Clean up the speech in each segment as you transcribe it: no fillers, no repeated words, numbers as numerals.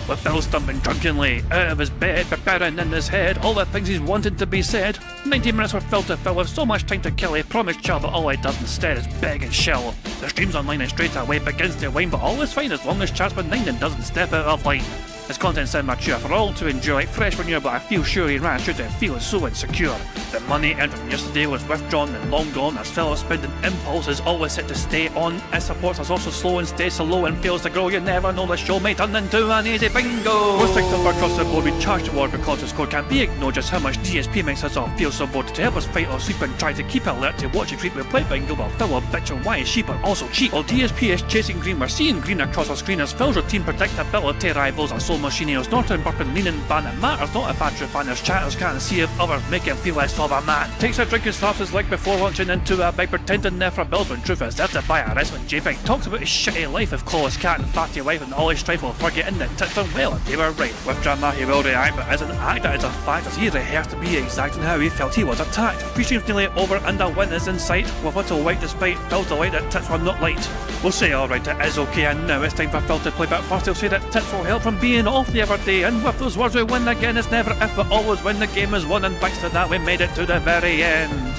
with Phil stumbling drunkenly out of his bed, preparing in his head all the things he's wanted to be said. 90 minutes with Phil to Phil with so much time to kill, he promised Chill, but all he does instead is beg and shill. The stream's online and straight away begins to wane, but all is fine as long as Chat's been 9 and doesn't step out of line. His content's immature for all to enjoy, like fresh manure, but I feel sure he ran through to feel so insecure. The money earned from yesterday was withdrawn and long gone, as Phil's spending impulse is always set to stay on. His support is also slow and stays so low and fails to grow. You never know, the show may turn into an easy bingo. Most victims are across the board, we charge the war because the score can't be ignored. Just how much DSP makes us all feel so bored. To help us fight or sleep and try to keep alert to watch it creep, we play bingo while Phil will bitch on why his sheep are also cheap. While DSP is chasing green, we're seeing green across our screen as Phil's routine predictability rivals our soul machinios. Norton, burping, leaning, ban, it matters not if true fanners chatters can't see if others make him feel less of a man. Takes a drink and slaps his leg before launching into a bike, pretending there for bills when truth is there to buy a wrestling JPEG. Talks about his shitty life of Claw's cat and fatty wife and all his strife while forgetting that tits done well and they were right. With drama he will react, but as an actor it's a fact as he rehearsed to be exact in how he felt he was attacked. 3 streams nearly over and a win is in sight, with little white despite Phil's delight that tits were not light. We'll say alright, it is okay, and now it's time for Phil to play, but first he'll say that tits will help from being off the other day, and with those words we win again. It's never if but always when the game is won, and thanks to that we made it to the very end.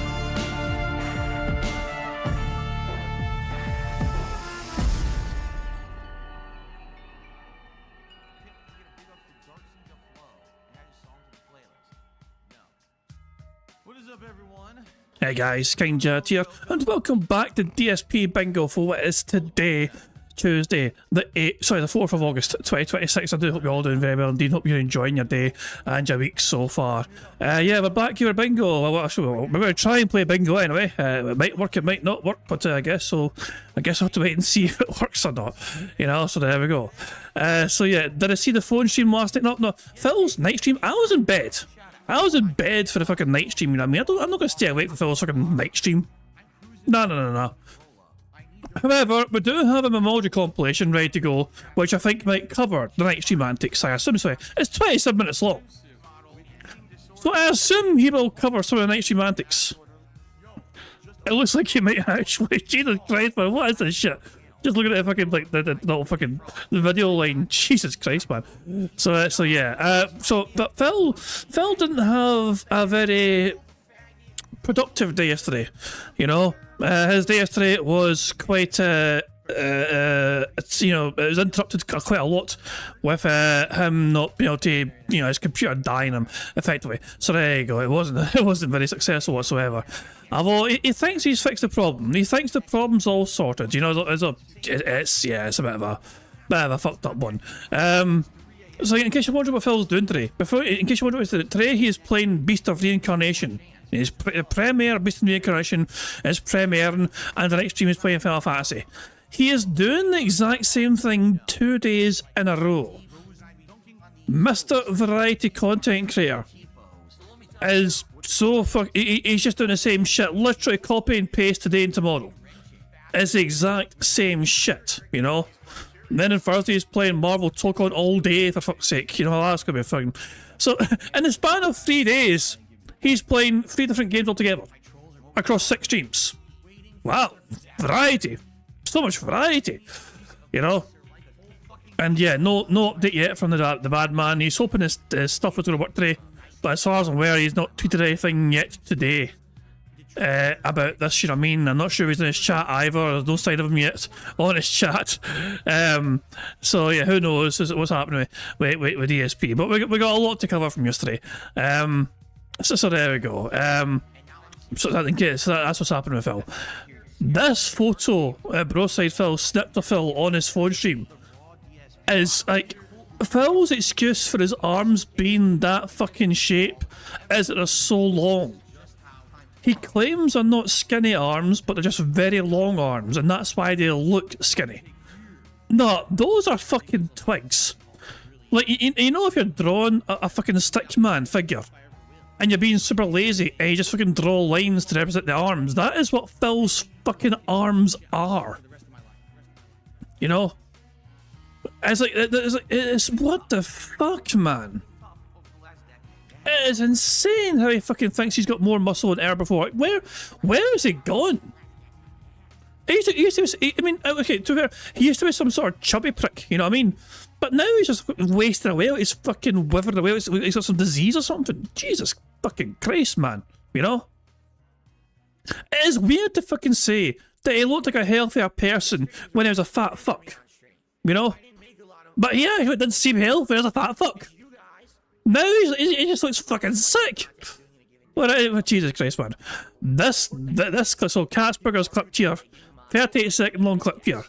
What is up, everyone? Hey guys, Kind Jet here, and welcome back to DSP Bingo for what is today, Tuesday, the 4th of August 2026. I do hope you're all doing very well indeed. Hope you're enjoying your day and your week so far. Yeah, we're back here at Bingo. We're going to try and play Bingo anyway. It might work, it might not work, but I guess I'll have to wait and see if it works or not. You know, so there we go. So yeah, did I see the phone stream last night? No, Phil's night stream. I was in bed for the fucking night stream, you know what I mean? I'm not going to stay awake for Phil's fucking night stream. No. However, we do have a Memology compilation ready to go, which I think might cover the night stream antics. I assume so. It's 27 minutes long. So I assume he will cover some of the night stream antics. It looks like he might actually. Jesus Christ, man, what is this shit? Just looking at the fucking, like, the little fucking the video line. Jesus Christ, man. So yeah. But Phil didn't have a very productive day yesterday, you know. His day yesterday was quite, it was interrupted quite a lot with him not being able to, his computer dying him effectively. So there you go. It wasn't very successful whatsoever. Although he thinks he's fixed the problem. He thinks the problem's all sorted. You know, it's a bit of a fucked up one. So in case you're wondering what Phil's doing today, today he is playing Beast of Reincarnation. His premiere Beast of Reincarnation is premiering, and the next stream is playing Final Fantasy. He is doing the exact same thing 2 days in a row. Mr. Variety Content Creator is so he's just doing the same shit, literally copy and paste today and tomorrow. It's the exact same shit, you know. And then on Thursday he's playing Marvel Tokon all day, for fuck's sake, you know, that's gonna be fun. So in the span of 3 days, he's playing 3 different games altogether across 6 streams. Wow, variety, so much variety, you know. And yeah, no update yet from the bad man. He's hoping his stuff was going to work today, but as far as I'm aware, he's not tweeted anything yet today about this. You know what I mean? I'm not sure he's in his chat either. There's no sign of him yet on his chat. So yeah, who knows what's happening with DSP? But we got a lot to cover from yesterday. So there we go. So that's what's happening with Phil. This photo, Broside Phil snipped a Phil on his phone stream, is like Phil's excuse for his arms being that fucking shape is that they're so long. He claims they're not skinny arms, but they're just very long arms, and that's why they look skinny. No, those are fucking twigs. Like, you know, if you're drawing a fucking stickman figure, and you're being super lazy, and you just fucking draw lines to represent the arms, that is what Phil's fucking arms are. You know? It's what the fuck, man? It is insane how he fucking thinks he's got more muscle than ever before. Where is he gone? He used to be, I mean, okay, to be fair, he used to be some sort of chubby prick, you know what I mean? But now he's just wasting away. He's fucking withering away. He's got some disease or something. Jesus fucking Christ, man. You know? It is weird to fucking say that he looked like a healthier person when he was a fat fuck. You know? But yeah, he didn't seem healthy as a fat fuck. Now he just looks fucking sick. Well, Jesus Christ, man. This so Catsburger's clip here, 38-second long clip here.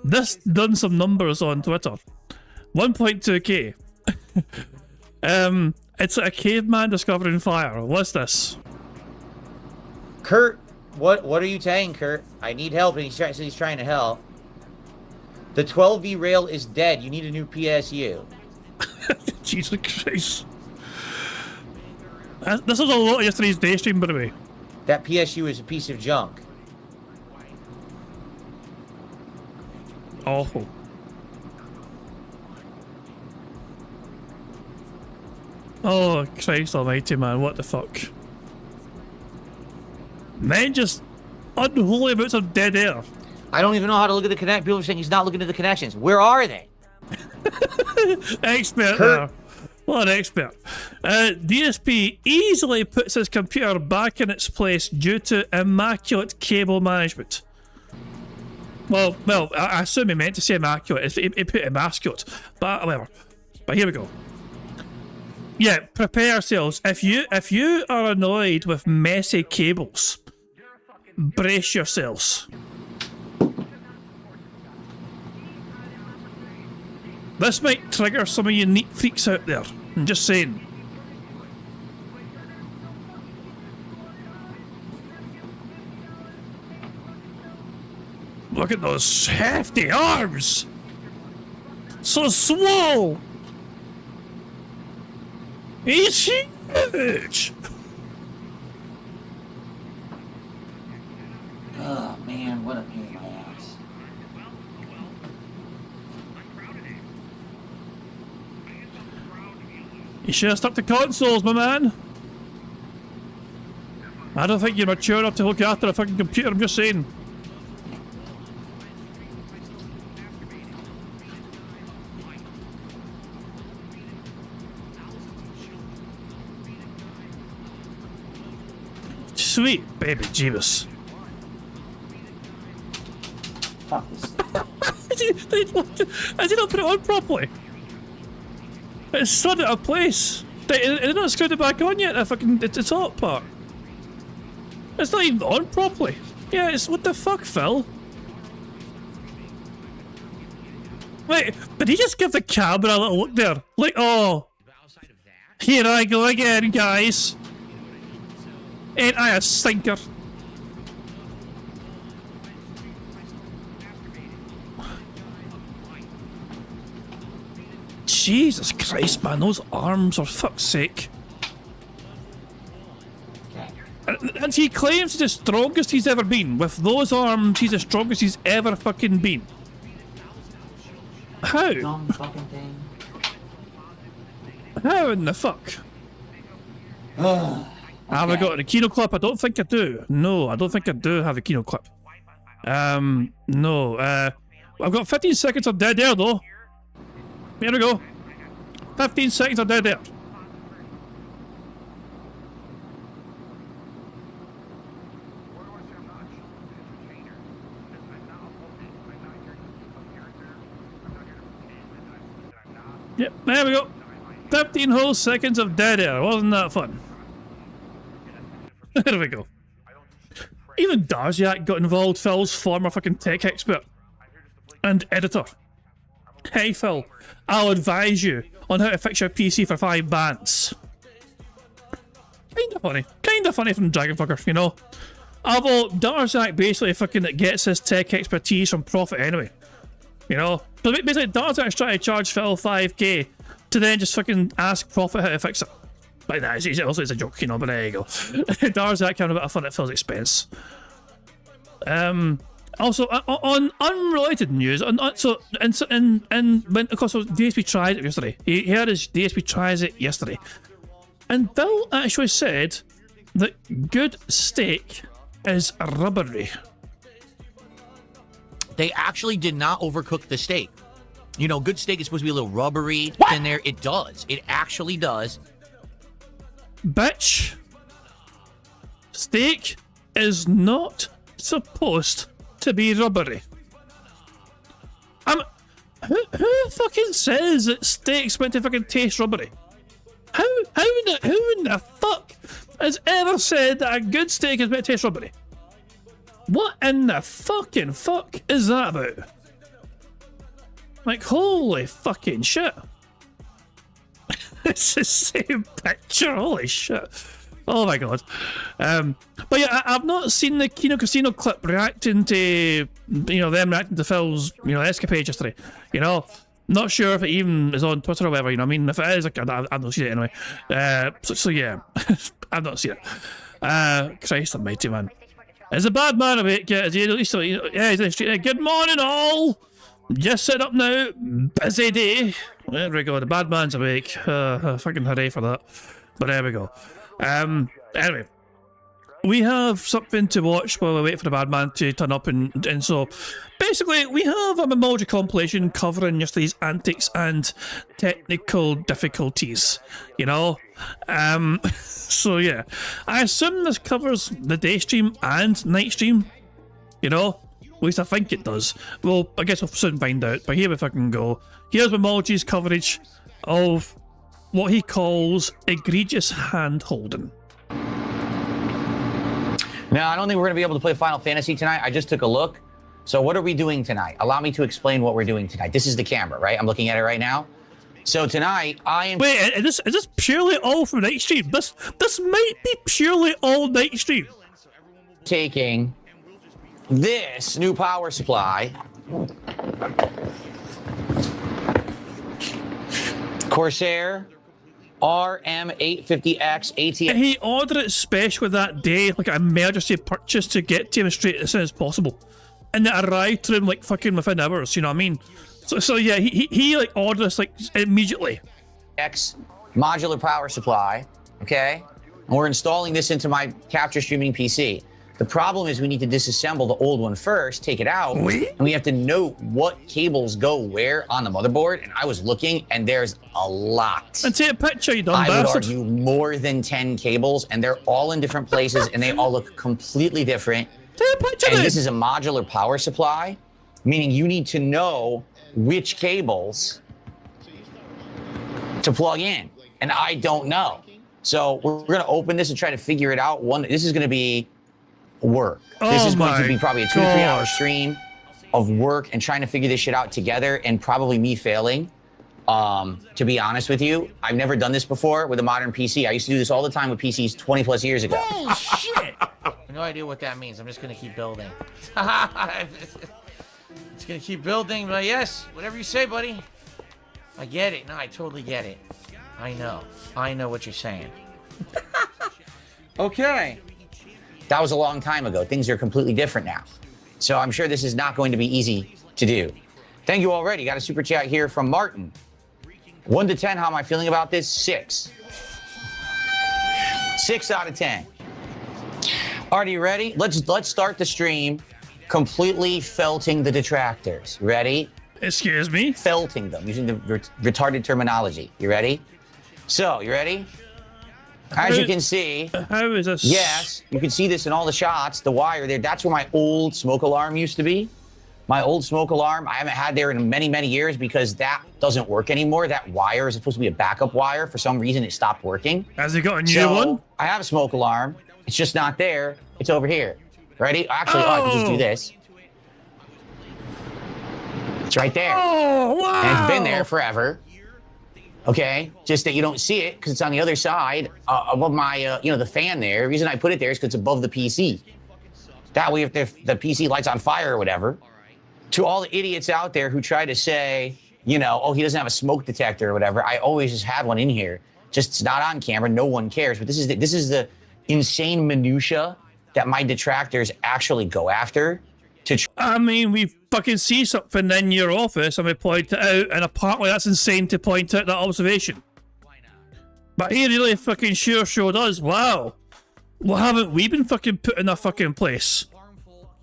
This done some numbers on Twitter. 1.2k. It's a caveman discovering fire. What's this? Kurt, what are you saying, Kurt? I need help, and he's trying to help. The 12V rail is dead. You need a new PSU. Jesus Christ. This was a lot of yesterday's day stream, by the way. That PSU is a piece of junk. Awful. Oh, Christ almighty, man. What the fuck? Men just unholy amounts of dead air. I don't even know how to look at the connect. People are saying he's not looking at the connections. Where are they? Expert Kurt. there. What an expert. DSP easily puts his computer back in its place due to immaculate cable management. Well, I assume he meant to say immaculate. He put emasculate. But whatever. But here we go. Yeah, prepare yourselves. If you are annoyed with messy cables, brace yourselves. This might trigger some of you neat freaks out there. I'm just saying. Look at those hefty arms! So swole! He's huge! Oh, man, what a pain in my ass. You should have stuck to consoles, my man. I don't think you're mature enough to look after a fucking computer, I'm just saying. Sweet baby Jeebus. Fuck this thing. Has he not put it on properly? It's slid out of place. They not screwed it back on yet, the top part. It's not even on properly. Yeah, it's what the fuck, Phil? Wait, did he just give the camera a little look there? Like, oh, here I go again, guys. Ain't I a stinker? Jesus Christ, man, those arms, for fuck's sake. And he claims he's the strongest he's ever been. With those arms, he's the strongest he's ever fucking been. How? Dumb fucking thing. How in the fuck? Have I got a Kino clip? I don't think I do. No, I don't think I do have a Kino clip. No. I've got 15 seconds of dead air though. Here we go. 15 seconds of dead air. Yep, there we go. 15 whole seconds of dead air. Wasn't that fun? There we go. Even Darziak got involved, Phil's former fucking tech expert and editor. Hey Phil, I'll advise you on how to fix your PC for 5 bands. Kinda funny from Dragonfucker, you know. Although Darziak basically fucking gets his tech expertise from Profit anyway. You know? So basically Darziak's trying to charge Phil 5k to then just fucking ask Profit how to fix it. Like that, it's a joke, you know, but there you go. Darziak having a bit of fun at Phil's expense. Also, on unrelated news, when of course DSP tried it yesterday. He had his DSP tries it yesterday, and Phil actually said that good steak is rubbery. They actually did not overcook the steak. You know, good steak is supposed to be a little rubbery in there. It does. It actually does. Bitch. Steak is not supposed to be rubbery. Who fucking says that steak's meant to fucking taste rubbery? Who in the fuck has ever said that a good steak is meant to taste rubbery? What in the fucking fuck is that about? Like, holy fucking shit. It's the same picture, holy shit. Oh my god. But yeah, I've not seen the Kino Casino clip reacting to, them reacting to Phil's, escapade yesterday. Not sure if it even is on Twitter or whatever, If it is, I've not seen it anyway. So yeah, I've not seen it. Christ almighty, man. Is a bad man awake? Yeah, is he at least, yeah, he's in the street. Good morning, all! Just set up now. Busy day. There we go, the bad man's awake. Fucking hooray for that. But there we go. Anyway, we have something to watch while we wait for the bad man to turn up, and so basically we have a Memoji compilation covering yesterday's antics and technical difficulties, so yeah, I assume this covers the day stream and night stream, at least I think it does. Well, I guess we'll soon find out, but here we fucking go. Here's Memoji's coverage of what he calls egregious hand-holding. Now, I don't think we're going to be able to play Final Fantasy tonight. I just took a look. So what are we doing tonight? Allow me to explain what we're doing tonight. This is the camera, right? I'm looking at it right now. So tonight, I am... Wait, is this purely all from night stream? This might be purely all night stream. Taking this new power supply, Corsair RM850X ATX. He ordered it special that day, like an emergency purchase to get to him straight as soon as possible, and it arrived to him like fucking within hours. You know what I mean? So yeah, he like ordered this like immediately. X modular power supply, okay, and we're installing this into my capture streaming PC. The problem is we need to disassemble the old one first, take it out, and we have to note what cables go where on the motherboard. And I was looking, and there's a lot. And take a picture, you dumb I bastard. would argue more than 10 cables, and they're all in different places, and they all look completely different. Take a picture. And this is a modular power supply, meaning you need to know which cables to plug in, and I don't know. So we're going to open this and try to figure it out. This is going to be work. This is going to be probably a 2 to 3 hour stream of work and trying to figure this shit out together, and probably me failing. To be honest with you, I've never done this before with a modern PC. I used to do this all the time with PCs 20 plus years ago. Oh shit! I have no idea what that means. I'm just gonna keep building. It's gonna keep building, but yes, whatever you say, buddy. I get it. No, I totally get it. I know what you're saying. Okay. That was a long time ago. Things are completely different now. So I'm sure this is not going to be easy to do. Thank you already. Got a super chat here from Martin. 1 to 10, how am I feeling about this? 6. 6 out of 10. Are you ready? Let's start the stream completely felting the detractors. Ready? Excuse me? Felting them, using the retarded terminology. You ready? So, you ready? As you can see, how is this? Yes, you can see this in all the shots, the wire there. That's where my old smoke alarm used to be. My old smoke alarm, I haven't had there in many, many years because that doesn't work anymore. That wire is supposed to be a backup wire. For some reason, it stopped working. Has he got a new one? I have a smoke alarm. It's just not there. It's over here. Ready? Actually, I can just do this. It's right there. Oh, wow. And it's been there forever. Okay, just that you don't see it because it's on the other side above my, the fan there. The reason I put it there is because it's above the PC. That way, if the PC lights on fire or whatever, to all the idiots out there who try to say, oh, he doesn't have a smoke detector or whatever, I always just had one in here. Just it's not on camera, no one cares. But this is the insane minutia that my detractors actually go after. I mean, we fucking see something in your office and we point it out, and apparently that's insane to point out that observation. But he really fucking sure showed us, wow. What haven't we been fucking put in a fucking place?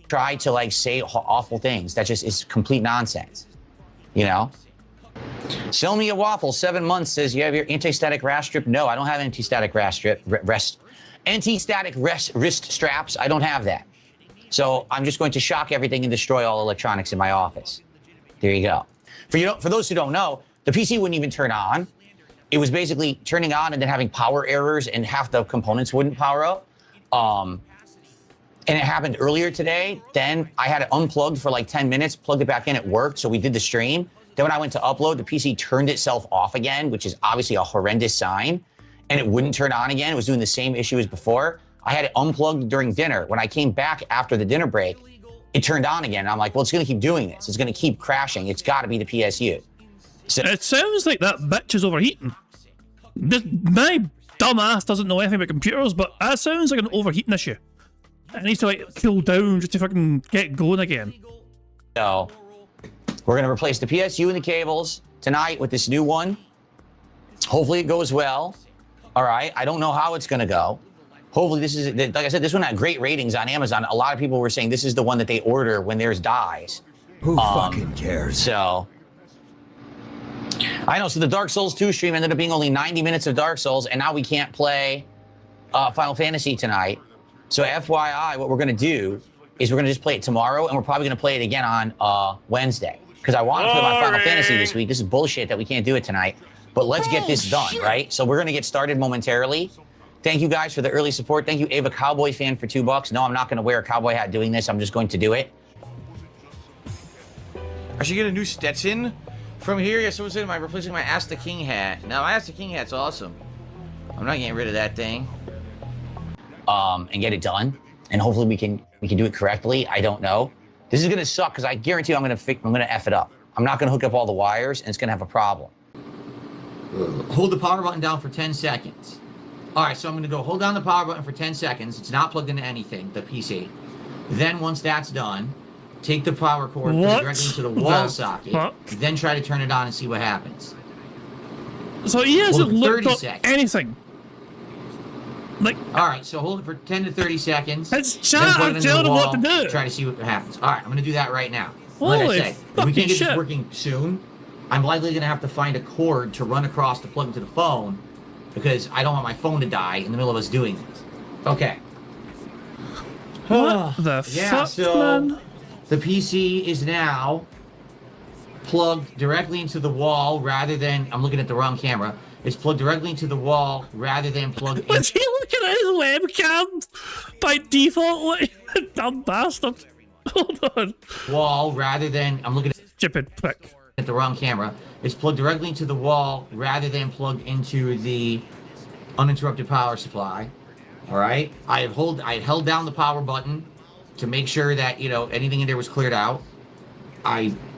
try to like say awful things. That just is complete nonsense. You know? Sell me a waffle. 7 months says you have your anti-static wrist strip. No, I don't have anti-static wrist strip. Anti-static wrist straps. I don't have that. So I'm just going to shock everything and destroy all electronics in my office. There you go. For those who don't know, the PC wouldn't even turn on. It was basically turning on and then having power errors, and half the components wouldn't power up. And it happened earlier today. Then I had it unplugged for like 10 minutes, plugged it back in, it worked. So we did the stream. Then when I went to upload, the PC turned itself off again, which is obviously a horrendous sign. And it wouldn't turn on again. It was doing the same issue as before. I had it unplugged during dinner. When I came back after the dinner break, it turned on again. And I'm like, well, it's going to keep doing this. It's going to keep crashing. It's got to be the PSU. So It sounds like that bitch is overheating. My dumb ass doesn't know anything about computers, but that sounds like an overheating issue. It needs to like cool down just to fucking get going again. So we're going to replace the PSU and the cables tonight with this new one. Hopefully it goes well. All right. I don't know how it's going to go. Hopefully this is, like I said, this one had great ratings on Amazon. A lot of people were saying this is the one that they order when theirs dies. Who fucking cares? So I know. So the Dark Souls 2 stream ended up being only 90 minutes of Dark Souls, and now we can't play Final Fantasy tonight. So FYI, what we're going to do is we're going to just play it tomorrow, and we're probably going to play it again on Wednesday. Because I want to play my Final Fantasy this week. This is bullshit that we can't do it tonight. But let's get this done, right? So we're going to get started momentarily. Thank you guys for the early support. Thank you, Ava Cowboy fan, for $2. No, I'm not going to wear a cowboy hat doing this. I'm just going to do it. I should get a new Stetson from here. Yeah, someone said, am I replacing my Ask the King hat? No, my Ask the King hat's awesome. I'm not getting rid of that thing. And get it done. And hopefully we can do it correctly. I don't know. This is going to suck because I guarantee you I'm going to F it up. I'm not going to hook up all the wires, and it's going to have a problem. Hold the power button down for 10 seconds. All right, so I'm going to go hold down the power button for 10 seconds. It's not plugged into anything, the PC. Then once that's done, take the power cord, put it directly into the wall socket, then try to turn it on and see what happens. So he hasn't looked up seconds. anything. Like, all right, so hold it for 10 to 30 seconds. It's chat. I'm telling him what to do. Try to see what happens. All right, I'm going to do that right now. Holy like I say, if we can't get this working soon, I'm likely going to have to find a cord to run across to plug into the phone because I don't want my phone to die in the middle of us doing this. Okay. What the fuck, man? The PC is now plugged directly into the wall rather than... I'm looking at the wrong camera. It's plugged directly into the wall rather than plugged in... Was he looking at his webcam by default? Dumb bastard. Hold on. Wall rather than... I'm looking at... Stupid prick. At the wrong camera. It's plugged directly into the wall rather than plugged into the uninterrupted power supply. All right. I had held down the power button to make sure that, you know, anything in there was cleared out.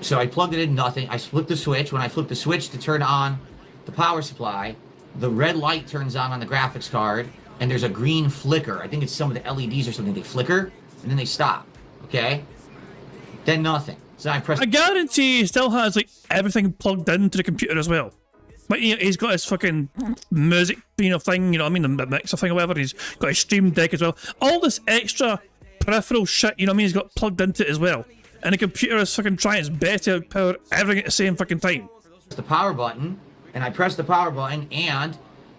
So I plugged it in, nothing. I flipped the switch. When I flipped the switch to turn on the power supply, the red light turns on the graphics card, and there's a green flicker. I think it's some of the LEDs or something. They flicker, and then they stop. Okay? Then nothing. So I guarantee he still has like everything plugged into the computer as well. Like he's got his fucking music, you know, thing, you know what I mean, the mixer thing or whatever. He's got his stream deck as well. All this extra peripheral shit, you know what I mean, he's got plugged into it as well. And the computer is fucking trying its best to power everything at the same fucking time. The power button, and I pressed the power button, and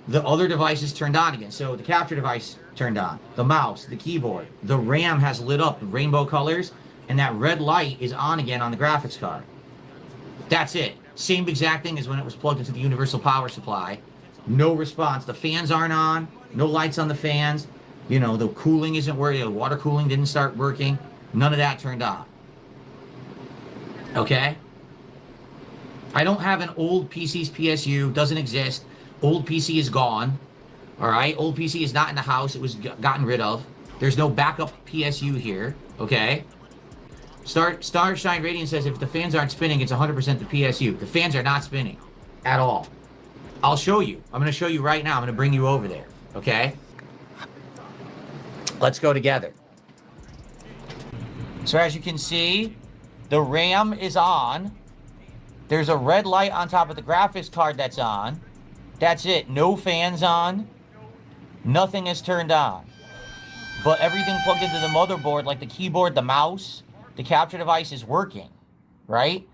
the other devices turned on again. So the capture device turned on, the mouse, the keyboard, the RAM has lit up, the rainbow colors, and that red light is on again on the graphics card. That's it. Same exact thing as when it was plugged into the universal power supply. No response. The fans aren't on. No lights on the fans. You know, the cooling isn't working. The water cooling didn't start working. None of that turned on. Okay? I don't have an old PC's PSU. Doesn't exist. Old PC is gone. All right? Old PC is not in the house. It was gotten rid of. There's no backup PSU here. Okay? Starshine Radiant says if the fans aren't spinning, it's 100% the PSU. The fans are not spinning at all. I'll show you. I'm going to show you right now. I'm going to bring you over there. Okay? Let's go together. So as you can see, the RAM is on. There's a red light on top of the graphics card that's on. That's it. No fans on. Nothing is turned on. but everything plugged into the motherboard, like the keyboard, the mouse, the capture device is working, right?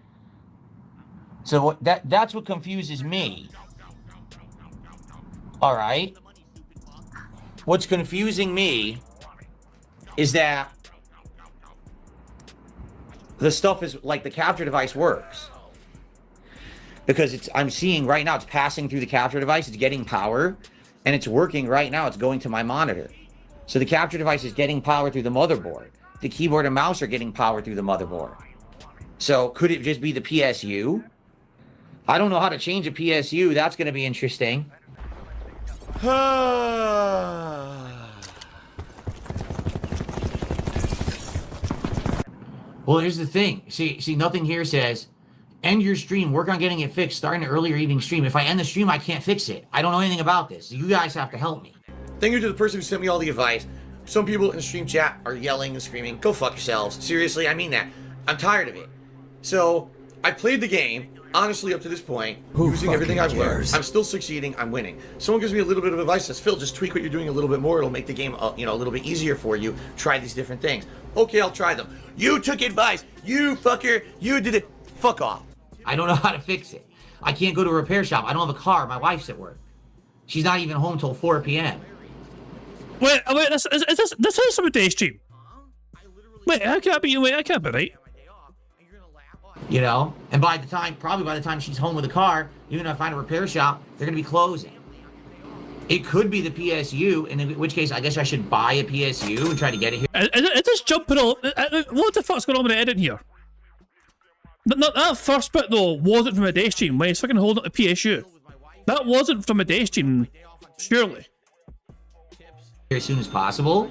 So that's what confuses me. All right. What's confusing me is that the stuff is like the capture device works. Because I'm seeing right now it's passing through the capture device, it's getting power, and it's working right now, it's going to my monitor. So the capture device is getting power through the motherboard. The keyboard and mouse are getting power through the motherboard. So could it just be the PSU? I don't know how to change a PSU. That's going to be interesting. Well, here's the thing. See, nothing here says, end your stream, work on getting it fixed, starting an earlier evening stream. If I end the stream, I can't fix it. I don't know anything about this. You guys have to help me. Thank you to the person who sent me all the advice. Some people in the stream chat are yelling and screaming, go fuck yourselves. Seriously, I mean that. I'm tired of it. So, I played the game, honestly, up to this point, using everything I've learned. I'm still succeeding, I'm winning. Someone gives me a little bit of advice, says, Phil, just tweak what you're doing a little bit more, it'll make the game a little bit easier for you. Try these different things. Okay, I'll try them. You took advice, you fucker, you did it. Fuck off. I don't know how to fix it. I can't go to a repair shop. I don't have a car, my wife's at work. She's not even home till 4 p.m. Wait, this is some day stream. Wait, I can't be right. You know, and probably by the time she's home with a car, even if I find a repair shop, they're gonna be closing. It could be the PSU, and in which case I guess I should buy a PSU and try to get it here. Is this jumping all? What the fuck's going on with the edit here? That first bit though wasn't from a day stream. When he's fucking holding up a PSU, that wasn't from a day stream, surely. As soon as possible.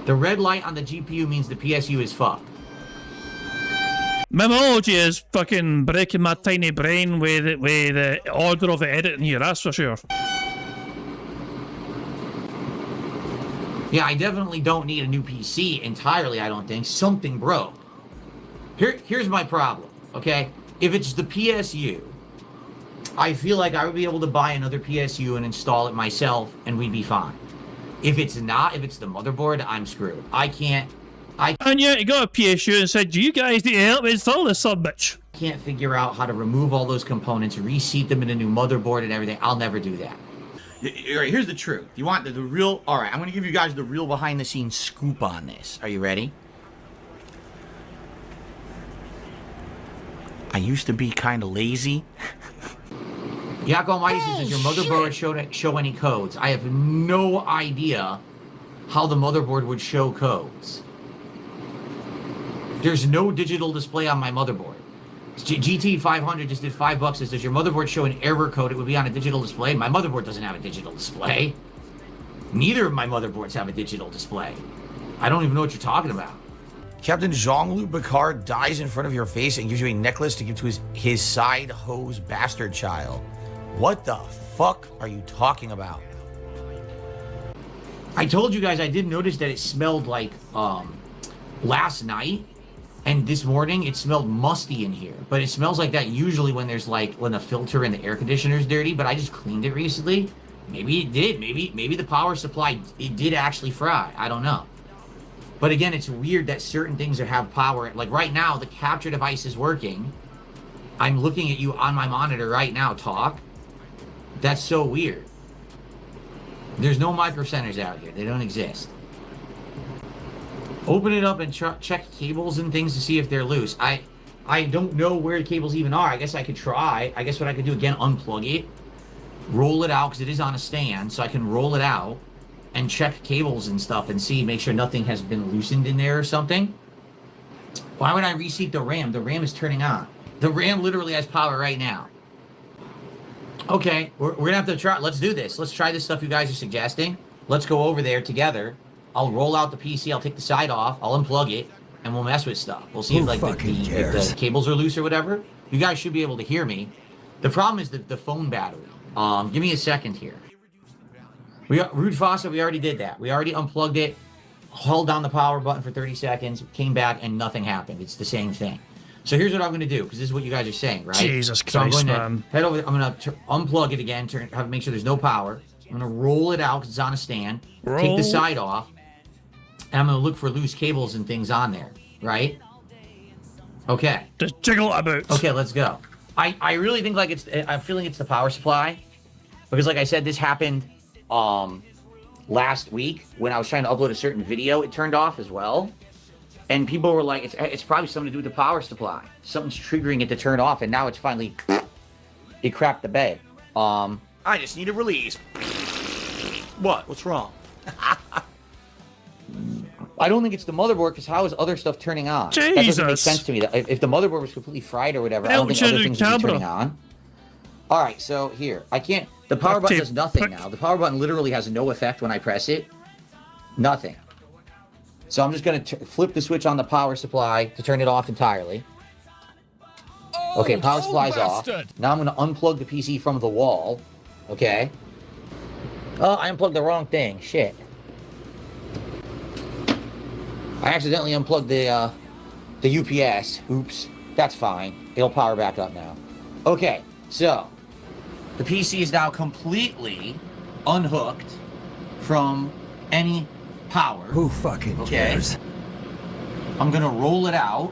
The red light on the GPU means the PSU is fucked. Memology is fucking breaking my tiny brain with the order of the editing here, that's for sure. Yeah, I definitely don't need a new PC entirely, I don't think. Something broke. Here's my problem, okay? If it's the PSU, I feel like I would be able to buy another PSU and install it myself, and we'd be fine. If it's not, if it's the motherboard, I'm screwed. And yeah, he got a PSU and said, you guys need to help me install this bitch. Can't figure out how to remove all those components, reseat them in a new motherboard and everything. I'll never do that. All right, here's the truth. You want the real... All right, I'm going to give you guys the real behind-the-scenes scoop on this. Are you ready? I used to be kind of lazy. Yak Almighty says, does your motherboard show any codes? I have no idea how the motherboard would show codes. There's no digital display on my motherboard. GT 500 just did $5. Says, does your motherboard show an error code? It would be on a digital display. My motherboard doesn't have a digital display. Neither of my motherboards have a digital display. I don't even know what you're talking about. Captain Jean-Luc Picard dies in front of your face and gives you a necklace to give to his side hose bastard child. What the fuck are you talking about? I told you guys I did notice that it smelled like last night, and this morning it smelled musty in here. But it smells like that usually when there's when the filter and the air conditioner is dirty. But I just cleaned it recently. Maybe it did. Maybe the power supply, it did actually fry. I don't know. But again, it's weird that certain things have power. Like right now, the capture device is working. I'm looking at you on my monitor right now, talk. That's so weird. There's no micro centers out here. They don't exist. Open it up and check cables and things to see if they're loose. I don't know where the cables even are. I guess I could try. I guess what I could do, again, unplug it. Roll it out, because it is on a stand. So I can roll it out and check cables and stuff and see, make sure nothing has been loosened in there or something. Why would I reseat the RAM? The RAM is turning on. The RAM literally has power right now. Okay, we're gonna have to try. Let's do this. Let's try this stuff you guys are suggesting. Let's go over there together. I'll roll out the PC. I'll take the side off. I'll unplug it, and we'll mess with stuff. We'll see if if the cables are loose or whatever. You guys should be able to hear me. The problem is the phone battery. Give me a second here. We got Rude Faucet. We already did that. We already unplugged it, held down the power button for 30 seconds, came back, and nothing happened. It's the same thing. So here's what I'm going to do, because this is what you guys are saying, right? Jesus Christ, so I'm going man. to head over. I'm going to unplug it again, make sure there's no power. I'm gonna roll it out because it's on a stand. Take Roll. the side off, and I'm gonna look for loose cables and things on there. Right? Okay. Just jiggle it about. Okay, let's go. I really think like I'm feeling it's the power supply, because like I said, this happened last week when I was trying to upload a certain video. It turned off as well, and people were like, it's probably something to do with the power supply. Something's triggering it to turn off, and now it's finally it crapped the bed. I just need a release. What? What's wrong? I don't think it's the motherboard, because how is other stuff turning on? That doesn't make Jesus. sense to me. If the motherboard was completely fried or whatever, I don't think Elton other things would be Cabra. turning on. All right, so here. I can't... The power Duct button tape. does nothing now. The power button literally has no effect when I press it. Nothing. So I'm just going to flip the switch on the power supply to turn it off entirely. Okay, power supply's off. Now I'm going to unplug the PC from the wall. Okay. Oh, I unplugged the wrong thing. Shit. I accidentally unplugged the UPS. Oops. That's fine. It'll power back up now. Okay, so the PC is now completely unhooked from any power. Who fucking Okay. cares? I'm gonna roll it out.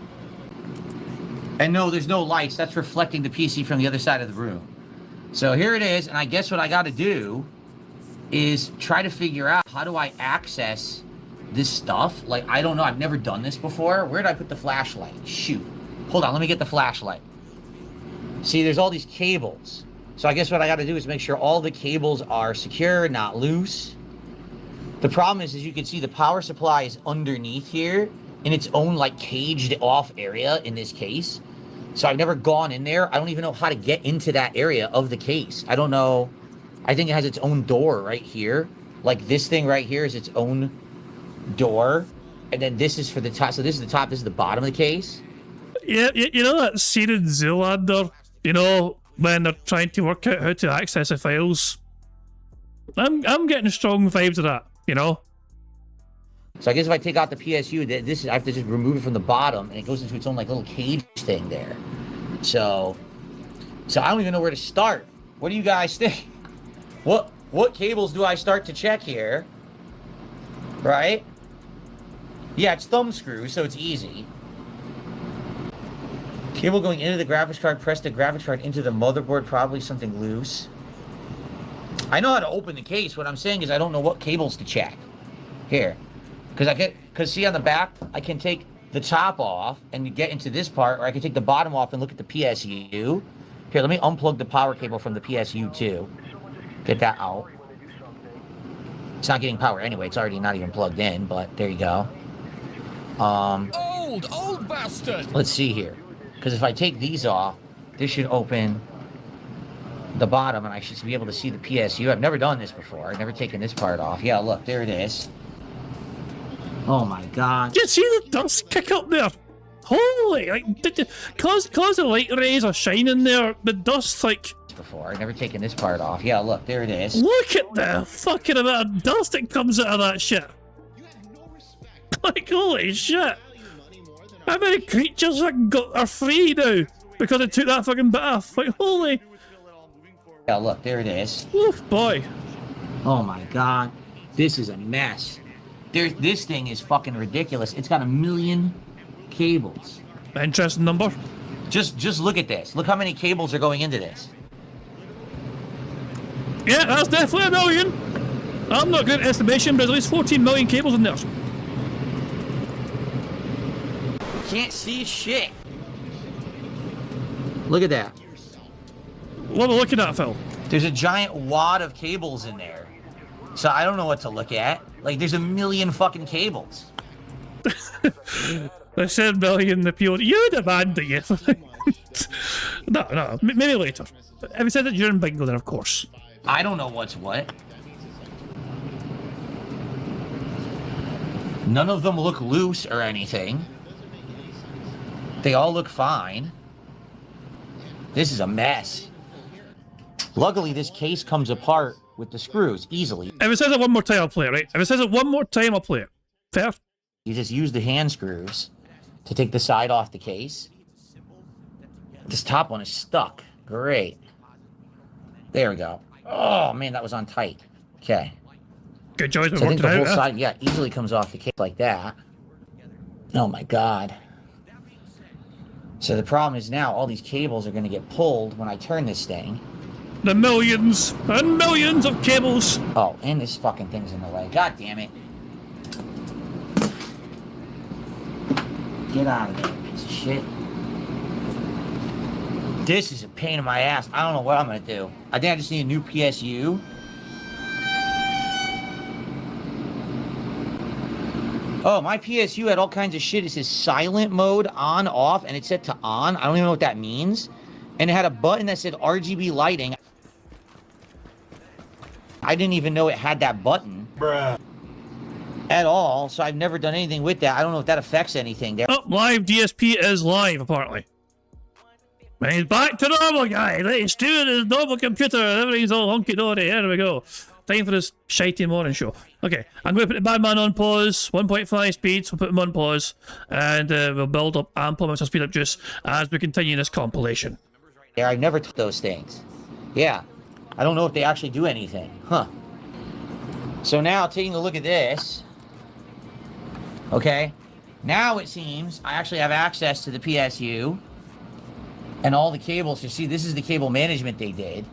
And no, there's no lights. That's reflecting the PC from the other side of the room. So here it is, and I guess what I gotta do is try to figure out, how do I access this stuff? Like, I don't know. I've never done this before. Where did I put the flashlight? Shoot. Hold on, let me get the flashlight. See, there's all these cables. So I guess what I gotta do is make sure all the cables are secure, not loose. The problem is, as you can see, the power supply is underneath here in its own, like, caged off area in this case. So I've never gone in there. I don't even know how to get into that area of the case. I don't know. I think it has its own door right here. Like, this thing right here is its own door. And then this is for the top. So this is the top, this is the bottom of the case. Yeah, you know that scene in Zoolander? You know, when they're trying to work out how to access the files? I'm getting strong vibes of that, you know? So I guess if I take out the PSU, this is, I have to just remove it from the bottom, and it goes into its own, like, little cage thing there. So I don't even know where to start. What do you guys think? What cables do I start to check here? Right? Yeah, it's thumb screws, so it's easy. Cable going into the graphics card, press the graphics card into the motherboard, probably something loose. I know how to open the case. What I'm saying is I don't know what cables to check. Here. Because see on the back, I can take the top off and get into this part, or I can take the bottom off and look at the PSU. Here, let me unplug the power cable from the PSU too. Get that out. It's not getting power anyway. It's already not even plugged in, but there you go. Old bastard! Let's see here. Because if I take these off, this should open the bottom, and I should be able to see the PSU. I've never done this before. I've never taken this part off. Yeah, look, there it is. Oh my god. Do you see the dust kick up there? Holy, like, cause the light rays are shining there, the dust, like... Before. I've never taken this part off. Yeah, look, there it is. Look at the fucking amount of dust that comes out of that shit. Like, holy shit. How many creatures are free now because I took that fucking bit off? Like, holy... Yeah, look, there it is. Oof, boy. Oh my god. This is a mess. This thing is fucking ridiculous. It's got 1 million cables. Interesting number. Just look at this. Look how many cables are going into this. Yeah, that's definitely 1 million. I'm not good at estimation, but there's at least 14 million cables in there. Can't see shit. Look at that. What are we looking at, Phil? There's a giant wad of cables in there. So I don't know what to look at. Like, there's 1 million fucking cables. I said million, the PO. You demand it, you. No, maybe later. If you said that during bingo, then of course. I don't know what's what. None of them look loose or anything. They all look fine. This is a mess. Luckily, this case comes apart with the screws easily. If it says it one more time, I'll play it, right? If it says it one more time, I'll play it. Fair? You just use the hand screws to take the side off the case. This top one is stuck. Great. There we go. Oh, man, that was on tight. Okay. Good choice. We So I worked think it the out. whole Huh? side, yeah, easily comes off the case like that. Oh my god. So the problem is now all these cables are going to get pulled when I turn this thing. The millions and millions of cables. Oh, and this fucking thing's in the way. God damn it. Get out of there, piece of shit. This is a pain in my ass. I don't know what I'm going to do. I think I just need a new PSU. Oh, my PSU had all kinds of shit. It says silent mode, on, off, and it's set to on. I don't even know what that means. And it had a button that said RGB lighting. I didn't even know it had that button. Bruh. At all, so I've never done anything with that. I don't know if that affects anything there. Oh, live DSP is live, apparently. And he's back to normal, guys. He's doing his normal computer. Everything's all hunky-dory. There we go. Time for this shitey morning show. Okay, I'm going to put the bad man on pause. 1.5 speeds. We'll put him on pause. And we'll build up ample amounts of speed up juice as we continue this compilation. Yeah, I've never took those things. Yeah, I don't know if they actually do anything. Huh. So now, taking a look at this. Okay, now it seems I actually have access to the PSU. And all the cables, you see, this is the cable management they did.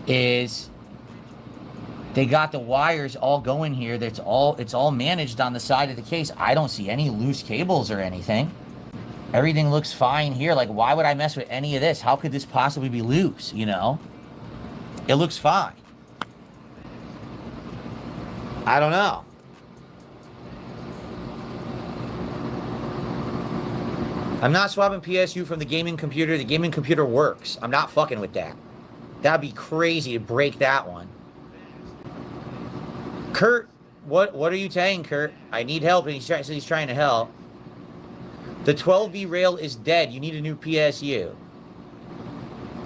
Is they got the wires all going here. It's all managed on the side of the case. I don't see any loose cables or anything. Everything looks fine here. Like, why would I mess with any of this? How could this possibly be loose, you know? It looks fine. I don't know. I'm not swapping PSU from the gaming computer. The gaming computer works. I'm not fucking with that. That'd be crazy to break that one. Kurt, what are you saying, Kurt? I need help, and he's trying to help. The 12V rail is dead. You need a new PSU.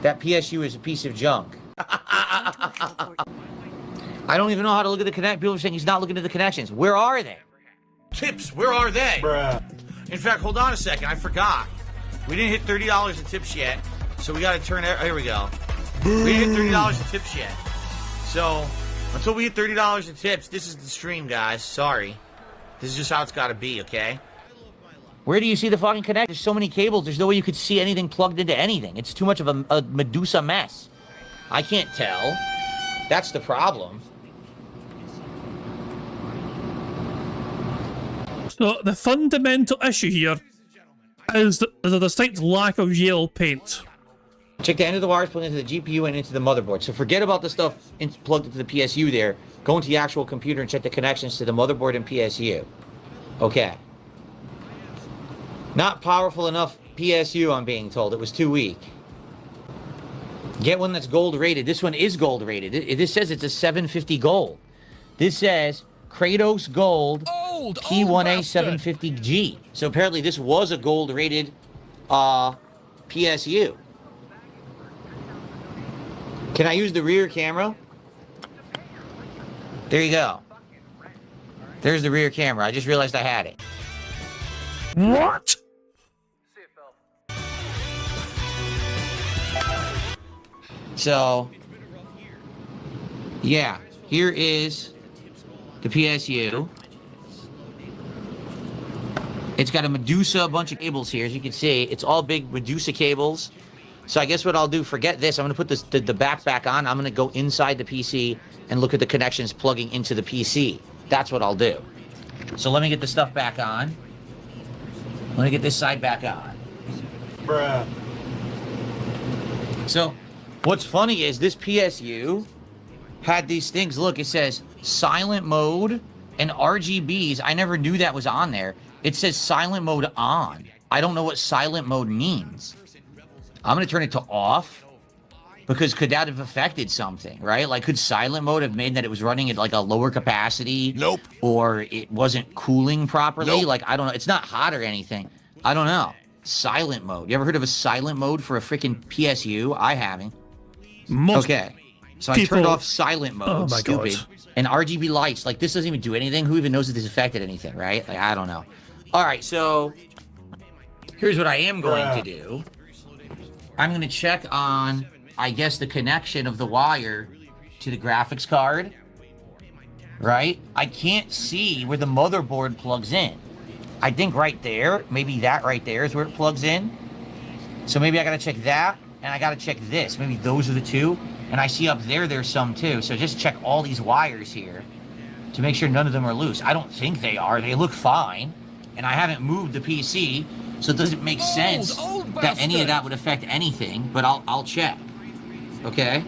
That PSU is a piece of junk. I don't even know how to look at the connect. People are saying he's not looking at the connections. Where are they? Tips, where are they? Bruh. In fact, hold on a second. I forgot. We didn't hit $30 in tips yet, so we got to turn it. Here we go. We didn't hit $30 in tips yet. So, until we hit $30 in tips, this is the stream, guys. Sorry. This is just how it's got to be, okay? Where do you see the fucking connect? There's so many cables. There's no way you could see anything plugged into anything. It's too much of a Medusa mess. I can't tell. That's the problem. So the fundamental issue here is the distinct lack of Yale paint. Check the end of the wires plugged into the GPU and into the motherboard. So forget about the stuff plugged into the PSU there. Go into the actual computer and check the connections to the motherboard and PSU. Okay. Not powerful enough PSU, I'm being told. It was too weak. Get one that's gold rated. This one is gold rated. This says it's a 750 gold. This says Kratos Gold T1A 750G. So apparently this was a gold rated PSU. Can I use the rear camera? There you go. There's the rear camera. I just realized I had it. What? So, yeah, here is the PSU. It's got a Medusa, a bunch of cables here, as you can see. It's all big Medusa cables. So I guess what I'll do, forget this. I'm going to put this, the back on. I'm going to go inside the PC and look at the connections plugging into the PC. That's what I'll do. So let me get the stuff back on. Let me get this side back on. Bruh. So, what's funny is this PSU had these things. Look, it says silent mode and RGBs. I never knew that was on there. It says silent mode on. I don't know what silent mode means. I'm going to turn it to off because could that have affected something, right? Like, could silent mode have made that it was running at like a lower capacity? Nope. Or it wasn't cooling properly? Nope. Like, I don't know. It's not hot or anything. I don't know. Silent mode. You ever heard of a silent mode for a freaking PSU? I haven't. Most Okay. So I people- turned off silent mode. Oh my Stupid. God. And RGB lights. Like, this doesn't even do anything. Who even knows if this affected anything, right? Like, I don't know. All right, so here's what I am going to do. I'm going to check on, I guess, the connection of the wire to the graphics card. right? I can't see where the motherboard plugs in. I think right there, maybe that right there is where it plugs in. So maybe I gotta check that, and I gotta check this. Maybe those are the two. And I see up there, there's some too. So just check all these wires here to make sure none of them are loose. I don't think they are. They look fine. And I haven't moved the PC, so it doesn't make sense that any of that would affect anything, but I'll check. Okay?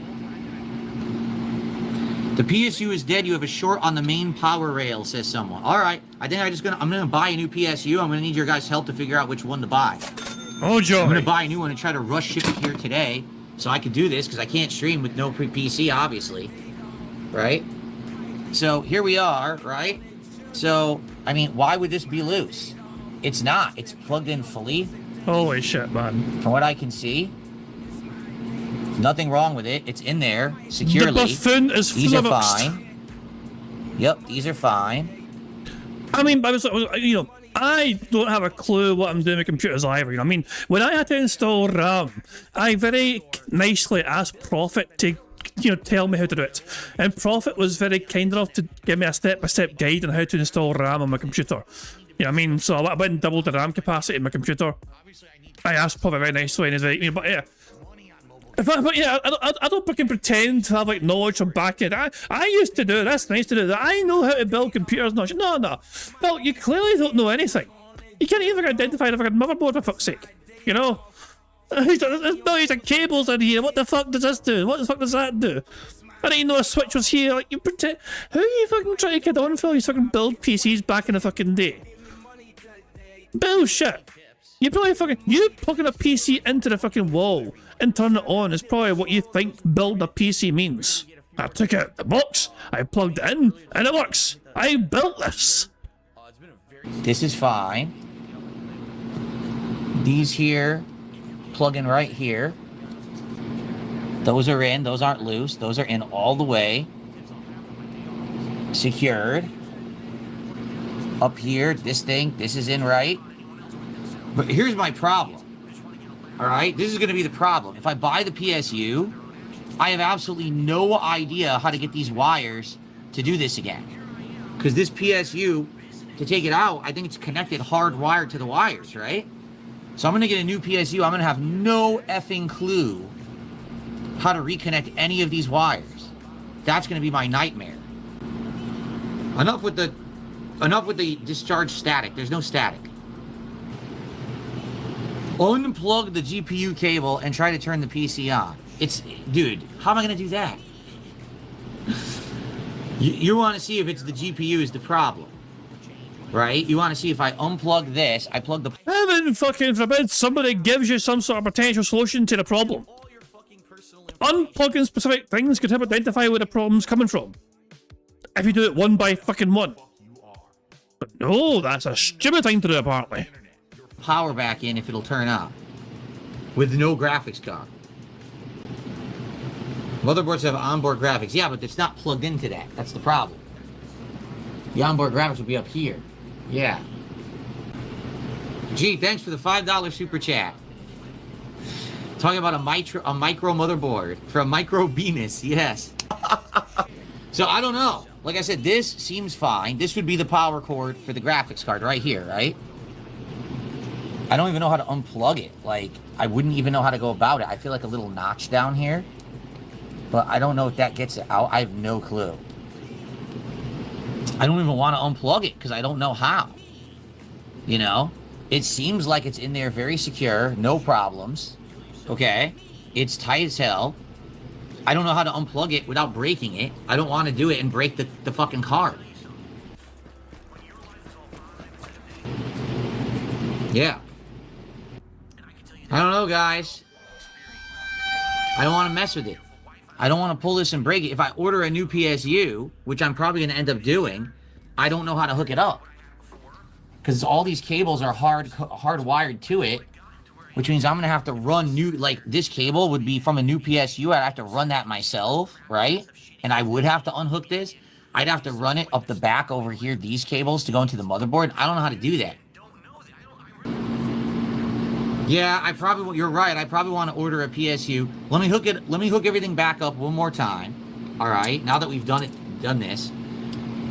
The PSU is dead. You have a short on the main power rail, says someone. All right. I think I'm gonna buy a new PSU. I'm gonna need your guys' help to figure out which one to buy. Oh, joy. I'm gonna buy a new one and try to rush ship it here today, so I could do this because I can't stream with no PC, obviously. Right? So here we are, right? So, I mean, why would this be loose? It's not. It's plugged in fully. Holy shit, man. From what I can see. Nothing wrong with it. It's in there securely. The buffoon is These are flummoxed. fine. Yep, these are fine. I mean, I don't have a clue what I'm doing with computers either. I mean, when I had to install RAM, I very nicely asked Prophet to, tell me how to do it. And Prophet was very kind enough to give me a step-by-step guide on how to install RAM on my computer. You know what I mean? So I went and doubled the RAM capacity in my computer. I asked Prophet very nicely, and he's like, but yeah. I don't fucking pretend to have knowledge from back end. I used to do it. That's nice to do that. I know how to build computers. No. Well, you clearly don't know anything. You can't even identify the fucking motherboard for fuck's sake. There's millions of cables in here. What the fuck does this do? What the fuck does that do? I didn't even know a switch was here. You pretend. Who are you fucking trying to get on for? You fucking build PCs back in the fucking day. Bullshit. You plugging a PC into the fucking wall and turn it on is probably what you think build a PC means. I took out the box, I plugged it in, and it works. I built this. This is fine. These here plug in right here. Those are in. Those aren't loose. Those are in all the way. Secured. Up here, this is in right. But here's my problem. All right? This is going to be the problem. If I buy the PSU, I have absolutely no idea how to get these wires to do this again. Because this PSU, to take it out, I think it's connected hardwired to the wires, right? So I'm going to get a new PSU. I'm going to have no effing clue how to reconnect any of these wires. That's going to be my nightmare. Enough with the discharge static. There's no static. Unplug the GPU cable and try to turn the PC on. Dude, how am I going to do that? You want to see if it's the GPU is the problem. Right? You want to see if I unplug this, I plug the... Heaven fucking forbid somebody gives you some sort of potential solution to the problem. Unplugging specific things could help identify where the problem's coming from. If you do it one by fucking one. But no, that's a stupid thing to do apparently. Power back in if it'll turn on. With no graphics card. Motherboards have onboard graphics. Yeah, but it's not plugged into that. That's the problem. The onboard graphics will be up here. Yeah. Gee, thanks for the $5 super chat. Talking about a micro motherboard for a micro Venus. Yes. So I don't know. Like I said, this seems fine. This would be the power cord for the graphics card right here, right? I don't even know how to unplug it. Like, I wouldn't even know how to go about it. I feel like a little notch down here. But I don't know if that gets it out. I have no clue. I don't even want to unplug it because I don't know how. You know? It seems like it's in there very secure. No problems. Okay? It's tight as hell. I don't know how to unplug it without breaking it. I don't want to do it and break the fucking card. Yeah. I don't know, guys. I don't want to mess with it. I don't want to pull this and break it. If I order a new PSU, which I'm probably going to end up doing, I don't know how to hook it up. Because all these cables are hardwired to it, which means I'm going to have to run new, like this cable would be from a new PSU. I'd have to run that myself, right? And I would have to unhook this. I'd have to run it up the back over here, these cables to go into the motherboard. I don't know how to do that. Yeah, you're right. I probably want to order a PSU. Let me hook everything back up one more time. All right, now that we've done this.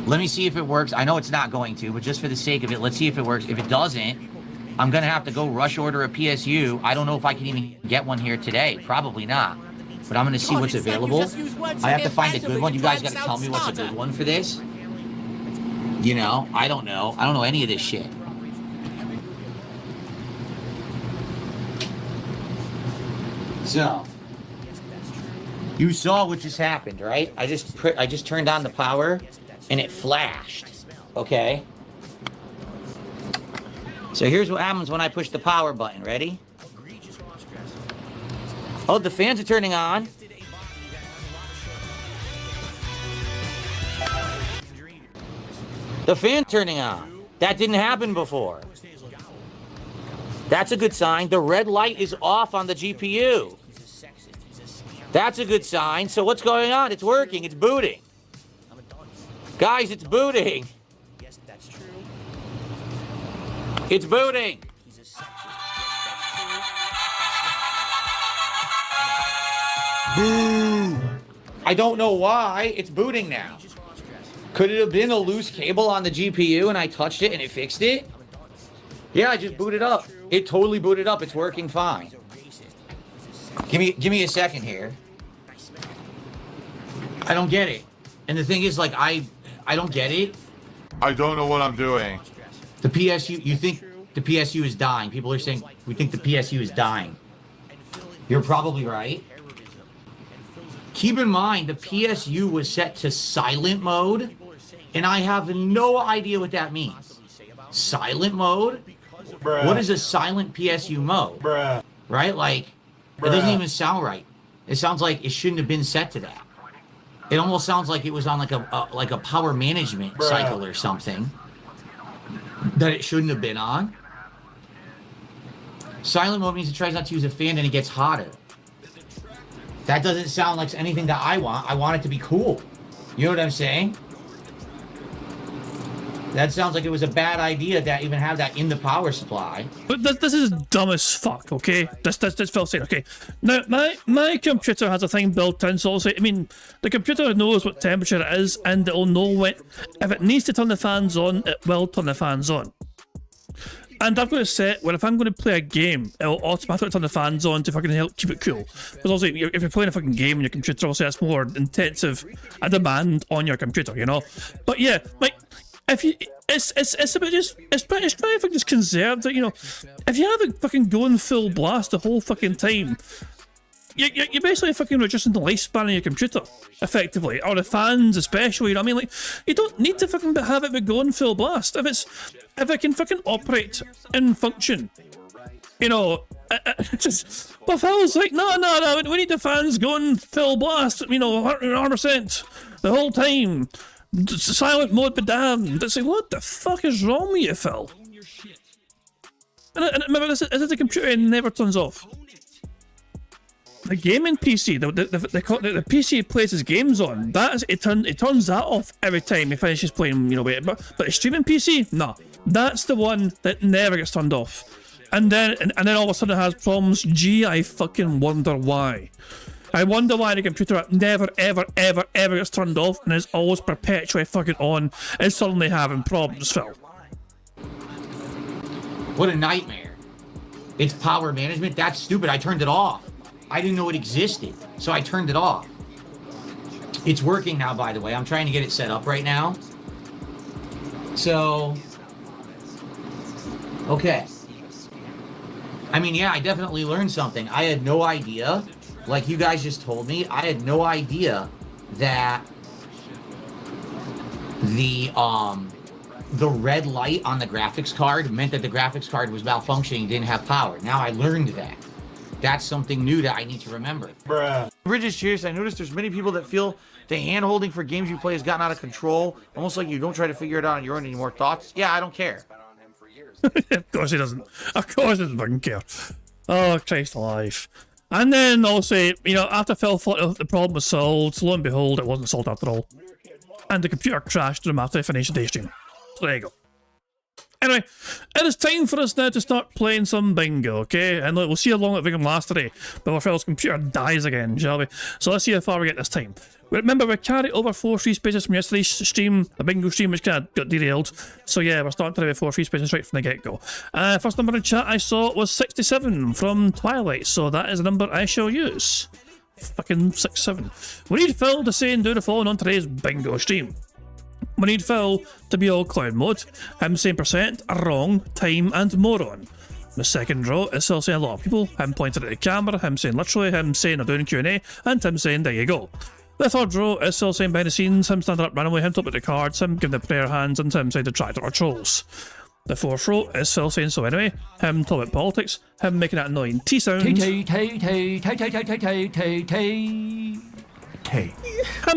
Let me see if it works. I know it's not going to, but just for the sake of it, let's see if it works. If it doesn't, I'm going to have to go rush order a PSU. I don't know if I can even get one here today. Probably not. But I'm going to see what's available. I have to find a good one. You guys got to tell me what's a good one for this. You know, I don't know. I don't know any of this shit. So, you saw what just happened, right? I just turned on the power, and it flashed. Okay. So here's what happens when I push the power button. Ready? Oh, the fans are turning on. The fan's turning on. That didn't happen before. That's a good sign. The red light is off on the GPU. That's a good sign. So what's going on? It's working. It's booting. Guys, it's booting. It's booting. Boo! I don't know why. It's booting now. Could it have been a loose cable on the GPU and I touched it and it fixed it? Yeah, I just booted up. It totally booted up. It's working fine. Give me a second here. I don't get it. And the thing is, like, I don't get it. I don't know what I'm doing. The PSU, you think the PSU is dying. People are saying, we think the PSU is dying. You're probably right. Keep in mind, the PSU was set to silent mode, and I have no idea what that means. Silent mode? Bruh. What is a silent PSU mode? Bruh. Right? Like, it doesn't even sound right. It sounds like it shouldn't have been set to that. It almost sounds like it was on like a power management cycle or something that it shouldn't have been on. Silent mode means it tries not to use a fan and it gets hotter. That doesn't sound like anything that I want. I want it to be cool. You know what I'm saying? That sounds like it was a bad idea to even have that in the power supply. But this is dumb as fuck, okay? This Phil saying, okay. Now, my computer has a thing built in, so also, I mean, the computer knows what temperature it is, and it'll know when, if it needs to turn the fans on, it will turn the fans on. And I've got a set where if I'm going to play a game, it'll automatically turn the fans on to fucking help keep it cool. Because also, if you're playing a fucking game on your computer, also that's more intensive a demand on your computer, you know? But yeah, like, if you, it's about just, it's trying to fucking just conserve that, you know, if you have it fucking going full blast the whole fucking time, you're basically fucking reducing the lifespan of your computer, effectively, or the fans especially, you know what I mean? Like, you don't need to fucking have it be going full blast. If it can fucking operate and function, you know, but Phil's like, no, we need the fans going full blast, you know, 100% the whole time. Silent mode, but damn. It's like, what the fuck is wrong with you, Phil? And remember, this is the computer, it never turns off. The gaming PC, the PC it plays his games on, it turns that off every time he finishes playing, you know, but the streaming PC, nah. That's the one that never gets turned off. And then all of a sudden it has problems. Gee, I fucking wonder why. I wonder why the computer never, ever, ever, ever gets turned off and is always perpetually fucking on and suddenly having problems, Phil. What a nightmare. It's power management? That's stupid. I turned it off. I didn't know it existed, so I turned it off. It's working now, by the way. I'm trying to get it set up right now. So, okay. I mean, yeah, I definitely learned something. I had no idea. Like you guys just told me, I had no idea that the red light on the graphics card meant that the graphics card was malfunctioning, didn't have power. Now I learned that. That's something new that I need to remember. Bruh. Bridges, cheers. I noticed there's many people that feel the hand-holding for games you play has gotten out of control. Almost like you don't try to figure it out on your own anymore. Thoughts? Yeah, I don't care. Of course he doesn't. Of course he doesn't fucking care. Oh, Christ alive. And then also, you know, after Phil thought the problem was solved, lo and behold, it wasn't solved after all. And the computer crashed after he finished the day stream. So there you go. Anyway, it is time for us now to start playing some bingo, okay? And look, we'll see how long we can last today before Phil's computer dies again, shall we? So let's see how far we get this time. Remember, we carried over 4 free spaces from yesterday's stream, the bingo stream, which kind of got derailed. So yeah, we're starting today with 4 free spaces right from the get-go. First number in chat I saw was 67 from Twilight, so that is a number I shall use. Fucking 67. We need Phil to say and do the following on today's bingo stream. We need Phil to be all clown mode, him saying percent, wrong, time, and moron. The second row is Phil saying a lot of people, him pointing at the camera, him saying literally, him saying I'm doing Q&A, and him saying there you go. The third row is still saying behind the scenes, him standing up randomly, him top at the cards, him giving the prayer hands, and him saying the tractor or trolls. The fourth row is still saying so anyway, him talking about politics, him making that annoying T sound. Him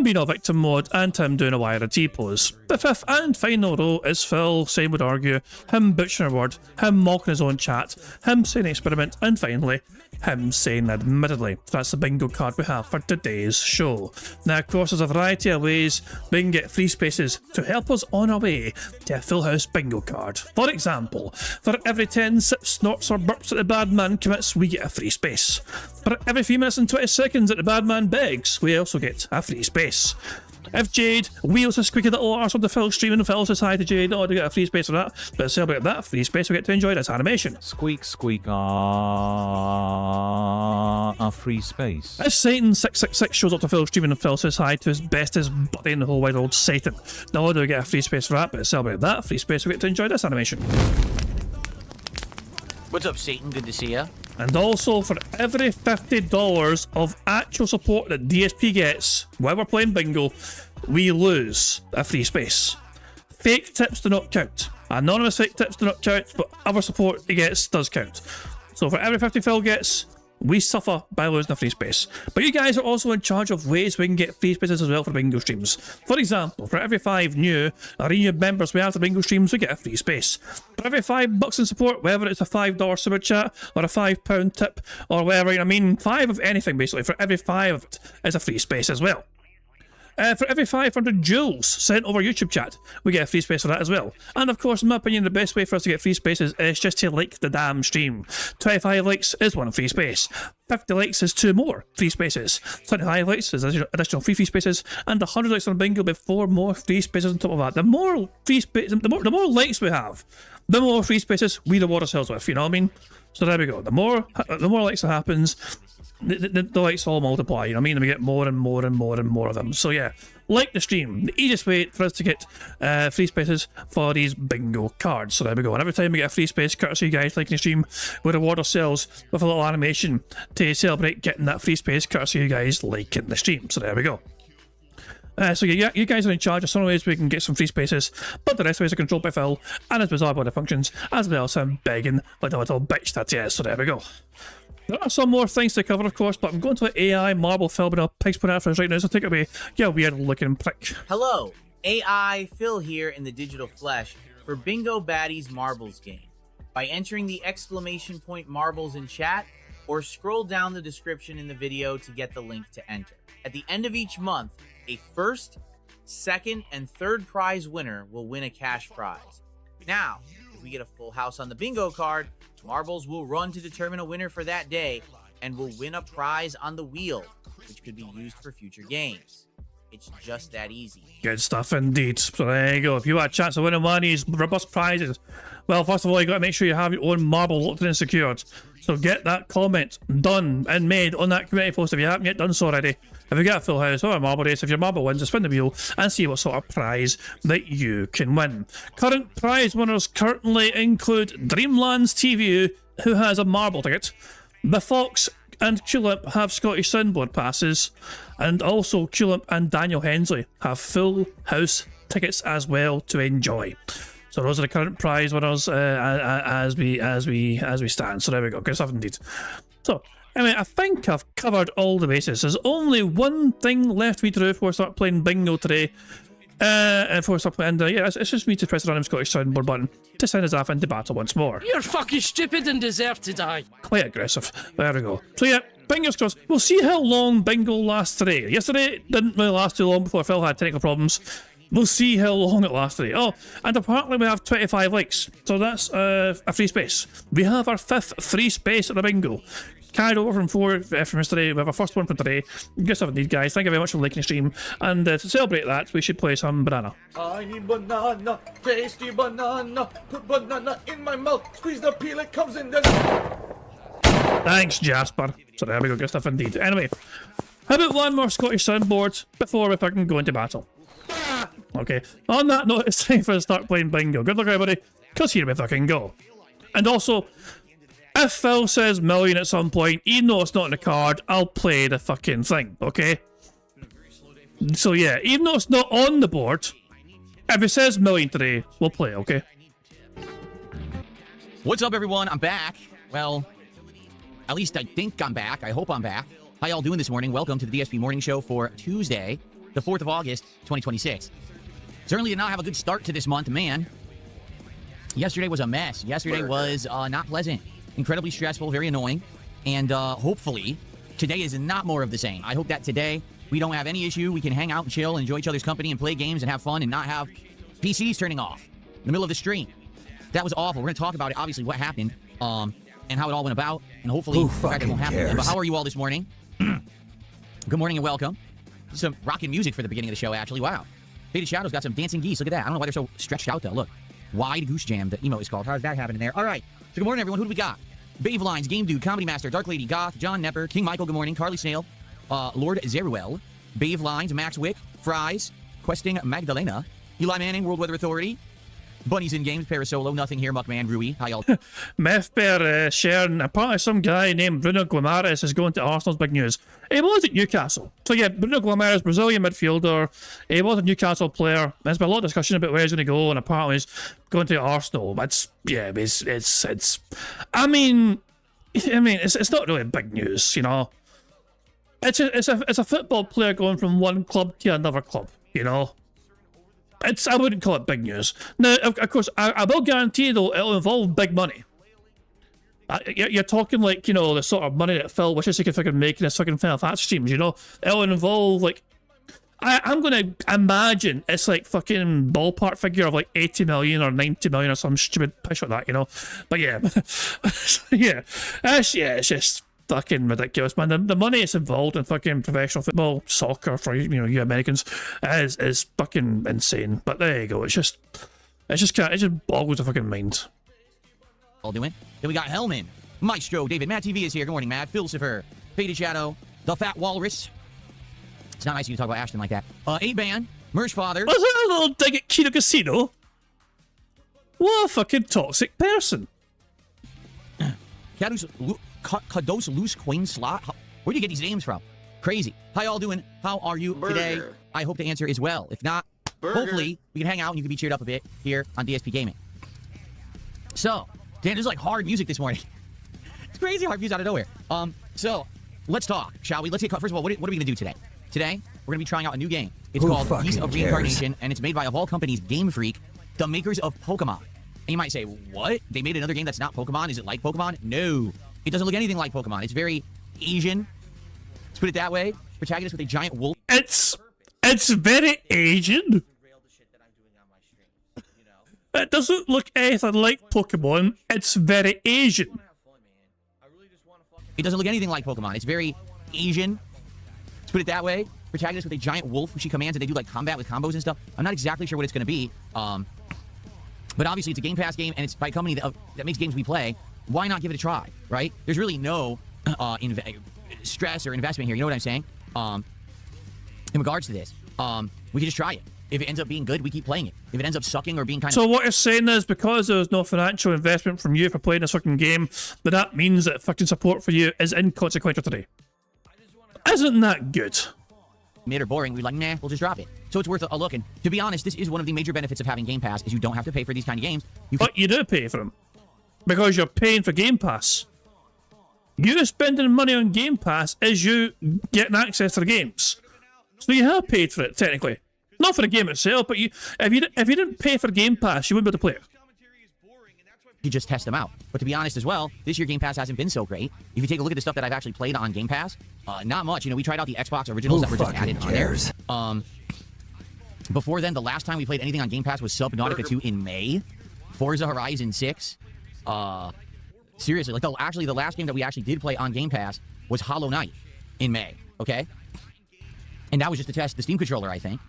being a victim mode, and him doing a wire T pose. The fifth and final row is Phil saying would argue, him butchering a word, him mocking his own chat, him saying experiment, and finally, him saying admittedly. That's the bingo card we have for today's show. Now, of course, there's a variety of ways we can get free spaces to help us on our way to a full house bingo card. For example, for every 10 sips, snorts, or burps that the bad man commits, we get a free space. For every 3 minutes and 20 seconds that the bad man begs, we also get a free space. If Jade wheels a squeaky little arse on the Phil stream and Phil says hi to Jade, oh, they get a free space for that. But to celebrate that free space, we get to enjoy this animation. Squeak, squeak, a free space. As Satan666 shows up to Phil's stream and Phil says hi to his bestest buddy in the whole wide world, Satan. Not only do we get a free space for that, but to celebrate that free space, we get to enjoy this animation. What's up, Satan? Good to see ya. And also, for every $50 of actual support that DSP gets while we're playing bingo, we lose a free space. Fake tips do not count. Anonymous fake tips do not count, but other support he gets does count. So for every 50 Phil gets, we suffer by losing a free space. But you guys are also in charge of ways we can get free spaces as well for bingo streams. For example, for every 5 new or renewed members we have to bingo streams, we get a free space. For every $5 in support, whether it's a $5 super chat or a £5 tip or whatever, I mean, 5 of anything basically, for every 5 of it is a free space as well. For every 500 jewels sent over YouTube chat, we get a free space for that as well. And of course, in my opinion, the best way for us to get free spaces is just to like the damn stream. 25 likes is 1 free space. 50 likes is 2 more free spaces. 25 likes is additional free spaces, and 100 likes on bingo with 4 more free spaces on top of that. The more free spaces, the more likes we have, the more free spaces we reward ourselves with. You know what I mean? So there we go. The more likes that happens, the likes all multiply, you know what I mean? And we get more and more and more and more of them. So yeah, like the stream. The easiest way for us to get free spaces for these bingo cards. So there we go. And every time we get a free space, courtesy of you guys liking the stream, we reward ourselves with a little animation to celebrate getting that free space, courtesy of you guys liking the stream. So there we go. So yeah, you guys are in charge of some ways we can get some free spaces, but the rest of ways are controlled by Phil and his bizarre body functions, as well as him begging like a little bitch that he is. So there we go. There are some more things to cover, of course, but I'm going to let AI Marble Phil and Pig's put out for us right now, so take it away, you weird looking prick. Hello, AI Phil here in the digital flesh for Bingo Baddies Marbles game. By entering the exclamation point marbles in chat, or scroll down the description in the video to get the link to enter. At the end of each month, a first, second, and third prize winner will win a cash prize. Now, if we get a full house on the bingo card, marbles will run to determine a winner for that day and will win a prize on the wheel, which could be used for future games. It's just that easy. Good stuff indeed. So there you go. If you want a chance of winning one of these robust prizes, well, first of all, you got to make sure you have your own marble locked and secured. So get that comment done and made on that community post if you haven't yet done so already. If you get a full house or a marble race, if your marble wins, spin the wheel and see what sort of prize that you can win. Current prize winners currently include Dreamlands TV, who has a marble ticket. The Fox and Tulip have Scottish Soundboard passes, and also Tulip and Daniel Hensley have full house tickets as well to enjoy. So those are the current prize winners as we stand. So there we go. Good stuff indeed. So anyway, I think I've covered all the bases. There's only one thing left me to do before I start playing bingo today. Yeah, it's just me to press the random Scottish soundboard button to send us off into battle once more. You're fucking stupid and deserve to die. Quite aggressive. There we go. So yeah, fingers crossed. We'll see how long bingo lasts today. Yesterday didn't really last too long before Phil had technical problems. We'll see how long it lasts today. Oh, and apparently we have 25 likes, so that's a free space. We have our 5th free space at the bingo. Carried over from 4 from yesterday. We have our first one for today. Good stuff indeed, guys. Thank you very much for liking the stream. And to celebrate that, we should play some banana. I need banana, tasty banana. Put banana in my mouth. Squeeze the peel, it comes in. Thanks, Jasper. So there we go. Good stuff indeed. Anyway, how about one more Scottish soundboard before we fucking go into battle? Okay. On that note, it's time for us to start playing bingo. Good luck, everybody, because here we fucking go. And also, if Phil says million at some point, even though it's not in the card, I'll play the fucking thing, okay? So yeah, even though it's not on the board, if it says million today, we'll play, okay? What's up, everyone? I'm back. Well, at least I think I'm back. I hope I'm back. How y'all doing this morning? Welcome to the DSP Morning Show for Tuesday, the 4th of August, 2026. Certainly did not have a good start to this month, man. Yesterday was a mess. Yesterday was not pleasant. Incredibly stressful, very annoying. And hopefully, today is not more of the same. I hope that today we don't have any issue. We can hang out and chill and enjoy each other's company and play games and have fun and not have PCs turning off in the middle of the stream. That was awful. We're going to talk about it, obviously, what happened and how it all went about. And hopefully, in fact, it won't happen again. But how are you all this morning? Good morning and welcome. Some rockin' music for the beginning of the show, actually. Wow. Faded Shadows got some dancing geese. Look at that. I don't know why they're so stretched out, though. Look. Wide Goose Jam, the emote is called. How does that happen in there? All right. So good morning, everyone. Who do we got? Bave Lines, Game Dude, Comedy Master, Dark Lady, Goth, John Nepper, King Michael, good morning, Carly Snail, Lord Zeruel, Bave Lines, Max Wick, Fries, Questing Magdalena, Eli Manning, World Weather Authority, Bunnies in Games, Parasolo, Nothing Here, Muckman, Rui, hi y'all. Meth Bear sharing, apparently some guy named Bruno Guimaraes is going to Arsenal's big news. He was at Newcastle. So yeah, Bruno Guimaraes, Brazilian midfielder. He was a Newcastle player. There's been a lot of discussion about where he's going to go, and apparently he's going to Arsenal. It's I mean, it's not really big news, you know. It's a football player going from one club to another club, you know. I wouldn't call it big news. Now, of course, I will guarantee, though, it'll involve big money. You're talking, like, you know, the sort of money that Phil wishes he could fucking make in his fucking Final Fantasy streams, you know? It'll involve, like... I'm going to imagine it's, like, fucking ballpark figure of, like, 80 million or 90 million or some stupid pish like that, you know? But, yeah. It's just fucking ridiculous, man. The money that's involved in fucking professional football, soccer for you Americans is fucking insane. But there you go. It just boggles the fucking mind. All doing. Then we got Hellman, Maestro, David, Matt TV is here. Good morning, Matt. Philosopher, Faded Shadow, The Fat Walrus. It's not nice of you to talk about Ashton like that. 8-ban, Merch Father. Was that a little dig at Kino Casino? What a fucking toxic person. Kados Loose Queen Slot? Where do you get these names from? Crazy. How y'all doing? How are you today? I hope the answer is well. If not, hopefully we can hang out and you can be cheered up a bit here on DSP Gaming. So, damn, there's like hard music this morning. It's crazy hard music out of nowhere. So, let's talk, shall we? Let's get, first of all, what are we going to do today? Today, we're going to be trying out a new game. It's called Piece of Reincarnation, and it's made by, of all companies, Game Freak, the makers of Pokemon. And you might say, what? They made another game that's not Pokemon? Is it like Pokemon? No. It doesn't look anything like Pokemon. It's very Asian. Let's put it that way. Protagonist with a giant wolf. It's very Asian. It doesn't look anything like Pokemon. It's very Asian. It doesn't look anything like Pokemon. It's very Asian. Let's put it that way. Protagonist with a giant wolf who she commands, and they do like combat with combos and stuff. I'm not exactly sure what it's going to be. But obviously it's a Game Pass game, and it's by a company that makes games we play. Why not give it a try, right? There's really no stress or investment here. You know what I'm saying? In regards to this, we can just try it. If it ends up being good, we keep playing it. If it ends up sucking or being kind of... So what you're saying is because there's no financial investment from you for playing this fucking game, that means that fucking support for you is inconsequential today. Isn't that good? Mid or boring, we're like, nah, we'll just drop it. So it's worth a look. And to be honest, this is one of the major benefits of having Game Pass, is you don't have to pay for these kind of games. But you do pay for them. Because you're paying for Game Pass. You spending money on Game Pass is you getting access to the games. So you have paid for it, technically. Not for the game itself, but if you didn't pay for Game Pass, you wouldn't be able to play it. You just test them out. But to be honest as well, this year Game Pass hasn't been so great. If you take a look at the stuff that I've actually played on Game Pass, not much. You know, we tried out the Xbox originals that were just added on there. Before then, the last time we played anything on Game Pass was Subnautica 2 in May. Forza Horizon 6. Seriously, like the last game that we actually did play on Game Pass was Hollow Knight in May, okay? And that was just to test the Steam controller, I think.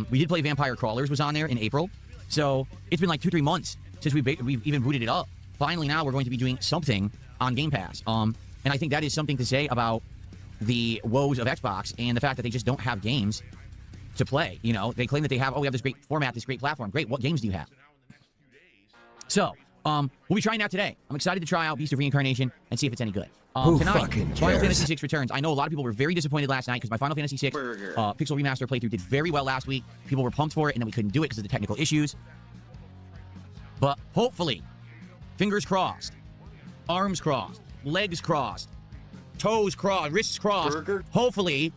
We did play Vampire Crawlers was on there in April. So it's been like 2-3 months since we've even booted it up. Finally, now we're going to be doing something on Game Pass. And I think that is something to say about the woes of Xbox and the fact that they just don't have games to play. You know, they claim that they have, we have this great format, this great platform. Great, what games do you have? So, we'll be trying that today. I'm excited to try out Beast of Reincarnation and see if it's any good. Tonight, Final Fantasy VI returns. I know a lot of people were very disappointed last night because my Final Fantasy VI Pixel Remaster playthrough did very well last week. People were pumped for it, and then we couldn't do it because of the technical issues. But hopefully, fingers crossed, arms crossed, legs crossed, toes crossed, wrists crossed. Hopefully,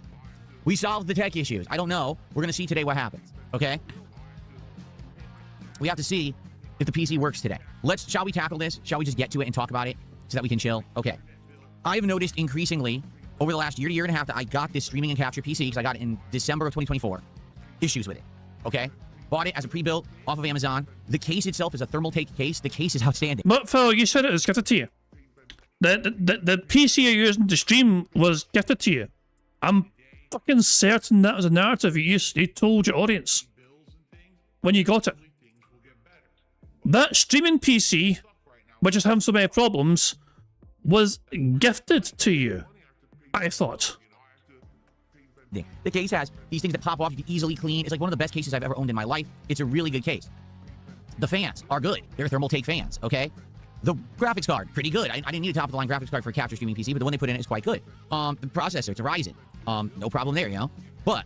we solve the tech issues. I don't know. We're going to see today what happens, okay? We have to see if the PC works today. Shall we tackle this? Shall we just get to it and talk about it so that we can chill? Okay. I've noticed increasingly over the last year to year and a half that I got this streaming and capture PC because I got it in December of 2024. Issues with it, okay? Bought it as a pre-built off of Amazon. The case itself is a thermal take case. The case is outstanding. But Phil, you said it was gifted to you. The PC you're using to stream was gifted to you. I'm fucking certain that was a narrative you told your audience when you got it. That streaming PC, which is having so many problems, was gifted to you, I thought. The case has these things that pop off, you can easily clean. It's like one of the best cases I've ever owned in my life. It's a really good case. The fans are good. They're thermal take fans, okay? The graphics card, pretty good. I didn't need a top-of-the-line graphics card for a capture streaming PC, but the one they put in is quite good. The processor, it's a Ryzen. No problem there, you know? But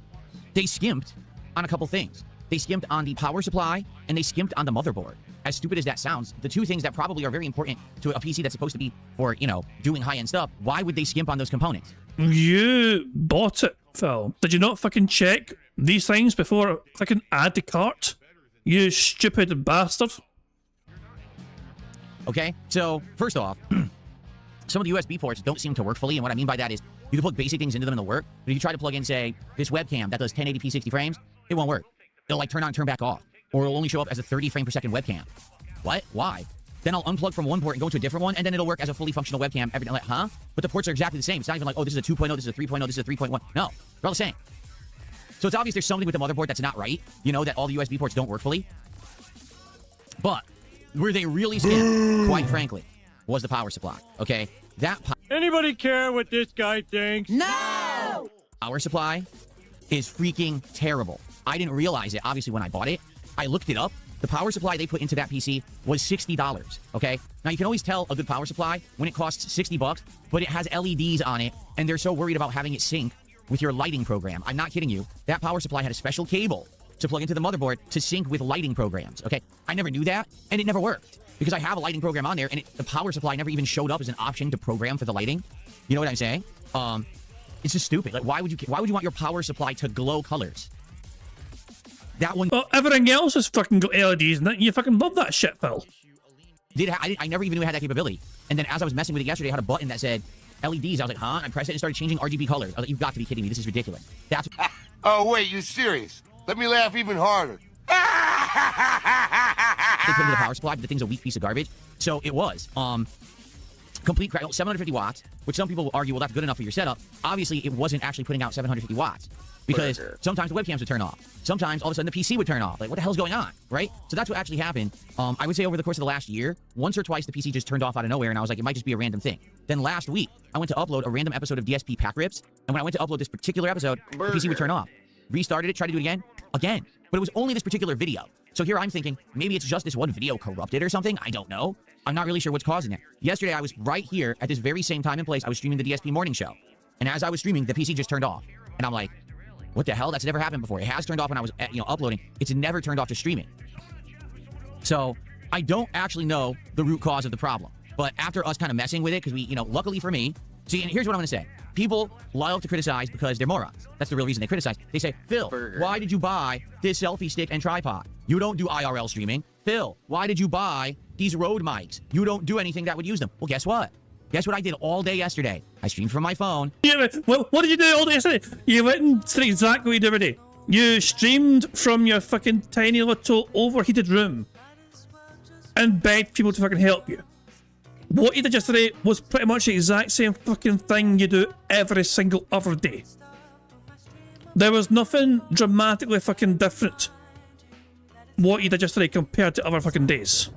they skimped on a couple things. They skimped on the power supply, and they skimped on the motherboard. As stupid as that sounds, the two things that probably are very important to a PC that's supposed to be for, you know, doing high-end stuff, why would they skimp on those components? You bought it, Phil. Did you not fucking check these things before clicking add to cart? You stupid bastard. Okay, so first off, some of the USB ports don't seem to work fully, and what I mean by that is you can plug basic things into them and they'll work, but if you try to plug in, say, this webcam that does 1080p 60 frames, it won't work. It'll like turn on and turn back off, or it'll only show up as a 30 frame per second webcam. What? Why? Then I'll unplug from one port and go to a different one, and then it'll work as a fully functional webcam. I'm like, huh? But the ports are exactly the same. It's not even like, oh, this is a 2.0, this is a 3.0, this is a 3.1. No, they're all the same. So it's obvious there's something with the motherboard that's not right, you know, that all the USB ports don't work fully. But where they really skipped, quite frankly, was the power supply, okay? Anybody care what this guy thinks? No! Power supply is freaking terrible. I didn't realize it, obviously, when I bought it. I looked it up. The power supply they put into that PC was $60, okay? Now, you can always tell a good power supply when it costs $60, but it has LEDs on it, and they're so worried about having it sync with your lighting program. I'm not kidding you. That power supply had a special cable to plug into the motherboard to sync with lighting programs, okay? I never knew that, and it never worked, because I have a lighting program on there, and the power supply never even showed up as an option to program for the lighting. You know what I'm saying? It's just stupid. Like, why would you want your power supply to glow colors? That one. Well, everything else is fucking got LEDs, and you fucking love that shit, Phil. I never even knew it had that capability. And then as I was messing with it yesterday, I had a button that said LEDs. I was like, huh? I pressed it and started changing RGB colors. I was like, you've got to be kidding me. This is ridiculous. That's. Oh, wait, you serious? Let me laugh even harder. They put into the power supply, but the thing's a weak piece of garbage. So it was. Complete crack, 750 watts, which some people will argue, well, that's good enough for your setup. Obviously, it wasn't actually putting out 750 watts. Because sometimes the webcams would turn off. Sometimes, all of a sudden, the PC would turn off. Like, what the hell's going on, right? So that's what actually happened. I would say over the course of the last year, once or twice, the PC just turned off out of nowhere, and I was like, it might just be a random thing. Then last week, I went to upload a random episode of DSP Pack Rips, and when I went to upload this particular episode, the PC would turn off. Restarted it, tried to do it again. But it was only this particular video. So here I'm thinking, maybe it's just this one video corrupted or something. I don't know. I'm not really sure what's causing it. Yesterday, I was right here at this very same time and place. I was streaming the DSP morning show. And as I was streaming, the PC just turned off. And I'm like, what the hell? That's never happened before. It has turned off when I was, uploading. It's never turned off to streaming. So I don't actually know the root cause of the problem. But after us kind of messing with it, because we, luckily for me, see, and here's what I'm going to say. People love to criticize because they're morons. That's the real reason they criticize. They say, Phil, why did you buy this selfie stick and tripod? You don't do IRL streaming. Phil, why did you buy these Rode mics? You don't do anything that would use them. Well, guess what? Guess what I did all day yesterday? I streamed from my phone. Yeah, well, what did you do all day yesterday? You went and did exactly what you did every day. You streamed from your fucking tiny little overheated room and begged people to fucking help you. What you did yesterday was pretty much the exact same fucking thing you do every single other day. There was nothing dramatically fucking different what you did yesterday compared to other fucking days.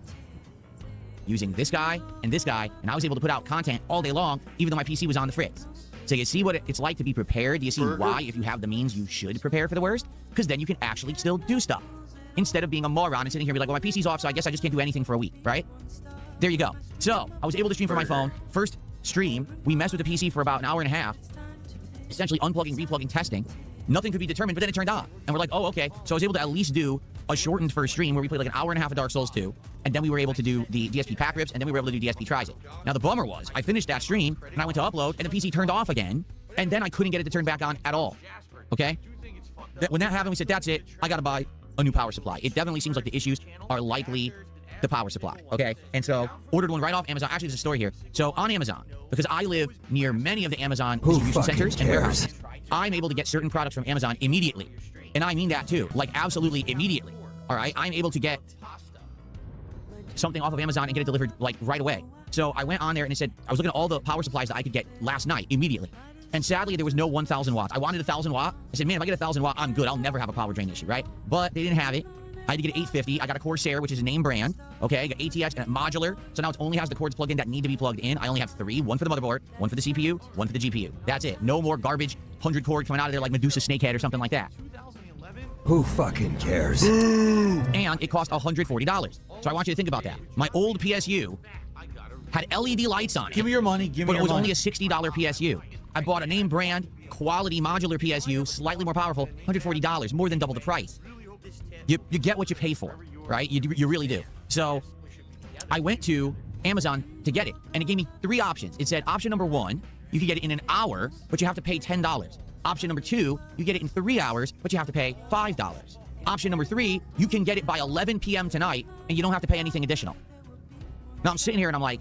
Using this guy, and I was able to put out content all day long, even though my PC was on the fritz. So you see what it's like to be prepared? You see why, if you have the means, you should prepare for the worst? Because then you can actually still do stuff. Instead of being a moron and sitting here and be like, well, my PC's off, so I guess I just can't do anything for a week, right? There you go. So, I was able to stream from my phone. First stream, we messed with the PC for about an hour and a half, essentially unplugging, replugging, testing. Nothing could be determined, but then it turned on. And we're like, oh, okay. So I was able to at least do a shortened first stream where we played like an hour and a half of Dark Souls 2, and then we were able to do the DSP pack rips, and then we were able to do DSP tries it. Now, the bummer was, I finished that stream, and I went to upload, and the PC turned off again, and then I couldn't get it to turn back on at all. Okay? When that happened, we said, that's it. I gotta buy a new power supply. It definitely seems like the issues are likely the power supply, okay? And so, ordered one right off Amazon. Actually, there's a story here. So, on Amazon, because I live near many of the Amazon distribution centers and warehouses, I'm able to get certain products from Amazon immediately. And I mean that too. Like, absolutely immediately. All right? I'm able to get something off of Amazon and get it delivered, like, right away. So, I went on there and it said, I was looking at all the power supplies that I could get last night, immediately. And sadly, there was no 1,000 watts. I wanted 1,000 watt. I said, man, if I get 1,000 watt, I'm good. I'll never have a power drain issue, right? But they didn't have it. I had to get an 850. I got a Corsair, which is a name brand. Okay, I got ATX and modular. So now it only has the cords plugged in that need to be plugged in. I only have 3. 1 for the motherboard, 1 for the CPU, 1 for the GPU. That's it. No more garbage 100 cord coming out of there like Medusa Snakehead or something like that. Who fucking cares? And it cost $140. So I want you to think about that. My old PSU had LED lights on it. Give me your money. Give me but your it was money. only a $60 PSU. I bought a name brand, quality modular PSU, slightly more powerful, $140, more than double the price. You get what you pay for, right? You really do. So I went to Amazon to get it, and it gave me 3 options. It said, option number 1, you can get it in an hour, but you have to pay $10. Option number 2, you get it in 3 hours, but you have to pay $5. Option number 3, you can get it by 11 p.m. tonight, and you don't have to pay anything additional. Now I'm sitting here and I'm like,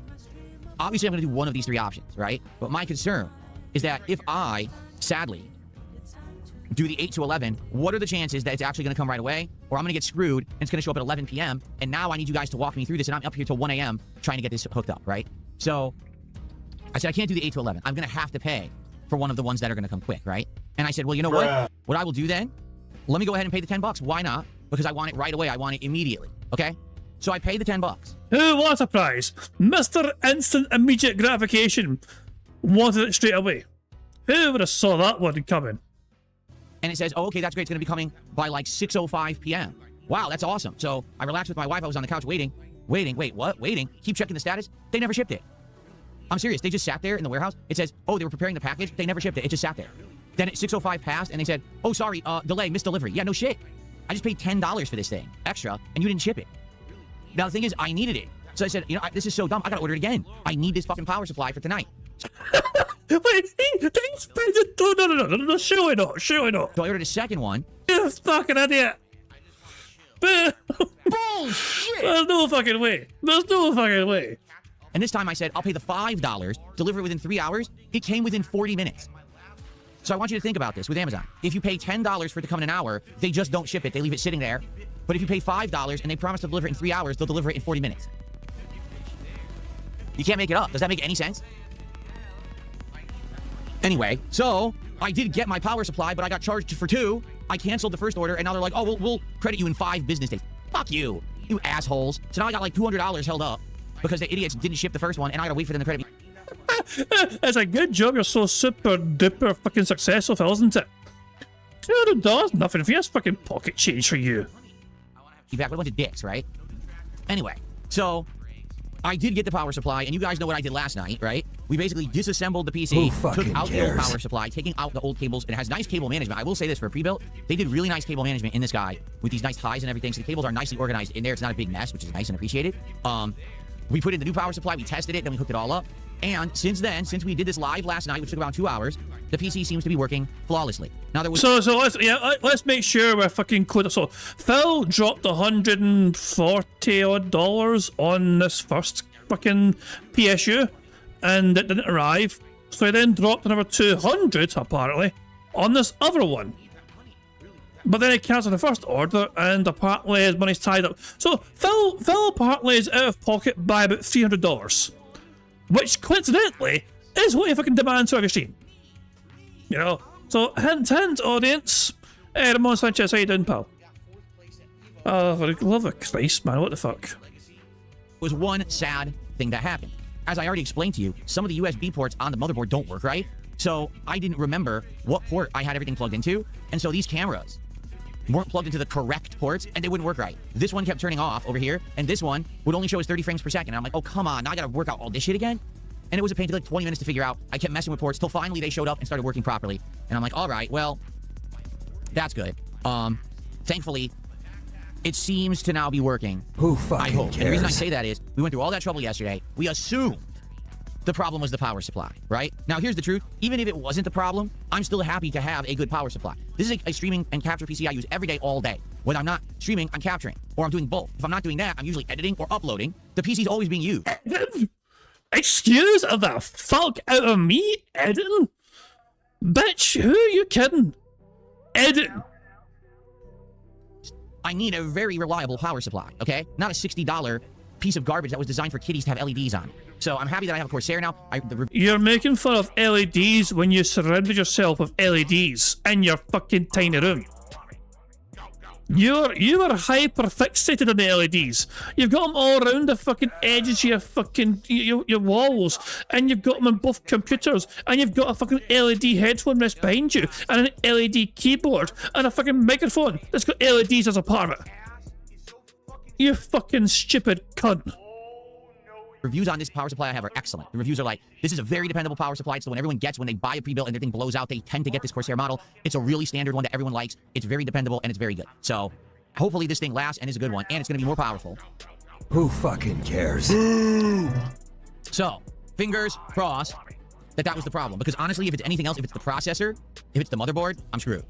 obviously I'm going to do one of these 3 options, right? But my concern is that if I, sadly, do the 8 to 11, what are the chances that it's actually going to come right away? Or I'm going to get screwed, and it's going to show up at 11 p.m., and now I need you guys to walk me through this, and I'm up here till 1 a.m. trying to get this hooked up, right? So I said, I can't do the 8 to 11. I'm going to have to pay for one of the ones that are going to come quick, right? And I said, well, you know what? What I will do then, let me go ahead and pay the $10. Why not? Because I want it right away. I want it immediately, okay? So I paid the $10. Who wants a prize? Mr. Instant Immediate Gratification wanted it straight away. Who would have saw that one coming? And it says, oh, okay, that's great. It's going to be coming by like 6:05 p.m. Wow, that's awesome. So I relaxed with my wife. I was on the couch waiting. Wait, what? Waiting. Keep checking the status. They never shipped it. I'm serious. They just sat there in the warehouse. It says, oh, they were preparing the package. They never shipped it. It just sat there. Then at 6:05 passed, and they said, oh, sorry, delay, missed delivery. Yeah, no shit. I just paid $10 for this thing, extra, and you didn't ship it. Now, the thing is, I needed it. So I said, you know, this is so dumb. I got to order it again. I need this fucking power supply for tonight. Wait, did he spend it? No, surely not. So I ordered a second one. You fucking idiot. Bullshit! There's no fucking way. And this time I said, I'll pay the $5, deliver it within 3 hours. It came within 40 minutes. So I want you to think about this with Amazon. If you pay $10 for it to come in an hour, they just don't ship it. They leave it sitting there. But if you pay $5 and they promise to deliver it in 3 hours, they'll deliver it in 40 minutes. You can't make it up. Does that make any sense? Anyway, so I did get my power supply, but I got charged for 2. I canceled the first order, and now they're like, oh, we'll credit you in 5 business days. Fuck you, you assholes. So now I got like $200 held up because the idiots didn't ship the first one, and I gotta wait for them to credit me. It's a good job you're so super duper fucking successful, Phil, isn't it? $200, nothing for you. That's fucking pocket change for you. You back with a bunch of dicks, right? Anyway, so I did get the power supply, and you guys know what I did last night, right? We basically disassembled the PC, took out the old power supply, taking out the old cables. It has nice cable management. I will say this, for a pre-built, they did really nice cable management in this guy with these nice ties and everything. So the cables are nicely organized in there. It's not a big mess, which is nice and appreciated. We put in the new power supply, we tested it, then we hooked it all up. And since then, since we did this live last night, which took about 2 hours, the PC seems to be working flawlessly. Now there was let's make sure we're fucking clear. So Phil dropped $140 odd on this first fucking PSU, and it didn't arrive. So he then dropped another 200 apparently on this other one. But then he cancelled the first order, and apparently his money's tied up. So Phil apparently is out of pocket by about $300, which coincidentally is what he fucking demands for your stream. You know, so hint, audience. Hey, Ramon Sanchez, how you doing, pal? Oh, for the love of Christ, man, what the fuck? Was one sad thing that happened. As I already explained to you, some of the USB ports on the motherboard don't work right. So I didn't remember what port I had everything plugged into. And so these cameras weren't plugged into the correct ports and they wouldn't work right. This one kept turning off over here, and this one would only show us 30 frames per second. And I'm like, oh, come on, now I gotta work out all this shit again? And it was a pain. It took like 20 minutes to figure out. I kept messing with ports till finally they showed up and started working properly. And I'm like, all right, well, that's good. Thankfully, it seems to now be working. Who fucking I hope. cares? And the reason I say that is we went through all that trouble yesterday. We assumed the problem was the power supply, right? Now, here's the truth. Even if it wasn't the problem, I'm still happy to have a good power supply. This is a streaming and capture PC I use every day, all day. When I'm not streaming, I'm capturing, or I'm doing both. If I'm not doing that, I'm usually editing or uploading. The PC's always being used. Excuse the fuck out of me, Eden? Bitch, who are you kidding? Eden. I need a very reliable power supply, okay? Not a $60 piece of garbage that was designed for kiddies to have LEDs on. So I'm happy that I have a Corsair now. You're making fun of LEDs when you surrounded yourself with LEDs in your fucking tiny room. You are hyper fixated on the LEDs. You've got them all around the fucking edges of your fucking your walls, and you've got them on both computers, and you've got a fucking LED headphone rest behind you, and an LED keyboard, and a fucking microphone that's got LEDs as a part of it. You fucking stupid cunt. Reviews on this power supply I have are excellent. The reviews are like, this is a very dependable power supply. It's the one everyone gets when they buy a pre-built and their thing blows out. They tend to get this Corsair model. It's a really standard one that everyone likes. It's very dependable and it's very good. So hopefully this thing lasts and is a good one, and it's going to be more powerful. Who fucking cares? So fingers crossed that was the problem. Because honestly, if it's anything else, if it's the processor, if it's the motherboard, I'm screwed.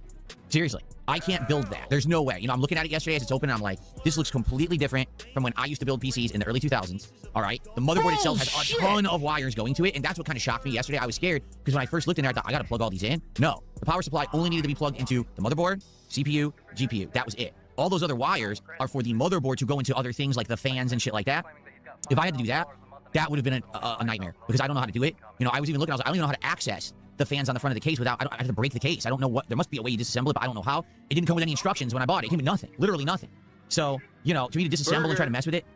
Seriously, I can't build that. There's no way. You know, I'm looking at it yesterday as it's open, and I'm like, this looks completely different from when I used to build PCs in the early 2000s. All right? The motherboard itself has a ton of wires going to it, and that's what kind of shocked me yesterday. I was scared, because when I first looked in there, I thought, I gotta plug all these in. No. The power supply only needed to be plugged into the motherboard, CPU, GPU. That was it. All those other wires are for the motherboard to go into other things like the fans and shit like that. If I had to do that, that would have been a nightmare, because I don't know how to do it. You know, I was even looking, I don't even know how to access the fans on the front of the case without, I have to break the case. I don't know what, there must be a way you disassemble it, but I don't know how. It didn't come with any instructions when I bought it. It came with nothing, literally nothing. So, you know, to me to disassemble and try to mess with it,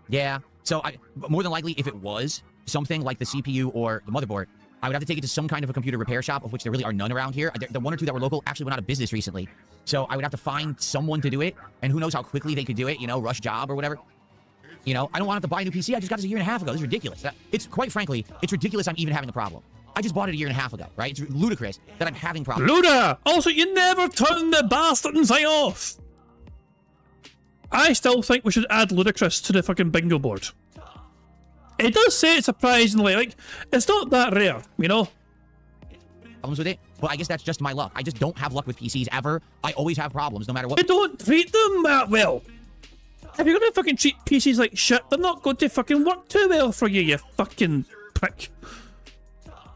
yeah. So more than likely, if it was something like the CPU or the motherboard, I would have to take it to some kind of a computer repair shop, of which there really are none around here. The one or two that were local actually went out of business recently. So I would have to find someone to do it, and who knows how quickly they could do it, you know, rush job or whatever. You know, I don't want to have to buy a new PC. I just got this a year and a half ago. This is ridiculous. It's, quite frankly, it's ridiculous I'm even having a problem. I just bought it a year and a half ago, right? It's ludicrous that I'm having problems. Luda! Also, you never turn the bastard thing off! I still think we should add Ludicrous to the fucking bingo board. It does say it surprisingly, like, it's not that rare, you know? Problems with it? Well, I guess that's just my luck. I just don't have luck with PCs ever. I always have problems, no matter what. You don't treat them that well. If you're gonna fucking treat PCs like shit, they're not going to fucking work too well for you, you fucking prick.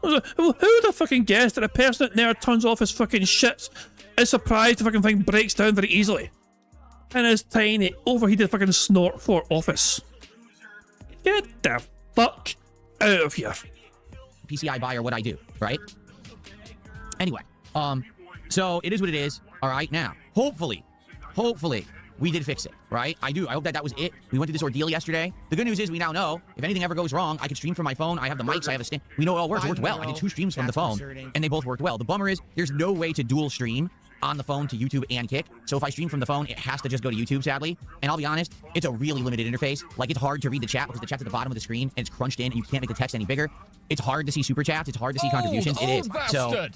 Who the fucking guessed that a person that never turns off his fucking shits is surprised the fucking thing breaks down very easily in his tiny, overheated fucking snort for office? Get the fuck out of here. PC I buy or what I do, right? Anyway, so it is what it is. All right, now, hopefully, we did fix it, right? I hope that was it. We went through this ordeal yesterday. The good news is we now know if anything ever goes wrong, I can stream from my phone. I have the mics, I have a stand. We know it all works. It worked well. I did 2 streams from the phone, and they both worked well. The bummer is there's no way to dual stream on the phone to YouTube and Kick. So if I stream from the phone, it has to just go to YouTube, sadly. And I'll be honest, it's a really limited interface. Like, it's hard to read the chat because the chat's at the bottom of the screen and it's crunched in and you can't make the text any bigger. It's hard to see super chats. It's hard to see contributions. It is. So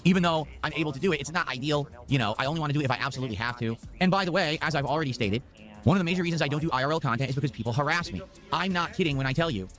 even though I'm able to do it, it's not ideal. You know, I only want to do it if I absolutely have to. And by the way, as I've already stated, one of the major reasons I don't do IRL content is because people harass me. I'm not kidding when I tell you,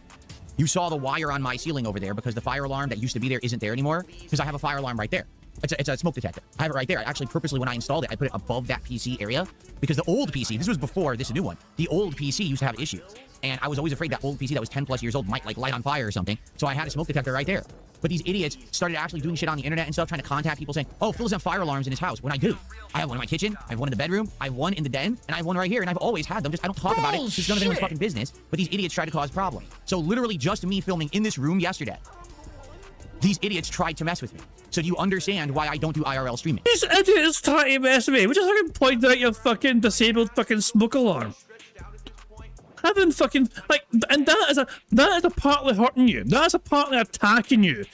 you saw the wire on my ceiling over there because the fire alarm that used to be there isn't there anymore because I have a fire alarm right there. It's a smoke detector. I have it right there. I actually purposely, when I installed it, I put it above that PC area because the old PC, this was before this new one, the old PC used to have issues. And I was always afraid that old PC that was 10 plus years old might like light on fire or something. So I had a smoke detector right there. But these idiots started actually doing shit on the internet and stuff, trying to contact people saying, oh, Phil's have fire alarms in his house. When I do. I have one in my kitchen, I have one in the bedroom, I have one in the den, and I have one right here, and I've always had them. Just I don't talk about it. It's none of anyone's fucking business. But these idiots tried to cause problems. So literally just me filming in this room yesterday, these idiots tried to mess with me. So do you understand why I don't do IRL streaming? These idiots trying to mess with me. We just fucking point out your fucking disabled fucking smoke alarm. Having fucking like, and that is a partly hurting you. That is a partly attacking you.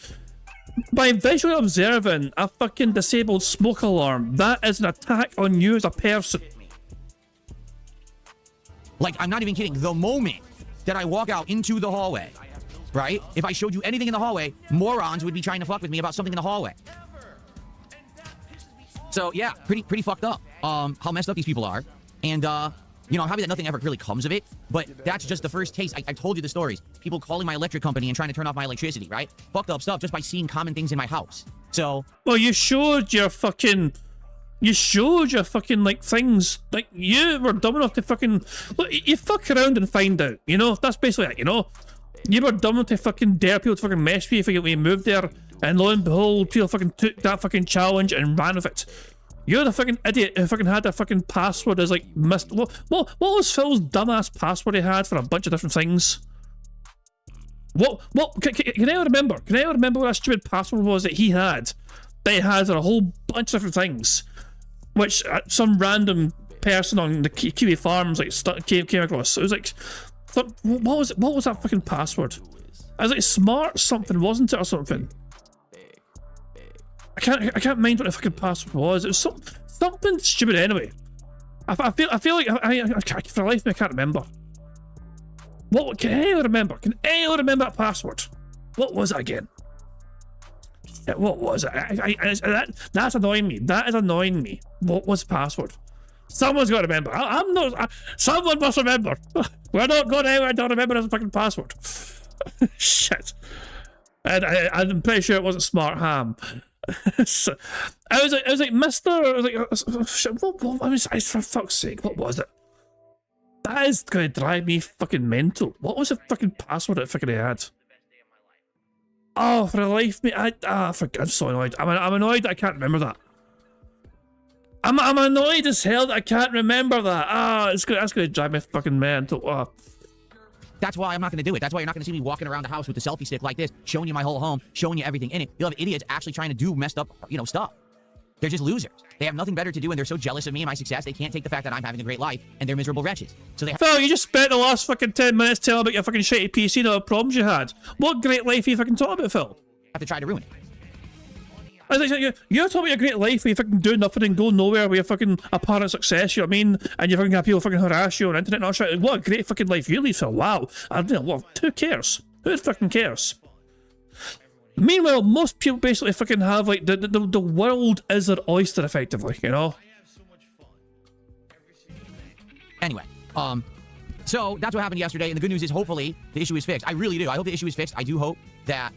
By visually observing a fucking disabled smoke alarm, that is an attack on you as a person. Like, I'm not even kidding. The moment that I walk out into the hallway, right? If I showed you anything in the hallway, morons would be trying to fuck with me about something in the hallway. So yeah, pretty fucked up. How messed up these people are, and you know, I'm happy that nothing ever really comes of it. But that's just the first taste. I told you the stories. People calling my electric company and trying to turn off my electricity, right? Fucked up stuff just by seeing common things in my house. So well, you showed your fucking like things. Like you were dumb enough to fucking look. You fuck around and find out. You know, that's basically it. You know. You were dumb enough to fucking dare people to fucking mess with you when you moved there, and lo and behold, people fucking took that fucking challenge and ran with it. You're the fucking idiot who fucking had a fucking password as like missed. What was Phil's dumbass password he had for a bunch of different things? What can I remember? Can I remember what that stupid password was that he had? That he had for a whole bunch of different things, which some random person on the Kiwi Farms like came across. It was like. What was that fucking password? I was like smart something, wasn't it, or something? I can't mind what the fucking password was. It was something stupid anyway. I feel like for the life of me I can't remember. What can anyone remember? Can anyone remember that password? What was it again? Yeah, what was it? That's annoying me. That is annoying me. What was the password? Someone's got to remember. I'm not. Someone must remember. We're not going anywhere. I don't remember his fucking password. Shit. And I'm pretty sure it wasn't Smart Ham. So, I was like, Mister. I was like, shit, what? I was, for fuck's sake, what was it? That is going to drive me fucking mental. What was the fucking password that fucking had? Oh, for the life of me, I'm so annoyed. I'm annoyed that I can't remember that. I'm annoyed as hell that I can't remember that. That's going to drive me fucking mental. that's why I'm not going to do it. That's why you're not going to see me walking around the house with the selfie stick like this, showing you my whole home, showing you everything in it. You'll have idiots actually trying to do messed up, stuff. They're just losers. They have nothing better to do, and they're so jealous of me and my success, they can't take the fact that I'm having a great life, and they're miserable wretches. So they Phil, you just spent the last fucking 10 minutes telling about your fucking shitty PC and all the problems you had. What great life are you fucking talking about, Phil? have to try to ruin it. You're talking about your great life where you fucking do nothing and go nowhere with your fucking apparent success, you know what I mean? And you fucking have people fucking harass you on the internet and all shit. What a great fucking life you lead, Phil. Wow. I don't know, who cares? Who fucking cares? Meanwhile, most people basically fucking have, like, the world is their oyster, effectively, you know? Anyway, so that's what happened yesterday, and the good news is hopefully the issue is fixed. I really do. I hope the issue is fixed. I do hope that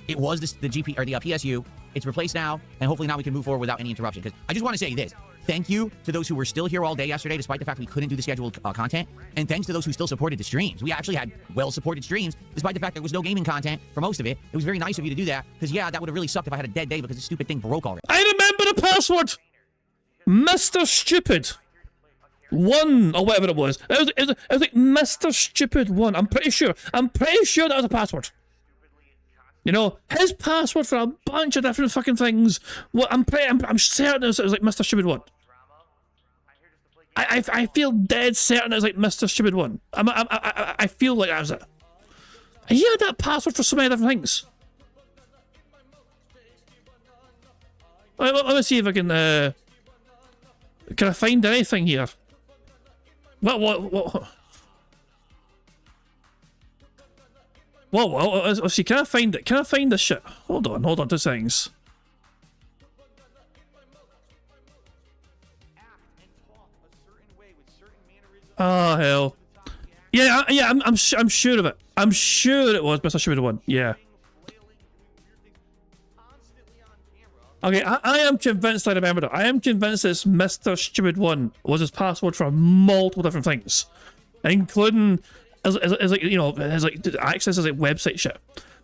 it was the GP or the PSU. It's replaced now, and hopefully now we can move forward without any interruption. Because I just want to say this. Thank you to those who were still here all day yesterday, despite the fact we couldn't do the scheduled content. And thanks to those who still supported the streams. We actually had well-supported streams, despite the fact there was no gaming content for most of it. It was very nice of you to do that, because, yeah, that would have really sucked if I had a dead day because this stupid thing broke already. I remember the password! Mr. Stupid 1, or whatever it was. It was like Mr. Stupid 1. I'm pretty sure that was a password. You know, his password for a bunch of different fucking things. Well, I'm certain it was like Mr. Stupid 1. I feel dead certain it was like Mr. Stupid 1. I feel like that was it. He had that password for so many different things. Let me see if I can I find anything here? What? Whoa, let's see, can I find it? Can I find this shit? Hold on, 2 seconds. Oh, hell. Yeah, I'm sure of it. I'm sure it was Mr. Stupid 1, yeah. Okay, I am convinced I remember it. I am convinced this Mr. Stupid One was his password for multiple different things, including as like, you know, as like access as like website shit.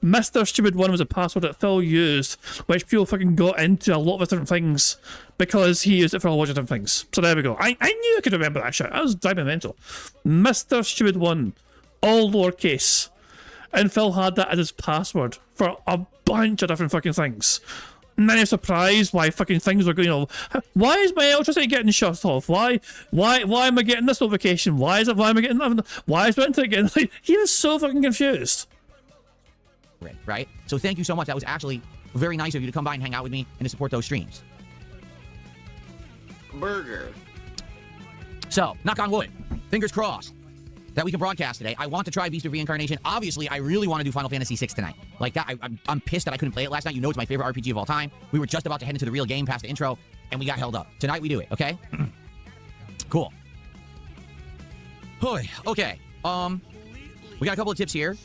Mr. Stupid One was a password that Phil used, which people fucking got into a lot of different things because he used it for a lot of different things. So there we go. I knew I could remember that shit. I was driving mental. Mr. Stupid One, all lowercase, and Phil had that as his password for a bunch of different fucking things. And then you're surprised why fucking things were going, you know, why is my electricity getting shut off? Why am I getting this notification? Why am I getting that? Why is my internet getting, like, he was so fucking confused. Right? So thank you so much. That was actually very nice of you to come by and hang out with me and to support those streams. Burger. So, knock on wood. Fingers crossed that we can broadcast today. I want to try Beast of Reincarnation. Obviously, I really want to do Final Fantasy VI tonight. Like that, I'm pissed that I couldn't play it last night. You know it's my favorite RPG of all time. We were just about to head into the real game past the intro, and we got held up. Tonight we do it, okay? Cool. Okay. We got a couple of tips here.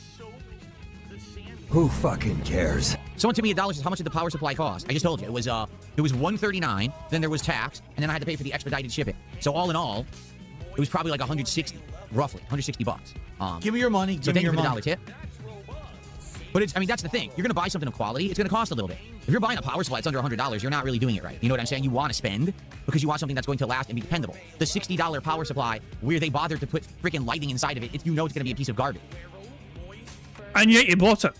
Who fucking cares? Someone tipped me $1 says, how much did the power supply cost? I just told you. It was $139, then there was tax, and then I had to pay for the expedited shipping. So all in all, it was probably like $160, roughly $160. Give me your money. So Give me thank you your for the money. $1 tip. But it's, I mean, that's the thing. You're going to buy something of quality, it's going to cost a little bit. If you're buying a power supply, it's under $100, you're not really doing it right. You know what I'm saying? You want to spend because you want something that's going to last and be dependable. The $60 power supply, where they bothered to put freaking lighting inside of it, if you know it's going to be a piece of garbage. And yet you bought it.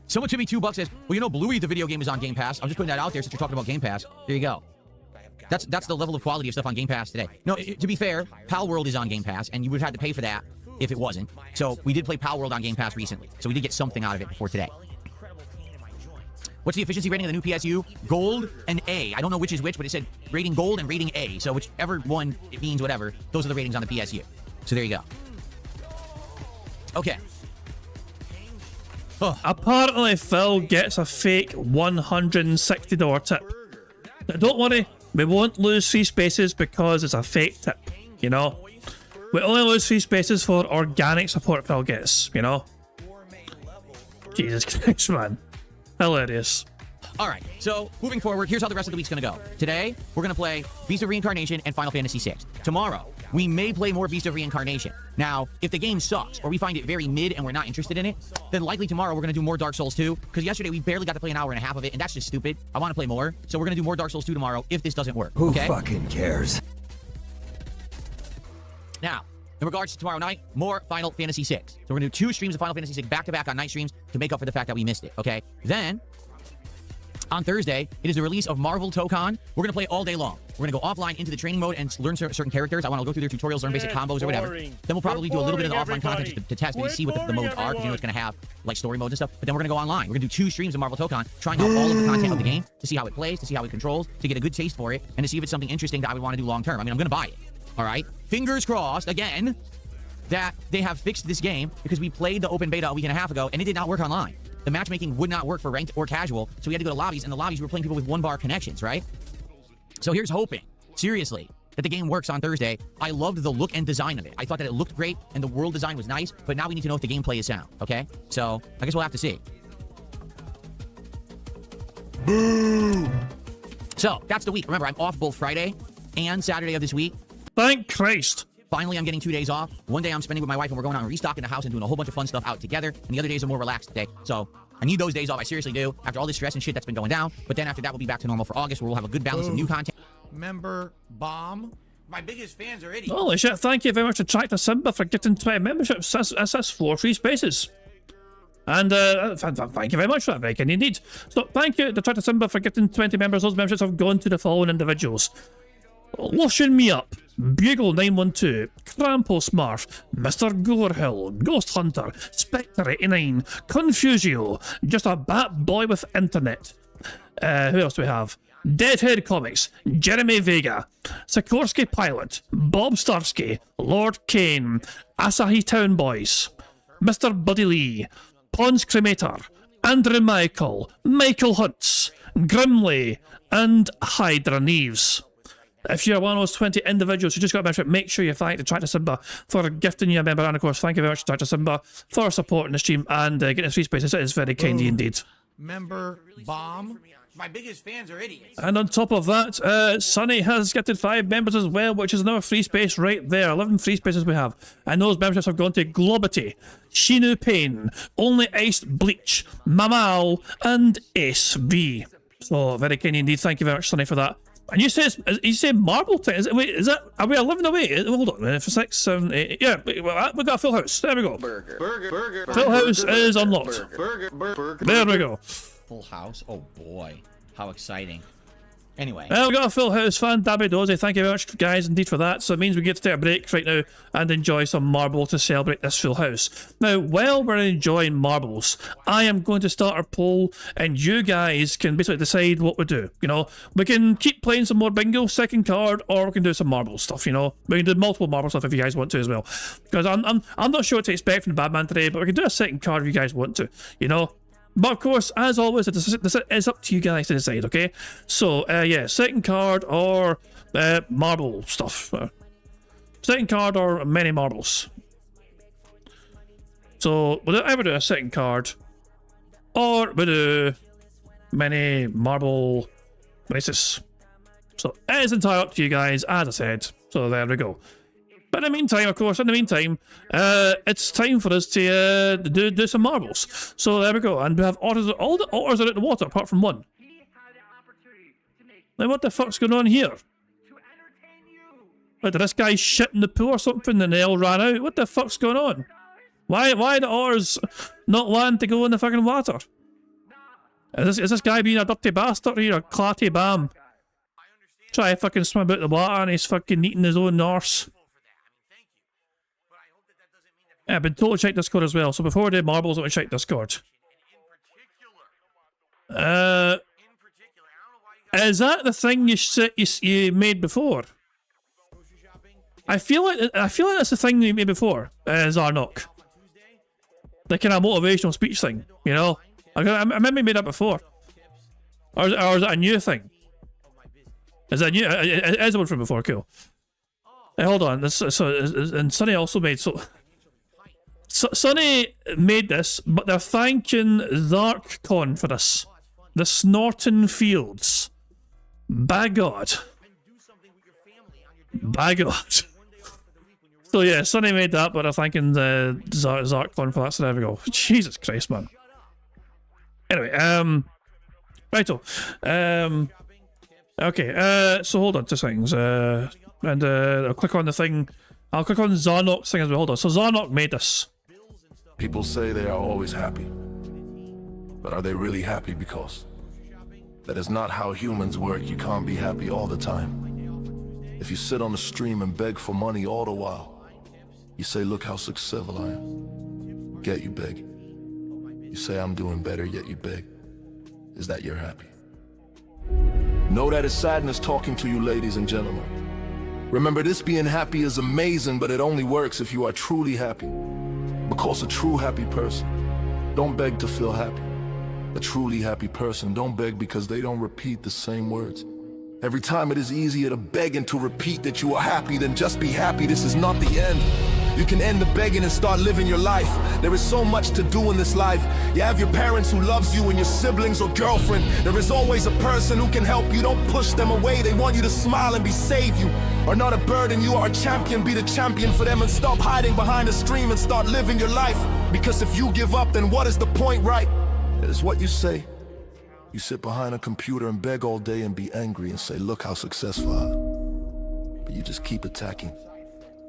Someone to me $2 says, well, you know, Bluey, the video game, is on Game Pass. I'm just putting that out there since you're talking about Game Pass. There you go. That's the level of quality of stuff on Game Pass today. No, to be fair, Pal World is on Game Pass, and you would have had to pay for that if it wasn't. So we did play Pal World on Game Pass recently. So we did get something out of it before today. What's the efficiency rating of the new PSU? Gold and A. I don't know which is which, but it said rating Gold and rating A. So whichever one it means, whatever, those are the ratings on the PSU. So there you go. Okay. Apparently, Phil gets a fake $160 tip. Now, don't worry, we won't lose 3 spaces because it's a fake tip, you know? We only lose 3 spaces for organic support Phil gets, you know? Jesus Christ, man. Hilarious. All right, so moving forward, here's how the rest of the week's going to go. Today, we're going to play Beast of Reincarnation and Final Fantasy VI. Tomorrow, we may play more Beast of Reincarnation. Now, if the game sucks or we find it very mid and we're not interested in it, then likely tomorrow we're going to do more Dark Souls 2, because yesterday we barely got to play an hour and a half of it, and that's just stupid. I want to play more, so we're going to do more Dark Souls 2 tomorrow if this doesn't work. Who okay? fucking cares? Now, in regards to tomorrow night, more Final Fantasy VI. So we're going to do 2 streams of Final Fantasy VI back-to-back on night streams to make up for the fact that we missed it, okay? Then, on Thursday, it is the release of Marvel Tokon. We're going to play all day long. We're going to go offline into the training mode and learn certain characters. I want to go through their tutorials, learn basic combos or whatever. Then we'll probably do a little bit of the offline content to test and see what the modes are, because you know it's going to have like story modes and stuff. But then we're going to go online. We're going to do 2 streams of Marvel Tokon, trying out all of the content of the game to see how it plays, to see how it controls, to get a good taste for it, and to see if it's something interesting that I would want to do long term. I mean, I'm going to buy it. All right? Fingers crossed, again, that they have fixed this game, because we played the open beta a week and a half ago and it did not work online. The matchmaking would not work for ranked or casual, so we had to go to lobbies, and the lobbies we were playing people with 1-bar connections, right? So here's hoping, seriously, that the game works on Thursday. I loved the look and design of it. I thought that it looked great, and the world design was nice, but now we need to know if the gameplay is sound, okay? So, I guess we'll have to see. Boo! So, that's the week. Remember, I'm off both Friday and Saturday of this week. Thank Christ. Finally, I'm getting 2 days off. One day I'm spending with my wife and we're going out and restocking the house and doing a whole bunch of fun stuff out together. And the other days are more relaxed day. So I need those days off. I seriously do. After all this stress and shit that's been going down. But then after that, we'll be back to normal for August, where we'll have a good balance of new content. Member bomb. My biggest fans are idiots. Holy shit, thank you very much to Tractor Simba for getting 20 memberships. That's 4 free spaces. And thank you very much for that, very kind indeed. So thank you to Tractor Simba for getting 20 members. Those memberships have gone to the following individuals: Lotion Me Up, Bugle 912, Krampus Marf, Mr. Gorehill, Ghost Hunter, Spectre 89, Confusio, Just a Bat Boy with Internet. Who else do we have? Deadhead Comics, Jeremy Vega, Sikorsky Pilot, Bob Starsky, Lord Kane, Asahi Town Boys, Mr. Buddy Lee, Pons Cremator, Andrew Michael, Michael Hunts, Grimley, and Hydra Neves. If you're one of those 20 individuals who just got a membership, make sure you thank the Tractor Simba for gifting you a member. And of course, thank you very much to Tractor Simba for supporting the stream and getting 3 spaces. It is very kind indeed. member bomb. My biggest fans are idiots. And on top of that, Sonny has gifted 5 members as well, which is another free space right there. 11 free spaces we have. And those memberships have gone to Globity, Shinu Payne, Only Iced Bleach, Mamal, and SB. So, very kind indeed. Thank you very much, Sonny, for that. And you say marble time? Is that, are we 11 away? Hold on, for 6, 7, 8, yeah, we got a full house. There we go. Full house is unlocked. There we go. Full house? Oh boy, how exciting. Anyway. Well, we got a full house, fan Dabby Dozy. Thank you very much, guys, indeed, for that. So it means we get to take a break right now and enjoy some marble to celebrate this full house. Now, while we're enjoying marbles, I am going to start our poll, and you guys can basically decide what we do. You know, we can keep playing some more bingo, second card, or we can do some marble stuff. You know, we can do multiple marble stuff if you guys want to as well. Because I'm not sure what to expect from the Badman today, but we can do a second card if you guys want to. You know. But of course, as always, it's up to you guys to decide, okay? So, yeah, second card or marble stuff. Second card or many marbles. So, we'll either do a second card or we'll do many marble races. So, it is entirely up to you guys, as I said. So, there we go. But in the meantime, of course, it's time for us to do some marbles. So there we go, and we have otters. All the otters are out the water, apart from one. Now what the fuck's going on here? Wait, did this guy shit in the pool or something and they all ran out? What the fuck's going on? Why the otters not wanting to go in the fucking water? Is this guy being a dirty bastard here, a clatty bam? Try to fucking swim out the water and he's fucking eating his own arse. Yeah, I've been told to check Discord as well, so before we do marbles, I want to check Discord. Is that the thing you made before? I feel like that's the thing you made before, Zarnok. The kind of motivational speech thing, you know? I remember you made that before. Or is that a new thing? Is that new? It is one from before, cool. Hey, hold on, and Sonny also made, Sonny made this, but they're thanking ZarkCon for this. The Snorton Fields. By God. By God. So yeah, Sonny made that, but they're thanking the ZarkCon for that, so there we go. Jesus Christ, man. Anyway, righto. Okay, so hold on to things. And I'll click on the thing. I'll click on Zarnok's thing as well. Hold on. So Zarnok made this. People say they are always happy. But are they really happy? Because that is not how humans work. You can't be happy all the time. If you sit on the stream and beg for money all the while, you say, look how successful I am. Yet you beg. You say I'm doing better, yet you beg. Is that you're happy? Know that it's sadness talking to you, ladies and gentlemen. Remember, this being happy is amazing, but it only works if you are truly happy. Because a true happy person don't beg to feel happy. A truly happy person don't beg because they don't repeat the same words. Every time it is easier to beg and to repeat that you are happy than just be happy. This is not the end. You can end the begging and start living your life. There is so much to do in this life. You have your parents who loves you and your siblings or girlfriend. There is always a person who can help you. Don't push them away. They want you to smile and save you. Are not a burden, you are a champion. Be the champion for them and stop hiding behind a screen and start living your life. Because if you give up, then what is the point, right? It is what you say. You sit behind a computer and beg all day and be angry and say, look how successful I am. But you just keep attacking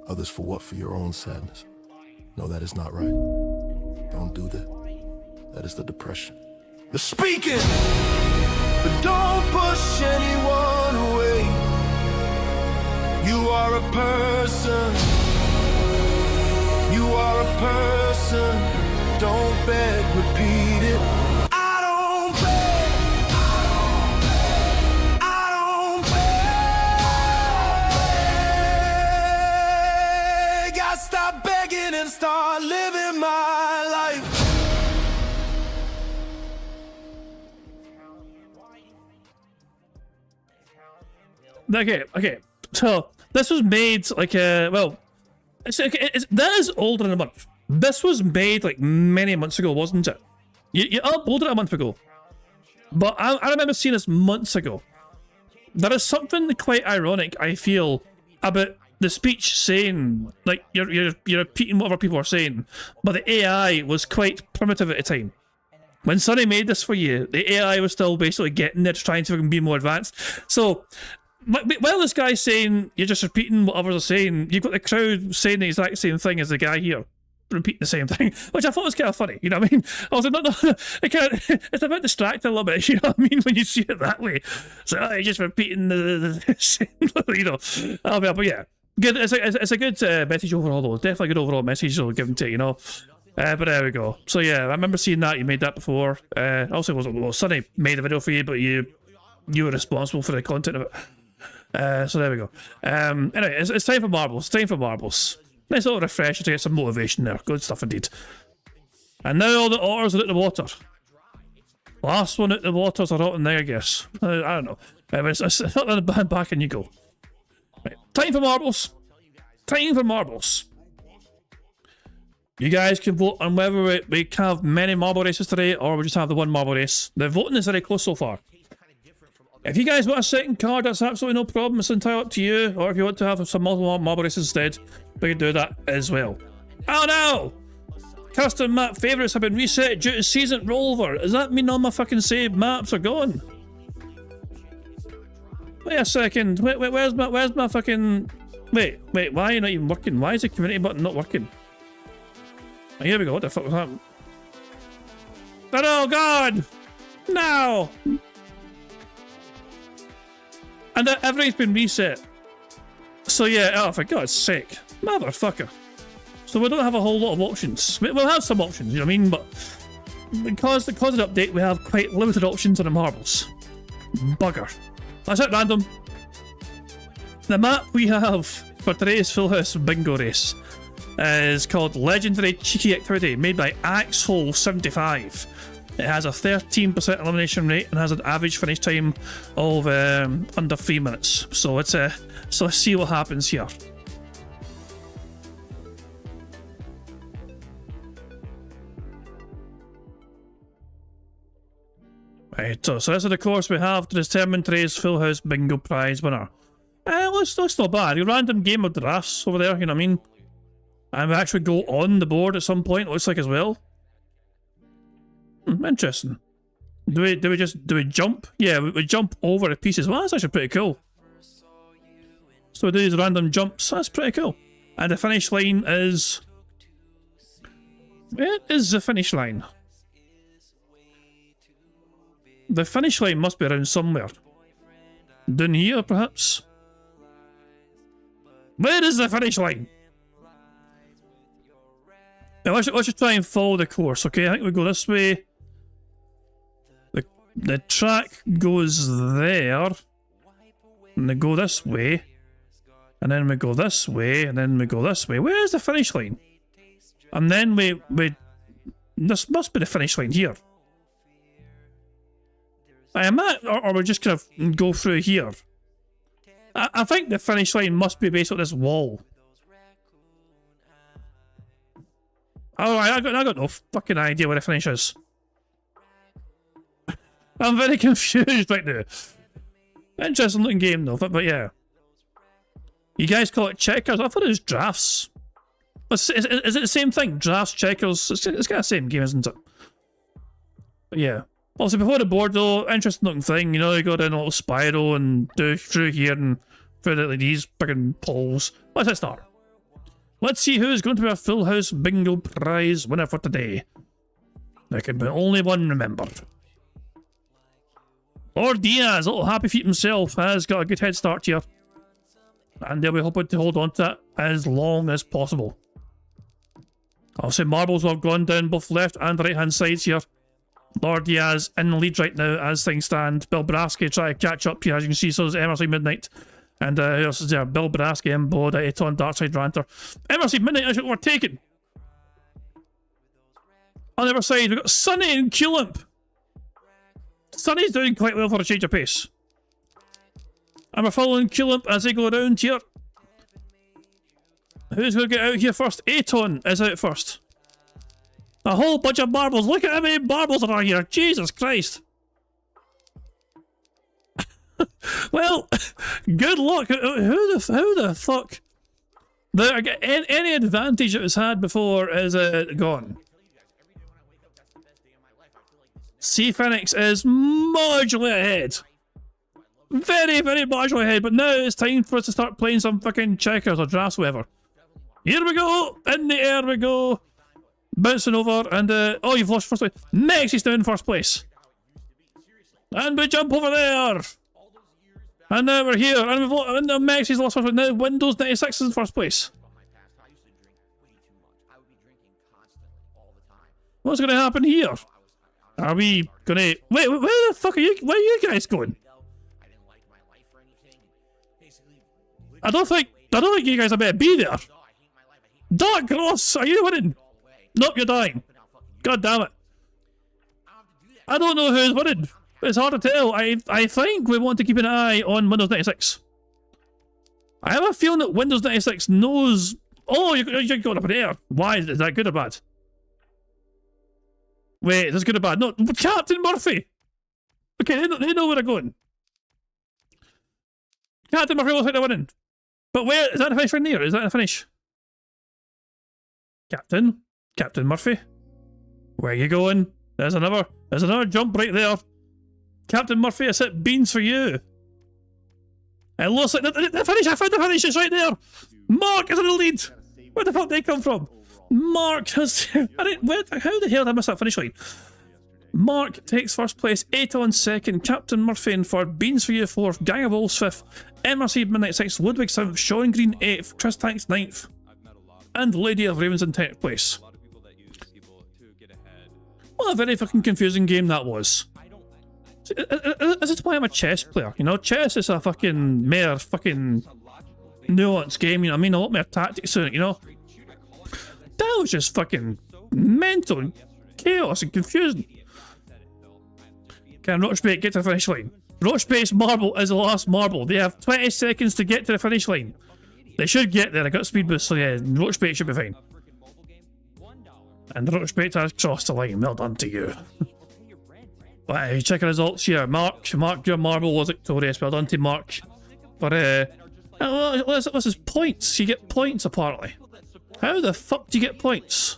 others for what? For your own sadness. No, that is not right. Don't do that. That is the depression. The speaking! But don't push anyone away. You are a person. You are a person. Don't beg, repeat it. Stop begging and start living my life. Okay. So this was made like well, that is older than a month. This was made like many months ago, wasn't it? You uploaded it a month ago. But I remember seeing this months ago. There is something quite ironic, I feel, about the speech saying, like, you're repeating whatever people are saying, but the AI was quite primitive at the time. When Sonny made this for you, the AI was still basically getting there, trying to be more advanced. So, while this guy's saying you're just repeating what others are saying, you've got the crowd saying the exact same thing as the guy here, repeating the same thing, which I thought was kind of funny. You know what I mean? I was like, no, it's a bit distracting a little bit. You know what I mean? When you see it that way, so you're just repeating the same, you know. But yeah, good. It's a good message overall, though. Definitely a good overall message they'll give to it, you know. But there we go. So yeah, I remember seeing that. You made that before. Also, well, Sonny made a video for you, but you were responsible for the content of it. So there we go. Anyway, it's time for marbles. Time for marbles. Nice little refresher to get some motivation there. Good stuff indeed. And now all the otters are out the water. Last one out the waters are rotting there, I guess. I don't know. It's not back and you go. Right. Time for marbles. Time for marbles. You guys can vote on whether we can have many marble races today or we just have the one marble race. The voting is very close so far. If you guys want a second card, that's absolutely no problem. It's entirely up to you. Or if you want to have some multiple marble races instead, we can do that as well. Oh no! Custom map favourites have been reset due to season rollover. Does that mean all my fucking saved maps are gone? Wait a second. Wait, where's my fucking... Wait, why are you not even working? Why is the community button not working? Oh, here we go. What the fuck was that? Oh god! No! And everything's been reset. So yeah, oh for God's sake. Motherfucker. So we don't have a whole lot of options. We'll have some options, you know what I mean? But because of the update, we have quite limited options on the marbles. Bugger. That's it, random. The map we have for today's Full House Bingo race is called Legendary Cheeky Activity, made by Axhole75. It has a 13% elimination rate and has an average finish time of under 3 minutes. So let's see what happens here. Right, so this is the course we have to determine today's Full House Bingo prize winner. Looks not bad. A random game of drafts over there, you know what I mean? And we actually go on the board at some point, looks like as well. Interesting. Do we jump? Yeah, we jump over the pieces. Well, that's actually pretty cool. So we do these random jumps. That's pretty cool. And the finish line is... Where is the finish line? The finish line must be around somewhere. Down here, perhaps? Where is the finish line? Now, let's just try and follow the course, okay? I think we go this way. The track goes there. And they go this way. And then we go this way. And then we go this way. Where is the finish line? And then we... This must be the finish line here. Or we just kind of go through here. I think the finish line must be based on this wall. Alright, I got no fucking idea where the finish is. I'm very confused right now. Interesting looking game though, but yeah. You guys call it checkers? I thought it was drafts. Is it the same thing? Drafts, checkers? It's kind of the same game, isn't it? But yeah. Also, before the board though, interesting looking thing, you know, you go down a little spiral and do through here and through like these friggin' poles. Let's start. Let's see who's going to be our Full House Bingo prize winner for today. There can be only one remembered. Lord Diaz, little happy feet himself, has got a good head start here. And they'll be hoping to hold on to that as long as possible. I'll say marbles have gone down both left and right hand sides here. Lord Diaz in the lead right now as things stand. Bill Brasky trying to catch up here, as you can see, so is Emerson Midnight. And who else is there? Bill Brasky, Emboda, Aton, Darkside Ranter. Emerson Midnight is overtaken. On the other side, we've got Sonny and Culimp. Sonny's doing quite well for a change of pace. And we're following Culimp as they go around here. Who's going to get out here first? Aton is out first. A whole bunch of marbles. Look at how many marbles there are here. Jesus Christ. Well, good luck. Who the fuck? Any advantage it was had before is gone. Sea Phoenix is marginally ahead. Very, very marginally ahead, but now it's time for us to start playing some fucking checkers or drafts, whatever. Here we go! In the air we go! Bouncing over, and oh, you've lost first place. Mexi's now in first place. And we jump over there! And now we're here, and Mexi's lost first place. Now Windows 96 is in first place. What's gonna happen here? Are we gonna... Wait, where the fuck are you... Where are you guys going? I don't think you guys are meant to be there. Dark Gross, are you winning? Nope, you're dying. God damn it. I don't know who's winning. It's hard to tell. I think we want to keep an eye on Windows 96. I have a feeling that Windows 96 knows... Oh, you're going up in the air. Why? Is that good or bad? Wait, is this good or bad? No, Captain Murphy! Okay, they know where they're going. Captain Murphy looks like they're winning. But where? Is that the finish right there? Is that the finish? Captain Murphy? Where are you going? There's another jump right there. Captain Murphy, I set beans for you. It looks like the finish, I found the finish, it's right there. Mark is in the lead. Where the fuck did they come from? Mark has... how the hell did I miss that finish line? Mark takes first place, 8 on second, Captain Murphy in third, Beans for you 4th, Gang of Wolves 5th, MRC Midnight 6th, Ludwig 7th, Sean Green 8th, Chris Tanks 9th, and Lady of Ravens in 10th place. What a very fucking confusing game that was. This is why I'm a chess player, you know? Chess is a fucking mere fucking nuanced game, you know what I mean? A lot more tactics in it, you know? That was just fucking mental and chaos and confusing. Can Roachbait get to the finish line? Roachbait's marble is the last marble. They have 20 seconds to get to the finish line. They should get there. I got speed boost, so yeah, Roachbait should be fine. And Roachbait has crossed the line. Well done to you. Right, check the results here. Mark, your marble was victorious. Well done to Mark. But this is points. You get points apparently. How the fuck do you get points?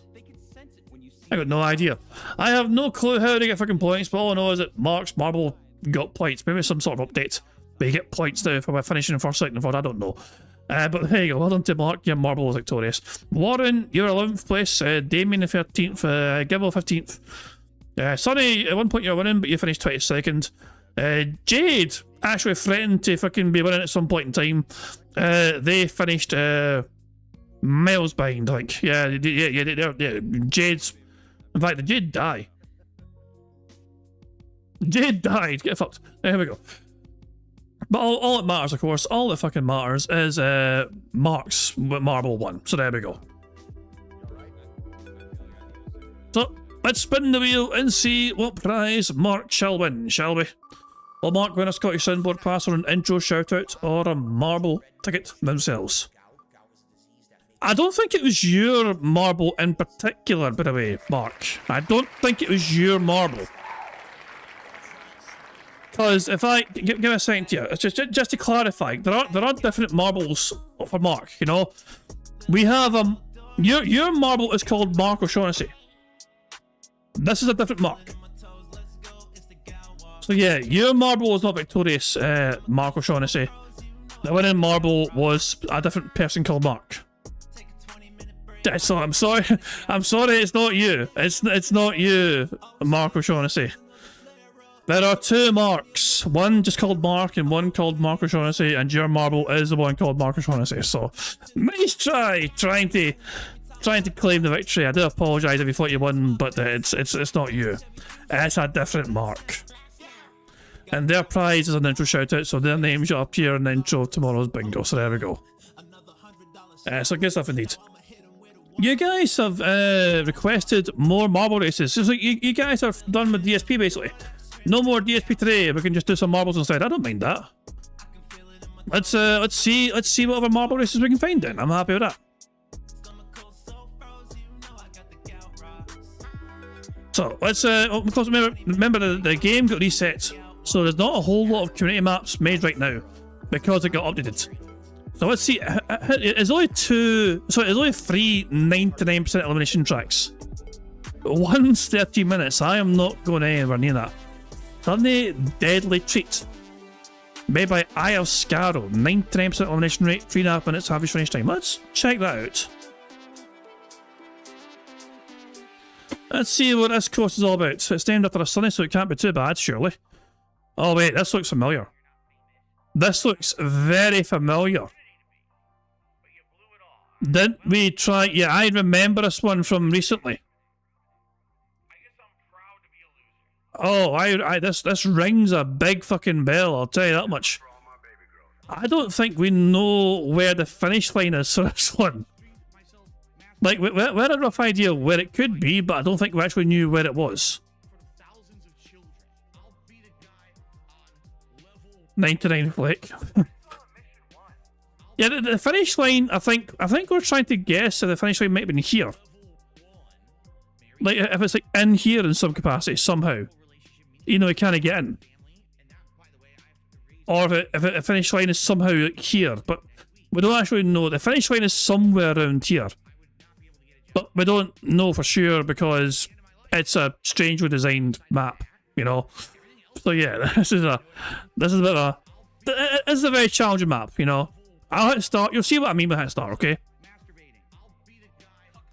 I got no idea. I have no clue how to get fucking points, but all I know is that Mark's marble got points. Maybe some sort of update. But you get points now for finishing in first, second, and third. I don't know. But there you go. Well done to Mark. Your marble was victorious. Warren, you're 11th place. Damien, 13th. Gibble, 15th. Sonny, at one point you're winning, but you finished 22nd. Jade actually threatened to fucking be winning at some point in time. They finished miles behind, like. Yeah. Jade's... In fact, did Jade die? Jade died. Get fucked. Here we go. But all that matters, of course, all that fucking matters is Mark's marble one. So there we go. So let's spin the wheel and see what prize Mark shall win, shall we? Will Mark win a Scottish soundboard pass or an intro shoutout or a marble ticket themselves? I don't think it was your marble in particular, by the way, Mark. I don't think it was your marble. Because if I give me a second here, it's just to clarify, there are different marbles for Mark. You know, we have your marble is called Mark O'Shaughnessy. This is a different Mark. So yeah, your marble was not victorious, Mark O'Shaughnessy. The winning marble was a different person called Mark. So I'm sorry, it's not you. It's not you, Mark O'Shaughnessy. There are two Marks, one just called Mark and one called Mark O'Shaughnessy, and your marble is the one called Mark O'Shaughnessy. So nice try trying to claim the victory. I do apologise if you thought you won, but it's not you. It's a different Mark. And their prize is an intro shoutout, so their names will appear in the intro of tomorrow's bingo. So there we go. So good stuff indeed. You guys have requested more marble races. So you guys are done with DSP basically. No more DSP today. We can just do some marbles instead. I don't mind that. Let's see what other marble races we can find then. I'm happy with that. So let's because remember the game got reset So there's not a whole lot of community maps made right now because it got updated. So let's see, it's only three 99% elimination tracks. One's 30 minutes. I am not going anywhere near that. Suddenly, Deadly Treat. Made by Eye of Scarrow. 99% elimination rate, 3.5 minutes average range time. Let's check that out. Let's see what this course is all about. It's named after a sunny, so it can't be too bad, surely. Oh wait, this looks familiar. This looks very familiar. Didn't we try? Yeah, I remember this one from recently. Oh, this rings a big fucking bell, I'll tell you that much. I don't think we know where the finish line is for this one. Like, we had a rough idea where it could be, but I don't think we actually knew where it was. 99 flick. Yeah, the finish line, I think we're trying to guess that the finish line might have been here. Like, if it's like in here in some capacity, somehow. You know, you can't get in. Or if the finish line is somehow like here, but we don't actually know. The finish line is somewhere around here. But we don't know for sure because it's a strangely designed map, you know. So yeah, this is a bit of a, this is a very challenging map, you know. I'll hit start. You'll see what I mean by hit start, okay?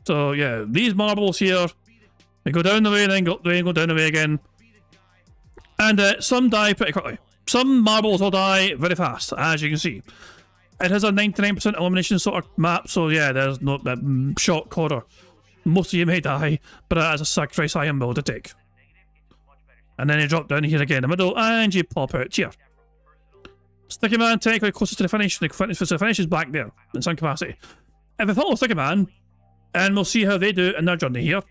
So yeah, these marbles here, they go down the way, then go down the way again. And some die pretty quickly. Some marbles will die very fast, as you can see. It has a 99% elimination sort of map, so yeah, there's no short corner. Most of you may die, but that is a sacrifice I am willing to take. And then you drop down here again in the middle, and you pop out here. Sticky Man technically closest to the finish. The finish is back there, in some capacity. If we follow Sticky Man, and we'll see how they do in their journey here.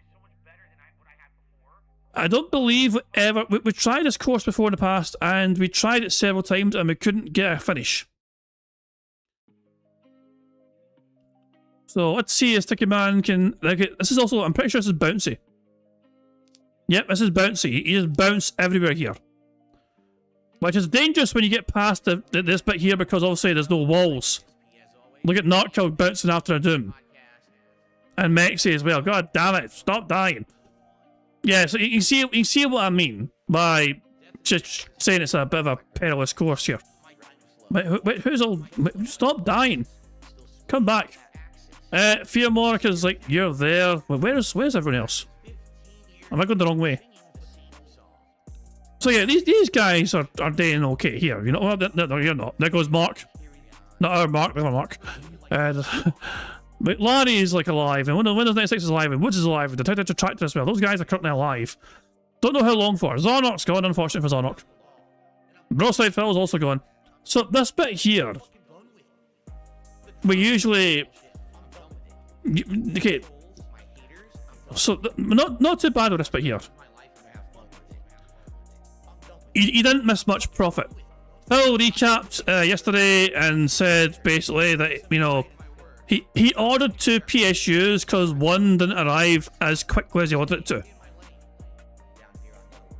I don't believe we tried this course before in the past, and we tried it several times, and we couldn't get a finish. So let's see if Sticky Man can... Like, this is also... I'm pretty sure this is bouncy. Yep, this is bouncy. You just bounce everywhere here. Which is dangerous when you get past this bit here, because obviously there's no walls. Look at Narkill bouncing after a Doom. And Mexi as well. God damn it, stop dying. Yeah, so you can see what I mean by just saying it's a bit of a perilous course here. Wait, who's all... Stop dying. Come back. Fear Monica's like, you're there. Well, where's everyone else? Am I going the wrong way? So yeah, these guys are doing okay here. You know, no, you're not. There goes Mark. Not our Mark, the other Mark. But Larry is like alive, and Windows 96 is alive, and Woods is alive, and Detective Tractor as well. Those guys are currently alive. Don't know how long for. Zonok's gone, unfortunately for Zonok. Broadside Phil is also gone. So this bit here, we usually... Okay. So, not too bad with this bit here. You didn't miss much profit. Phil recapped yesterday and said basically that, you know, he ordered 2 PSUs because one didn't arrive as quickly as he ordered it to.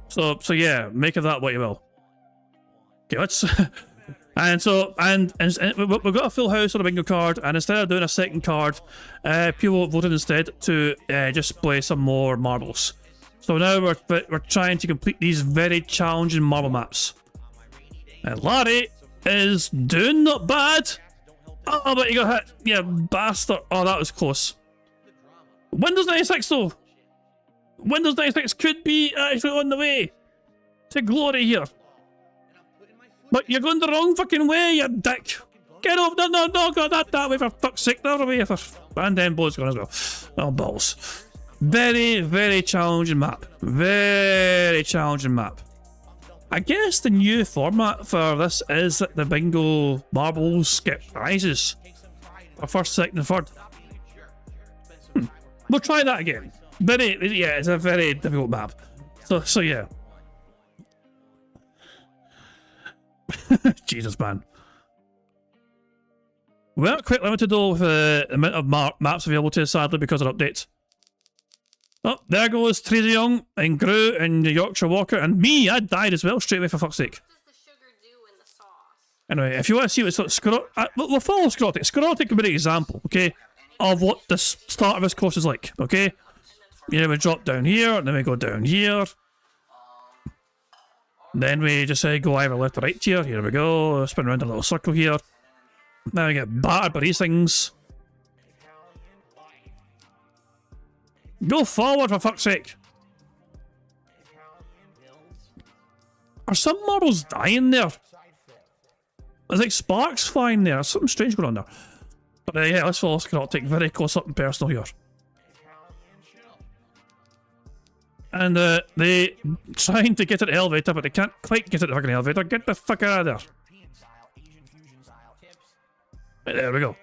So yeah, make of that what you will. Okay, let's... And we've got a full house on a bingo card, and instead of doing a second card, people voted instead to just play some more marbles. So now we're trying to complete these very challenging marble maps. And Larry is doing not bad. Oh, but he got hit. Yeah, bastard. Oh, that was close. Windows 96 though. Windows 96 could be actually on the way to glory here. But you're going the wrong fucking way, you dick. Get over. No, go that way for fuck's sake. The other way for... And then Bo's gone as well. Oh, balls. Very, very challenging map. Very challenging map. I guess the new format for this is that the bingo marbles get prizes. For first, second, and third. We'll try that again. Yeah, it's a very difficult map. So yeah. Jesus, man. We aren't quite limited though with the amount of maps available to us, sadly, because of updates. Oh, there goes Teresa Young and Gru and the Yorkshire Walker and me. I died as well straight away, for fuck's sake. Anyway, if you want to see what's we'll follow Scrotic. Scrotic can be an example, okay, of what the start of this course is like, okay? You know, we drop down here, and then we go down here. Then we just go either left or right here. Here we go. Spin around a little circle here. Now we get battered by these things. Go forward, for fuck's sake. Are some marbles dying there? There's like sparks flying there. Something strange going on there. But yeah, let's follow Scrotic very close up and personal here. And they trying to get at the elevator, but they can't quite get at the fucking elevator. Get the fuck out of there. Right, there we go.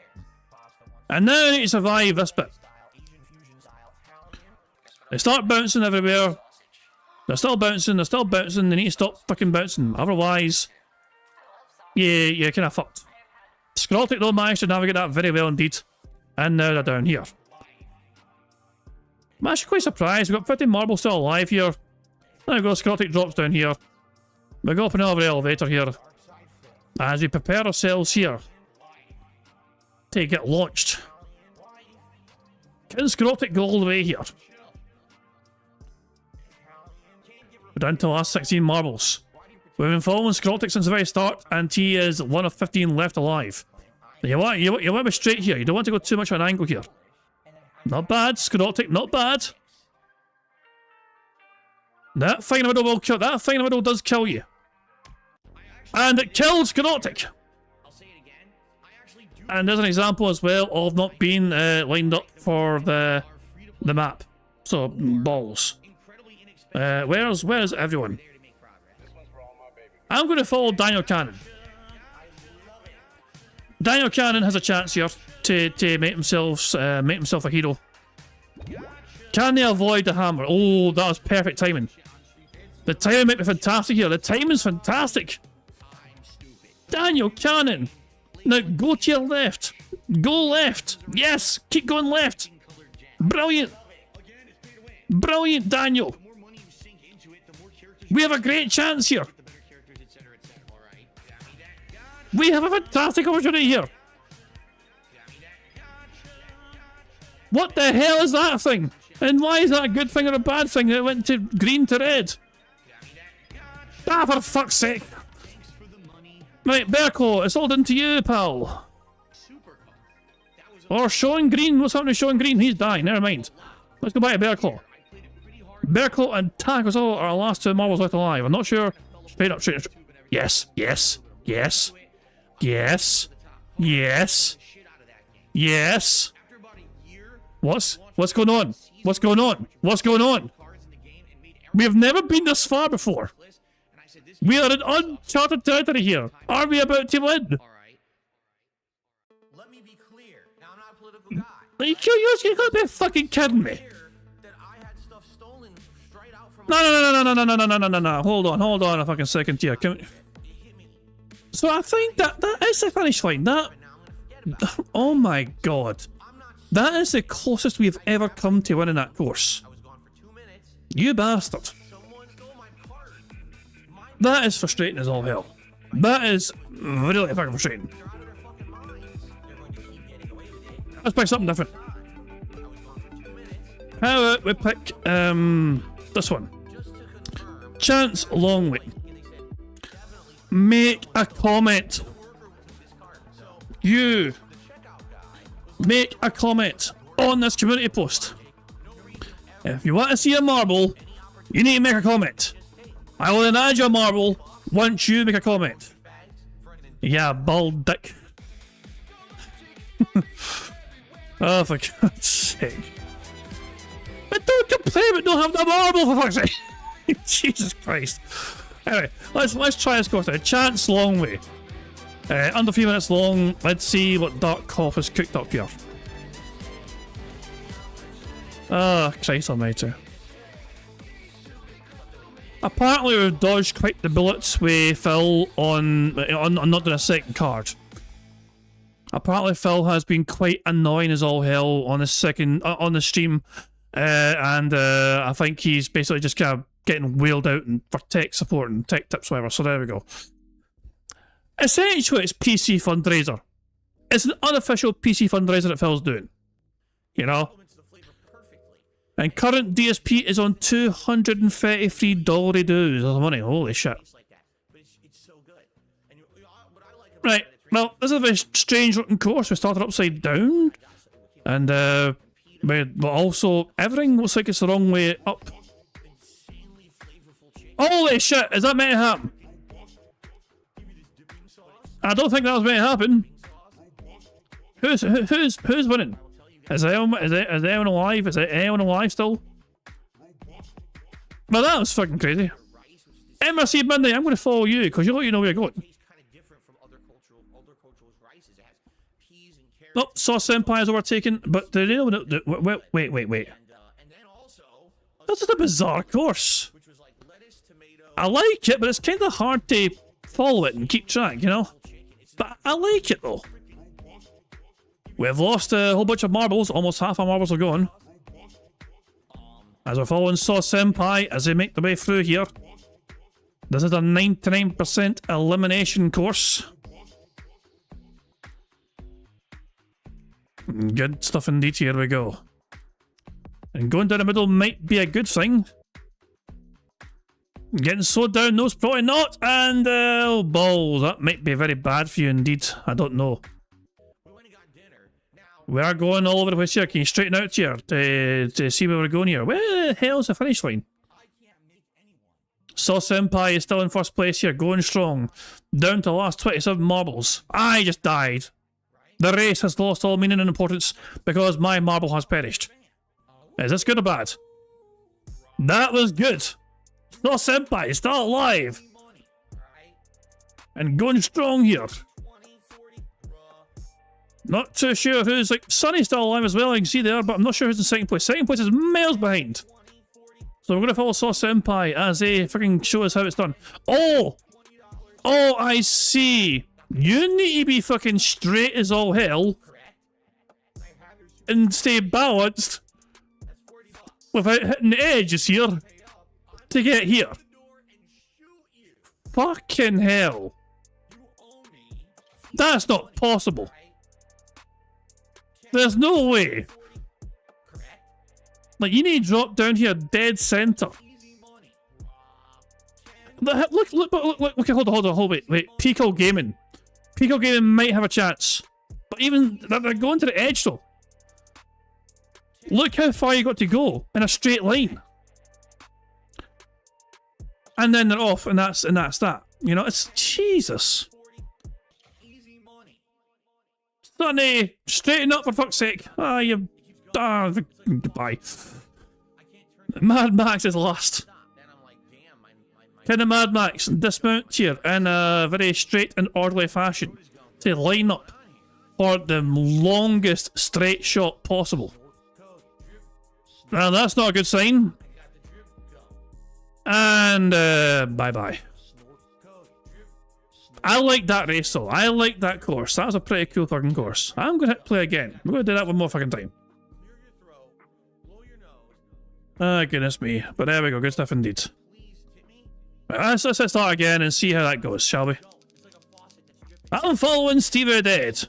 And now I need to survive this bit. They start bouncing everywhere. They're still bouncing, They need to stop fucking bouncing. Otherwise, yeah, you're kind of fucked. Scrotic though managed to navigate that very well indeed. And now they're down here. I'm actually quite surprised. We've got 50 marbles still alive here. There we go, Scrotic drops down here. We go up another elevator here. As we prepare ourselves here to get launched. Can Scrotic go all the way here? We're down to the last 16 marbles. We've been following Scrotic since the very start, and he is one of 15 left alive. You want to be straight here. You don't want to go too much on an angle here. Not bad, Scrotic, not bad. That fine middle will kill. That fine middle does kill you. And it killed Scrotic. And there's an example as well of not being lined up for the map. So, balls. Where's everyone? I'm going to follow Daniel Cannon. Daniel Cannon has a chance here to make himself a hero. Can they avoid the hammer? Oh, that was perfect timing. The timing might be fantastic here. The timing's fantastic. Daniel Cannon. Now go to your left. Go left. Yes, keep going left. Brilliant. Brilliant, Daniel. We have a great chance here. We have a fantastic opportunity here. What the hell is that thing? And why is that a good thing or a bad thing that went to green to red? Ah, for fuck's sake. Right, Berko, it's all done to you, pal. Or Sean Green. What's happening to Sean Green? He's dying. Never mind. Let's go back to Berko. Berko and Taco are our last two marbles left alive. I'm not sure. Straight up, straight up. Yes, yes, yes. Yes. Yes. Yes. What's going on? What's going on? What's going on? We have never been this far before. We are in uncharted territory here. Are we about to win? Let me be clear. Now, I'm not a political guy. Are you gotta be fucking kidding me. No. Hold on a fucking second here. So I think that is the finish line. Oh my god. That is the closest we've ever come to winning that course. You bastard. That is frustrating as all hell. That is really fucking frustrating. Let's pick something different. How about we pick this one? Chance Longley. Make a comment. You make a comment on this community post. If you want to see a marble, you need to make a comment. I will then add your marble once you make a comment. Yeah, bald dick. Oh, for God's sake. But don't complain but don't have the marble, for fuck's sake. Jesus Christ. Anyway, let's try this course now. Chance Longley. Under 3 minutes long. Let's see what Dark Cough has cooked up here. Ah, Christ almighty. Apparently we've dodged quite the bullets we Phil on not doing a second card. Apparently Phil has been quite annoying as all hell on the stream and I think he's basically just kind of getting wheeled out for tech support and tech tips, whatever. So there we go. Essentially, it's PC fundraiser. It's an unofficial PC fundraiser that Phil's doing. You know? And current DSP is on $233 dues of money. Holy shit. Right, well, this is a very strange looking course. We started upside down. And, but also, everything looks like it's the wrong way up. Holy shit, is that meant to happen? I don't think that was meant to happen. Who's winning? Is anyone alive? Is anyone alive still? Well, that was fucking crazy. MRC Monday, I'm going to follow you because you know where you're going. Oh, Sauce Senpai is overtaken, but do they know? Wait. That's just a bizarre course. I like it, but it's kind of hard to follow it and keep track, you know? But I like it though. We've lost a whole bunch of marbles. Almost half our marbles are gone. As we're following Sauce Senpai as they make their way through here. This is a 99% elimination course. Good stuff indeed. Here we go. And going down the middle might be a good thing. Getting slowed down, no, it's probably not. And, oh, balls. That might be very bad for you indeed. I don't know. We are going all over the place here. Can you straighten out here to see where we're going here? Where the hell's the finish line? Sauce Senpai is still in first place here, going strong. Down to the last 27 marbles. I just died. The race has lost all meaning and importance because my marble has perished. Is this good or bad? That was good. Sauce Senpai is still alive. And going strong here. Not too sure who's, like, Sunny's still alive as well, I can see there, but I'm not sure who's in second place. Second place is miles behind. So we're going to follow Sauce Senpai as they freaking show us how it's done. Oh! Oh, I see. You need to be fucking straight as all hell. And stay balanced. Without hitting the edges here. To get here. Fucking hell. That's not possible. There's no way. Like, you need to drop down here dead center. Look, hold on, wait. Pico Gaming. Pico Gaming might have a chance. But even, they're going to the edge though. Look how far you got to go in a straight line. And then they're off, and that's that. You know, it's Jesus. Sonny, straighten up for fuck's sake. Goodbye. Mad Max is last. Can the Mad Max dismount here in a very straight and orderly fashion to line up for the longest straight shot possible? Well, that's not a good sign. And bye-bye. I like that race though. I like that course. That was a pretty cool fucking course. I'm going to hit play again. We're going to do that one more fucking time. Ah, goodness me. But there we go. Good stuff indeed. Right, let's start again and see how that goes, shall we? I'm following Steve Dead.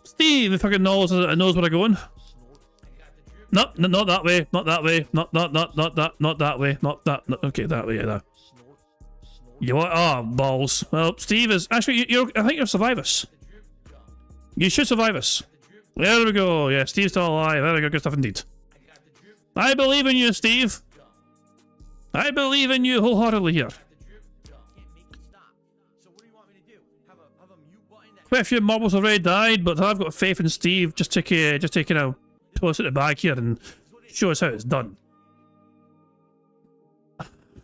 Steve fucking knows where I'm going. No, not that way. Not that way. Not that way. Not that. Okay, that way. Yeah, that. You what? Oh, balls. Well, Steve is actually. I think you'll survive us. You should survive us. There we go. Yeah, Steve's still alive. There we go. Good stuff indeed. I believe in you, Steve. I believe in you wholeheartedly here. Quite a few marbles already died, but I've got faith in Steve. Just take a close at the back here and show us how it's done.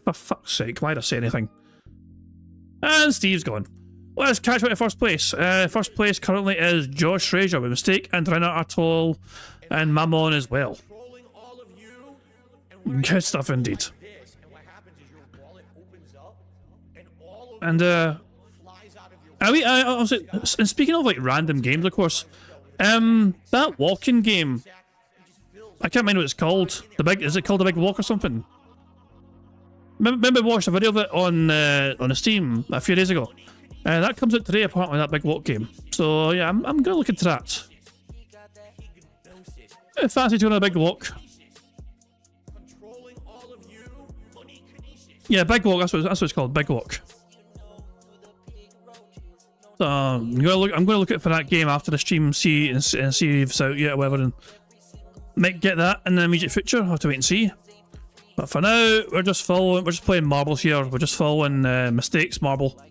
For fuck's sake, why'd I say anything? And Steve's gone. Let's catch up to first place. First place currently is Josh Fraser with Mistake and Renat Atoll and Mammon as well. Good stuff indeed. And speaking of like random games, of course, that walking game I can't remember what it's called. Is it called the Big Walk or something? Remember I watched a video of it on the Steam a few days ago. That comes out today, apparently, that Big Walk game. So yeah, I'm gonna look into that. Fancy doing a Big Walk. Yeah, Big Walk. That's what it's called. Big Walk. So I'm gonna look out for that game after the stream, see if it's out yet or whatever, and might get that in the immediate future. I'll have to wait and see. But for now, we're just playing marbles here. We're just following Mistakes Marble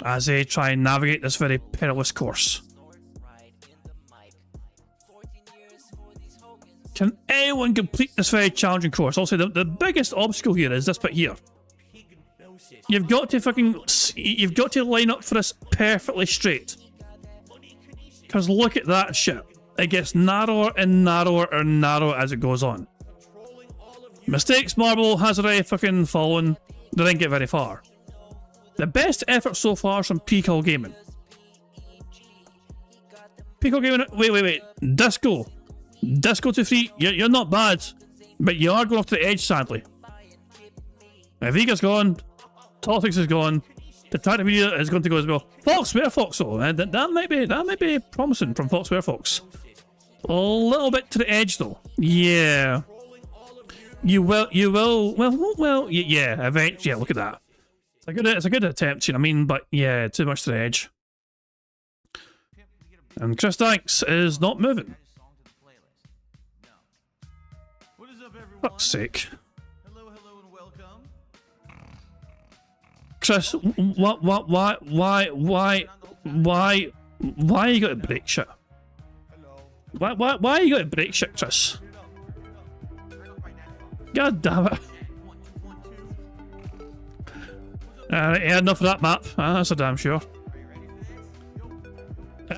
as they try and navigate this very perilous course. Can anyone complete this very challenging course? Also, the biggest obstacle here is this bit here. You've got to line up for this perfectly straight. Because look at that shit. It gets narrower and narrower and narrower as it goes on. Mistakes Marble has already fucking fallen. They didn't get very far. The best effort so far is from Pico Gaming. Pico Gaming, wait. Disco 2-3, you're not bad, but you are going off to the edge, sadly. Viga's gone, Toxics is gone, the Tactic Media is going to go as well. Fox, where Fox though? That might be promising from Fox, where Fox. A little bit to the edge though. Yeah. You will, yeah, eventually, yeah, look at that. It's a good attempt, you know what I mean, but yeah, too much to the edge. And Chris Danks is not moving. Fuck's sake. Hello and welcome. Chris, why you got to break shit? Why you got to break shit, Chris? God damn it. Yeah, enough of that map. That's a damn sure.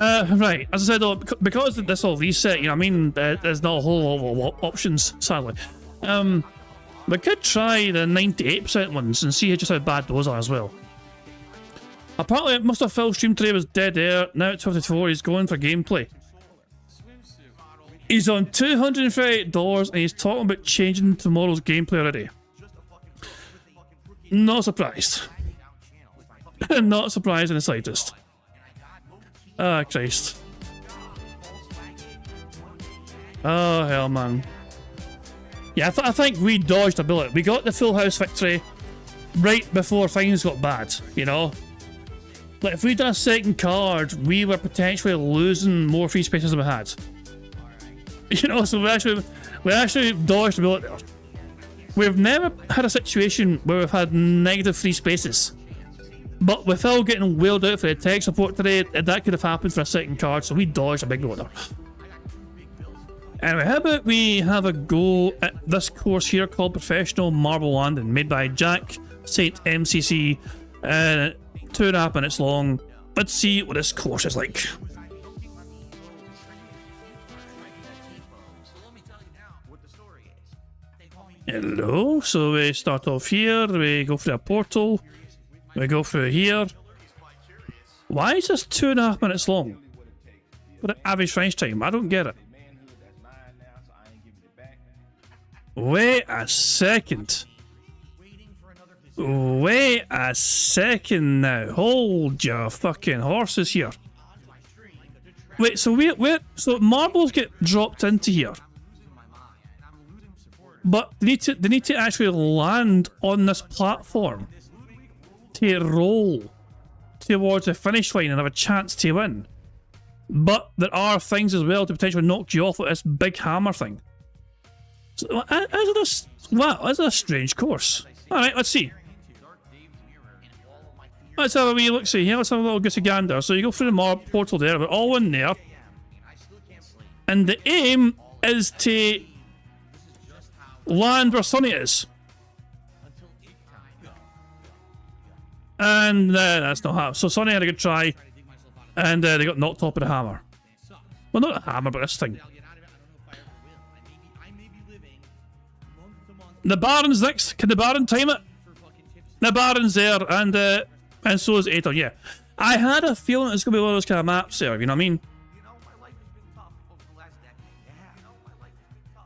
Right, as I said though, because this all reset, you know what I mean, there's not a whole lot of options, sadly. We could try the 98% ones and see just how bad those are as well. Apparently, Mr. Phil's stream today was dead air. Now at 24, he's going for gameplay. He's on $238 and he's talking about changing tomorrow's gameplay already. Not surprised. Not surprised in the slightest. Ah, Christ. Oh, hell, man. Yeah, I think we dodged a bullet. We got the full house victory right before things got bad, you know? Like, if we'd done a second card, we were potentially losing more free spaces than we had. You know, so we actually dodged a bullet there. We've never had a situation where we've had negative free spaces. But without getting wheeled out for the tech support today, that could have happened for a second card, so we dodged a big bullet there. Anyway, how about we have a go at this course here called Professional Marble Landing, made by Jack St. MCC, 2.5 minutes long. Let's see what this course is like. Hello, so we start off here, we go through a portal, we go through here. Why is this 2.5 minutes long? For the average French time, I don't get it. Wait a second. Wait a second now. Hold your fucking horses here. Wait, so so marbles get dropped into here. But they need to actually land on this platform to roll towards the finish line and have a chance to win. But there are things as well to potentially knock you off with this big hammer thing. So, this is a strange course. Alright, let's see. Let's have a wee look-see here. Let's have a little goosey gander. So you go through the mob portal there, we're all in there. And the aim is to land where Sonny is. And that's not how. So Sonny had a good try, and they got knocked off with a hammer. Well, not a hammer, but this thing. The Baron's next. Can the Baron time it? The Baron's there, and so is Aton. Yeah, I had a feeling it's gonna be one of those kind of maps there. You know what I mean?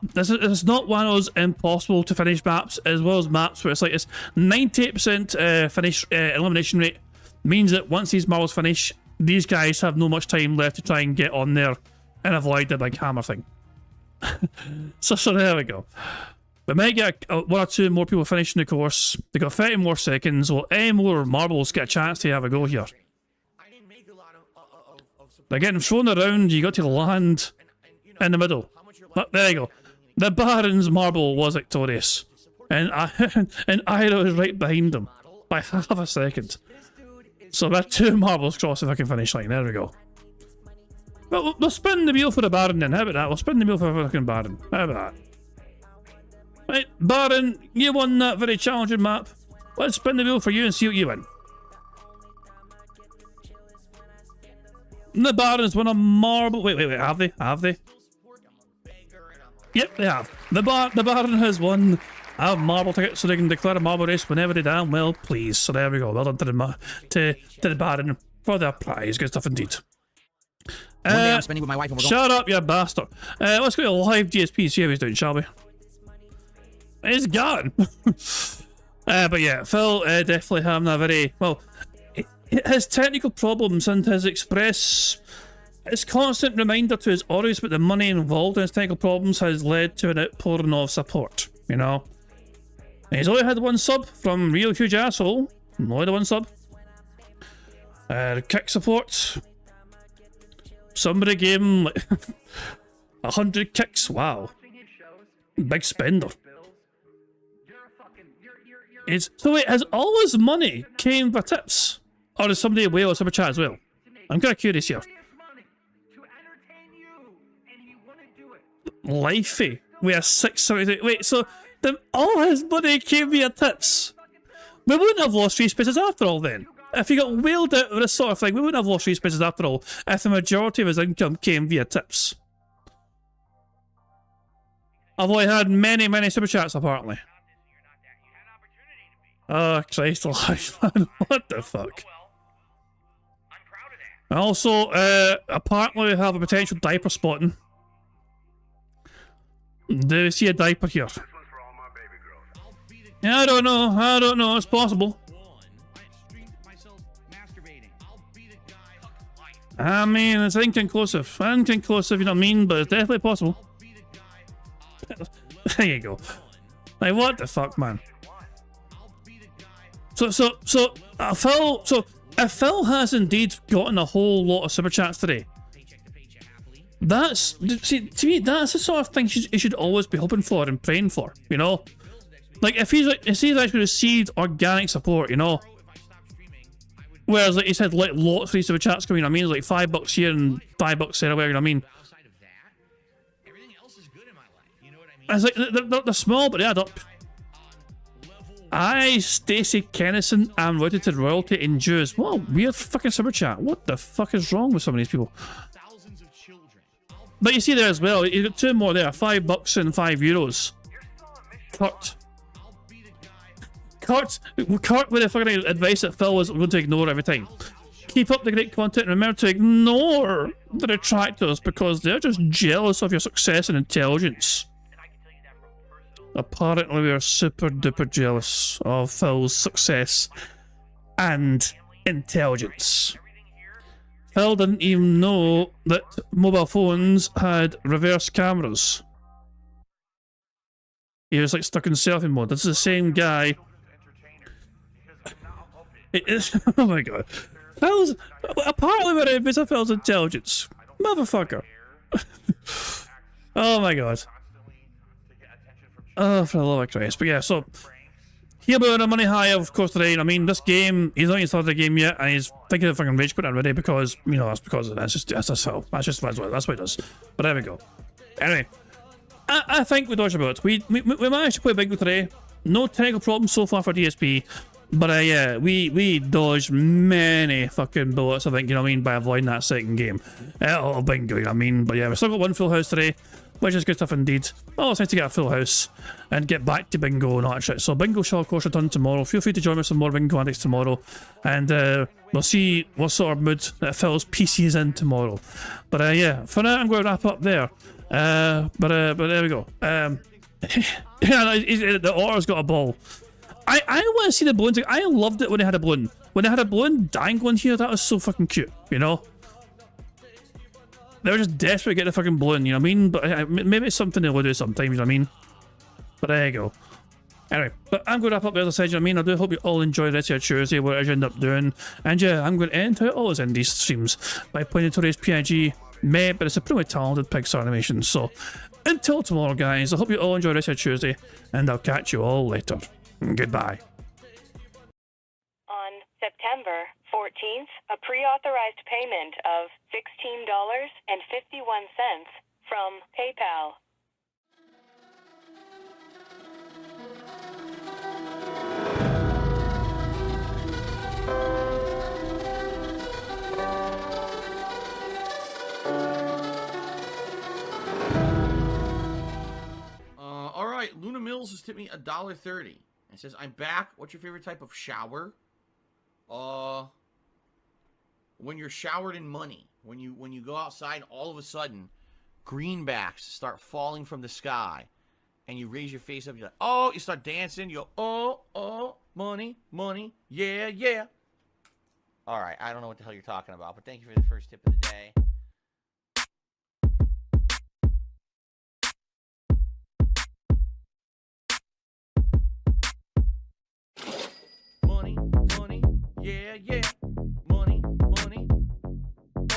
this is not one of those impossible to finish maps, as well as maps where it's like it's 98% finish elimination rate. Means that once these marbles finish, these guys have no much time left to try and get on there and avoid the big hammer thing. so there we go. We might get one or two more people finishing the course. They got 30 more seconds. Will any more marbles get a chance to have a go here? They're getting thrown around. You got to land in the middle. But there you go. The Baron's marble was victorious, and Ira was right behind them by half a second. So we're 2 marbles cross the fucking finish line. There we go. Well, we'll spin the wheel for the Baron then. How about that? We'll spin the wheel for the fucking Baron. How about that? Right, Baron, you won that very challenging map. Let's spin the wheel for you and see what you win. The Barons won a marble. Wait, have they? Have they? Yep, they have. The Baron has won a marble ticket, so they can declare a marble race whenever they damn well please. So there we go. Well done to the Baron for their prize. Good stuff indeed. One day I'm spending with my wife and we're going. Shut up, you bastard. Let's go to live DSP, see how he's doing, shall we? He's gone. But yeah, Phil definitely having a very well. His technical problems and his constant reminder to his audience about the money involved in his technical problems has led to an outpouring of support, you know. And he's only had 1 sub from Real Huge Asshole. Only the 1 sub. Kick support. Somebody gave him like 100 kicks. Wow. Big spender. So wait, has all his money came for tips? Or does somebody whale or super chat as well? I'm kind of curious here. Lifey. We are 673. Wait, so all his money came via tips? We wouldn't have lost 3 spaces after all then. If he got whaled out of this sort of thing, we wouldn't have lost 3 spaces after all if the majority of his income came via tips. Although he had many super chats apparently. Oh, Christ alive, man. What the fuck? Also, apparently we have a potential diaper spotting. Do you see a diaper here? Yeah, I don't know, it's possible. I mean, it's inconclusive, you know what I mean, but it's definitely possible. There you go. Like, what the fuck, man? So if Phil has indeed gotten a whole lot of super chats today, see, to me, that's the sort of thing he should always be hoping for and praying for, you know? Like, if he's actually received organic support, you know? Whereas, like, he's had, like, lots of super chats coming, I mean, like, $5 here and $5 there, you know what I mean? It's like, they're small, but they add up. Stacey Kennison, I'm related to royalty in Jews. What a weird fucking super chat. What the fuck is wrong with some of these people? But you see there as well, you've got 2 more there, $5 and €5. Kurt with the fucking advice that Phil was going to ignore every time. Keep up the great content and remember to ignore the detractors because they're just jealous of your success and intelligence. Apparently we are super duper jealous of Phil's success and intelligence. Phil didn't even know that mobile phones had reverse cameras. He was like stuck in selfie mode. This is the same guy. It is, oh my god. Apparently we're envious of Phil's intelligence. Motherfucker. Oh my god. Oh, for the love of Christ. But yeah, so he'll be on a money high, of course, today. I mean, this game, he's not even started the game yet, and he's thinking of fucking rage quit already because, you know, that's because that's what it does. But there we go. Anyway, I think we dodged a bullet. We managed to play Bingo today. No technical problems so far for DSP. But yeah, we dodged many fucking bullets, I think, you know what I mean, by avoiding that second game. Oh, Bingo, you know what I mean? But yeah, we still got 1 full house today, which is good stuff indeed. Oh, it's nice to get a full house and get back to Bingo and all that shit. So Bingo shall of course return tomorrow. Feel free to join me for some more Bingo antics tomorrow. And we'll see what sort of mood that Phil's PC is in tomorrow. But yeah, for now I'm going to wrap up there. But there we go. Yeah, the otter's got a ball. I want to see the balloons. I loved it when they had a balloon. When they had a balloon dangling here, that was so fucking cute, you know? They were just desperate to get the fucking balloon, you know what I mean? But maybe it's something they'll do sometimes, you know what I mean? But there you go. Anyway, but I'm going to wrap up the other side, you know what I mean? I do hope you all enjoy the rest of your Tuesday, whatever you end up doing. And yeah, I'm going to end how it always end these streams by pointing to today's PIG. Meh, but it's a pretty talented Pixar animation. So, until tomorrow, guys, I hope you all enjoy the rest of your Tuesday, and I'll catch you all later. Goodbye. On September 14th, a pre-authorized payment of $16.51 from PayPal. All right, Luna Mills has tipped me $1.30. It says, "I'm back. What's your favorite type of shower?" When you're showered in money. When you go outside, all of a sudden, greenbacks start falling from the sky, and you raise your face up. You're like, oh, you start dancing. You go, oh, money, money, yeah, yeah. All right, I don't know what the hell you're talking about, but thank you for the first tip of the day. Money, money, yeah, yeah. Money, money,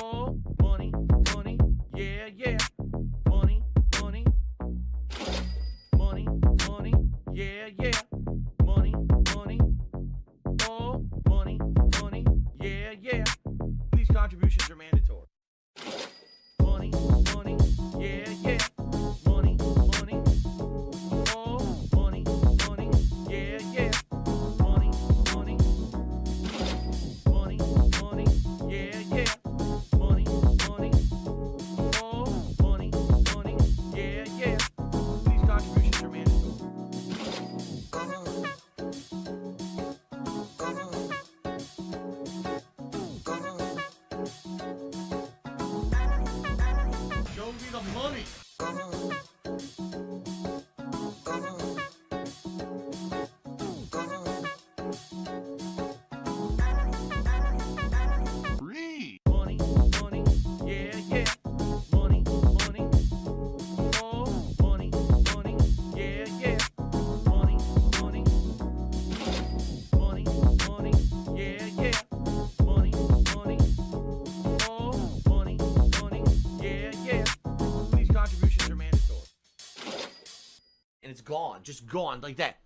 oh, money, money, yeah, yeah. Money, money, money, money, yeah, yeah. Money, money, oh, money, money, yeah, yeah. These contributions are mandatory. Money, money, yeah, yeah. Money, money, oh, money, money, yeah, yeah. Money, money, money, money, yeah, yeah. Money, money, oh, money, money, yeah, yeah. These contributions are mandatory. Show me the money. Free. Money, money, yeah, yeah. Money, money, oh, money, money, yeah, yeah. Money, money, money, money, yeah, yeah. Money, money, oh, money, money, yeah, yeah. These contributions are mandatory. And it's gone, just gone like that.